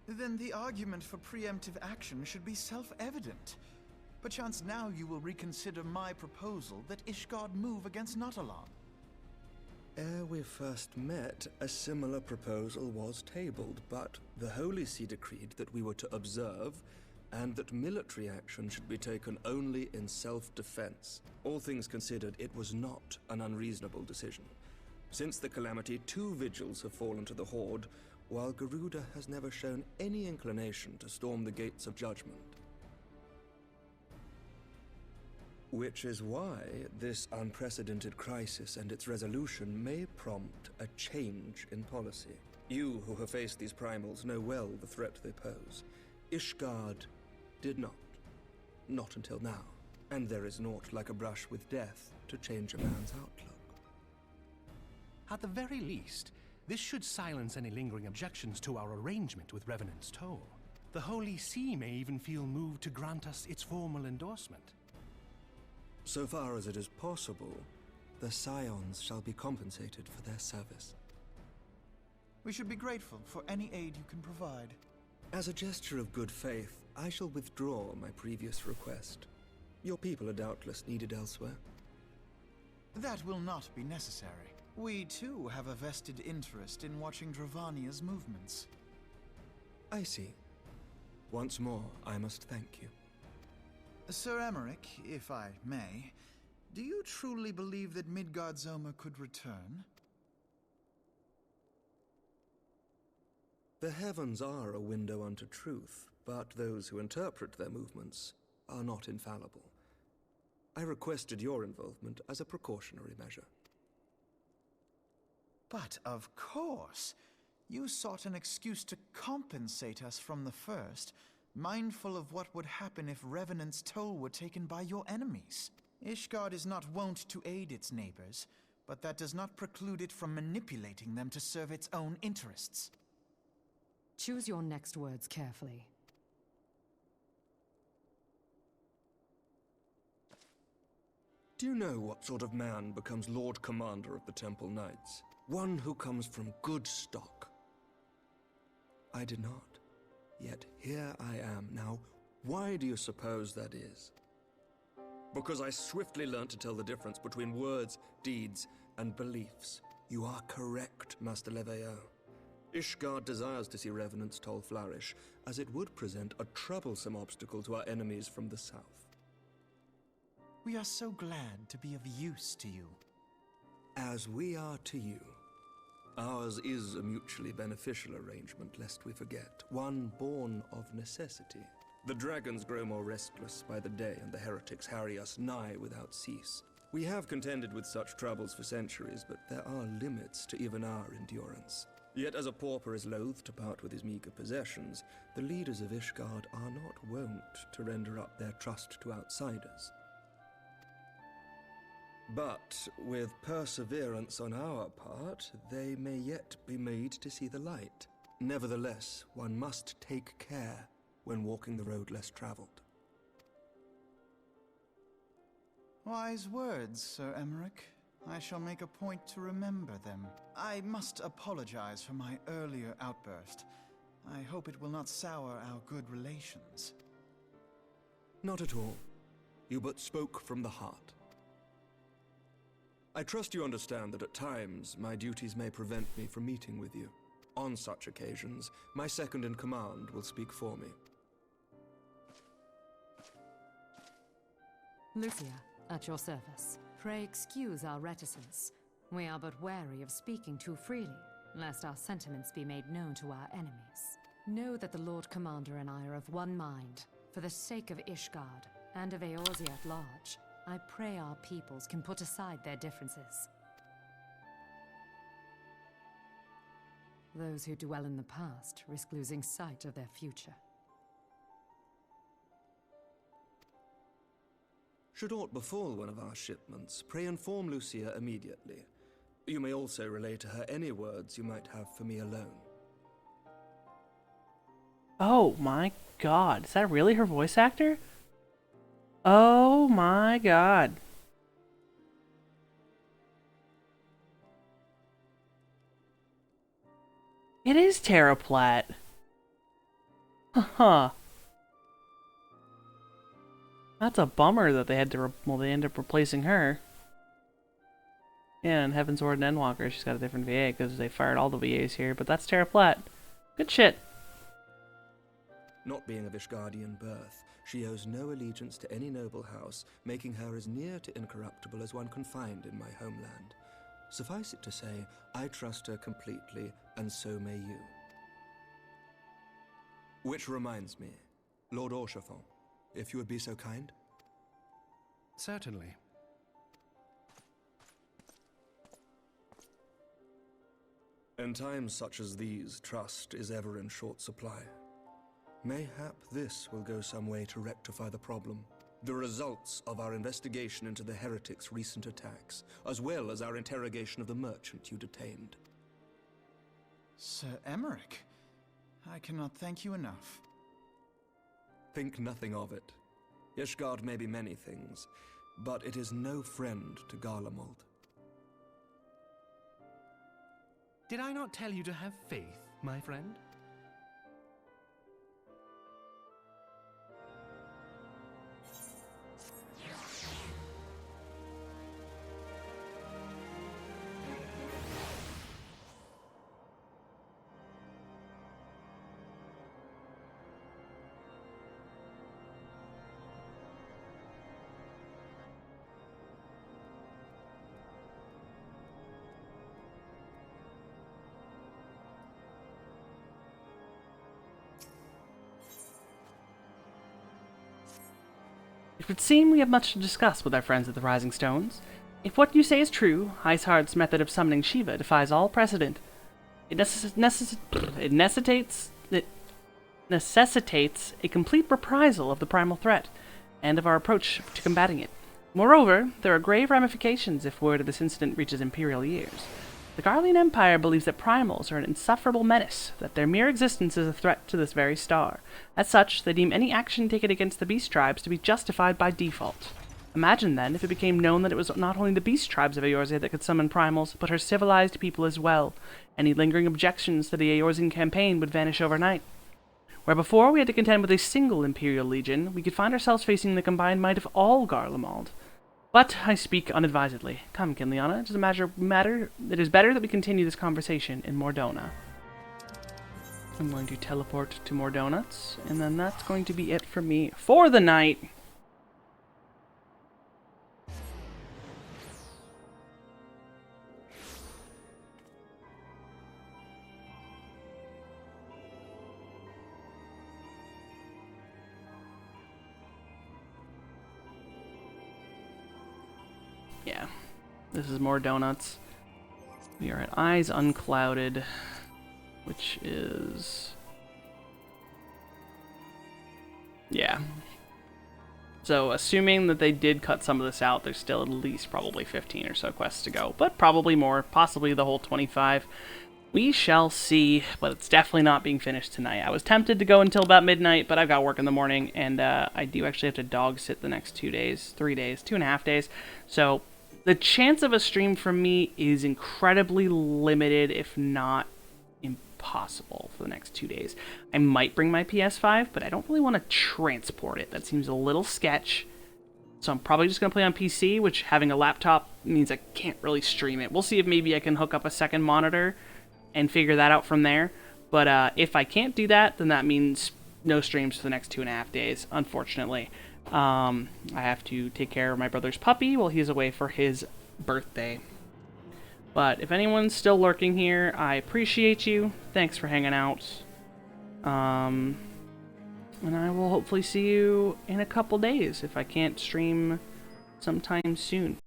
Then the argument for preemptive action should be self-evident. Perchance now you will reconsider my proposal that Ishgard move against Natalan. Ere we first met, a similar proposal was tabled, but the Holy See decreed that we were to observe, and that military action should be taken only in self-defense. All things considered, it was not an unreasonable decision. Since the calamity, 2 vigils have fallen to the Horde, while Garuda has never shown any inclination to storm the gates of judgment. Which is why this unprecedented crisis and its resolution may prompt a change in policy. You who have faced these primals know well the threat they pose. Ishgard did not. Not until now. And there is naught like a brush with death to change a man's outlook. At the very least, this should silence any lingering objections to our arrangement with Revenant's Toll. The Holy See may even feel moved to grant us its formal endorsement. So far as it is possible, the Scions shall be compensated for their service. We should be grateful for any aid you can provide. As a gesture of good faith, I shall withdraw my previous request. Your people are doubtless needed elsewhere. That will not be necessary. We too have a vested interest in watching Dravania's movements. I see. Once more, I must thank you. Sir Emmerich, if I may, Do you truly believe that Midgard's could return? The heavens are a window unto truth, but those who interpret their movements are not infallible. I requested your involvement as a precautionary measure. But of course, you sought an excuse to compensate us from the first, mindful of what would happen if Revenant's toll were taken by your enemies. Ishgard is not wont to aid its neighbors, but that does not preclude it from manipulating them to serve its own interests. Choose your next words carefully. Do you know what sort of man becomes Lord Commander of the Temple Knights? One who comes from good stock. I did not. Yet here I am now. Why do you suppose that is? Because I swiftly learned to tell the difference between words, deeds, and beliefs. You are correct, Master Leveo. Ishgard desires to see Revenant's toll flourish, as it would present a troublesome obstacle to our enemies from the south. We are so glad to be of use to you. As we are to you. Ours is a mutually beneficial arrangement, lest we forget, one born of necessity. The dragons grow more restless by the day, and the heretics harry us nigh without cease. We have contended with such troubles for centuries, but there are limits to even our endurance. Yet as a pauper is loath to part with his meager possessions, the leaders of Ishgard are not wont to render up their trust to outsiders. But with perseverance on our part, they may yet be made to see the light. Nevertheless, one must take care when walking the road less traveled. Wise words, Sir Emmerich. I shall make a point to remember them. I must apologize for my earlier outburst. I hope it will not sour our good relations. Not at all. You but spoke from the heart. I trust you understand that at times my duties may prevent me from meeting with you. On such occasions, my second-in-command will speak for me. Lucia, at your service. Pray excuse our reticence. We are but wary of speaking too freely, lest our sentiments be made known to our enemies. Know that the Lord Commander and I are of one mind. For the sake of Ishgard, and of Eorzea at large, I pray our peoples can put aside their differences. Those who dwell in the past risk losing sight of their future. Should aught befall one of our shipments, pray inform Lucia immediately. You may also relay to her any words you might have for me alone. Oh my god, is that really her voice actor? Oh my god. It is Tara Platt. Huh. That's a bummer that they had to, they ended up replacing her. Yeah, and Heaven's Ward and Endwalker, she's got a different VA because they fired all the VAs here, but that's Tara Platt. Good shit. Not being of Ishgardian birth, she owes no allegiance to any noble house, making her as near to incorruptible as one can find in my homeland. Suffice it to say, I trust her completely, and so may you. Which reminds me, Lord Orchefort, if you would be so kind. Certainly. In times such as these, trust is ever in short supply. Mayhap this will go some way to rectify the problem. The results of our investigation into the heretics' recent attacks, as well as our interrogation of the merchant you detained. Sir Emmerich, I cannot thank you enough. Think nothing of it. Ishgard may be many things, but it is no friend to Garlemald. Did I not tell you to have faith, my friend? It would seem we have much to discuss with our friends at the Rising Stones. If what you say is true, Iceheart's method of summoning Shiva defies all precedent. It necessitates a complete reprisal of the primal threat, and of our approach to combating it. Moreover, there are grave ramifications if word of this incident reaches Imperial ears. The Garlean Empire believes that primals are an insufferable menace, that their mere existence is a threat to this very star. As such, they deem any action taken against the beast tribes to be justified by default. Imagine, then, if it became known that it was not only the beast tribes of Eorzea that could summon primals, but her civilized people as well. Any lingering objections to the Eorzean campaign would vanish overnight. Where before we had to contend with a single Imperial Legion, we could find ourselves facing the combined might of all Garlemald. But I speak unadvisedly. Come, Kinliana, it is better that we continue this conversation in Mordona. I'm going to teleport to Mordonuts, and then that's going to be it for me for the night. Yeah, this is more donuts. We are at Eyes Unclouded, which is... yeah. So, assuming that they did cut some of this out, there's still at least probably 15 or so quests to go, but probably more, possibly the whole 25. We shall see, but it's definitely not being finished tonight. I was tempted to go until about midnight, but I've got work in the morning, and I do actually have to dog sit the next 2 days, 3 days, 2.5 days, so... the chance of a stream from me is incredibly limited, if not impossible, for the next 2 days. I might bring my PS5, but I don't really want to transport it. That seems a little sketch. So I'm probably just going to play on PC, which having a laptop means I can't really stream it. We'll see if maybe I can hook up a second monitor and figure that out from there. But if I can't do that, then that means no streams for the next 2.5 days, unfortunately. I have to take care of my brother's puppy while he's away for his birthday. But if anyone's still lurking here, I appreciate you. Thanks for hanging out. And I will hopefully see you in a couple days if I can't stream sometime soon.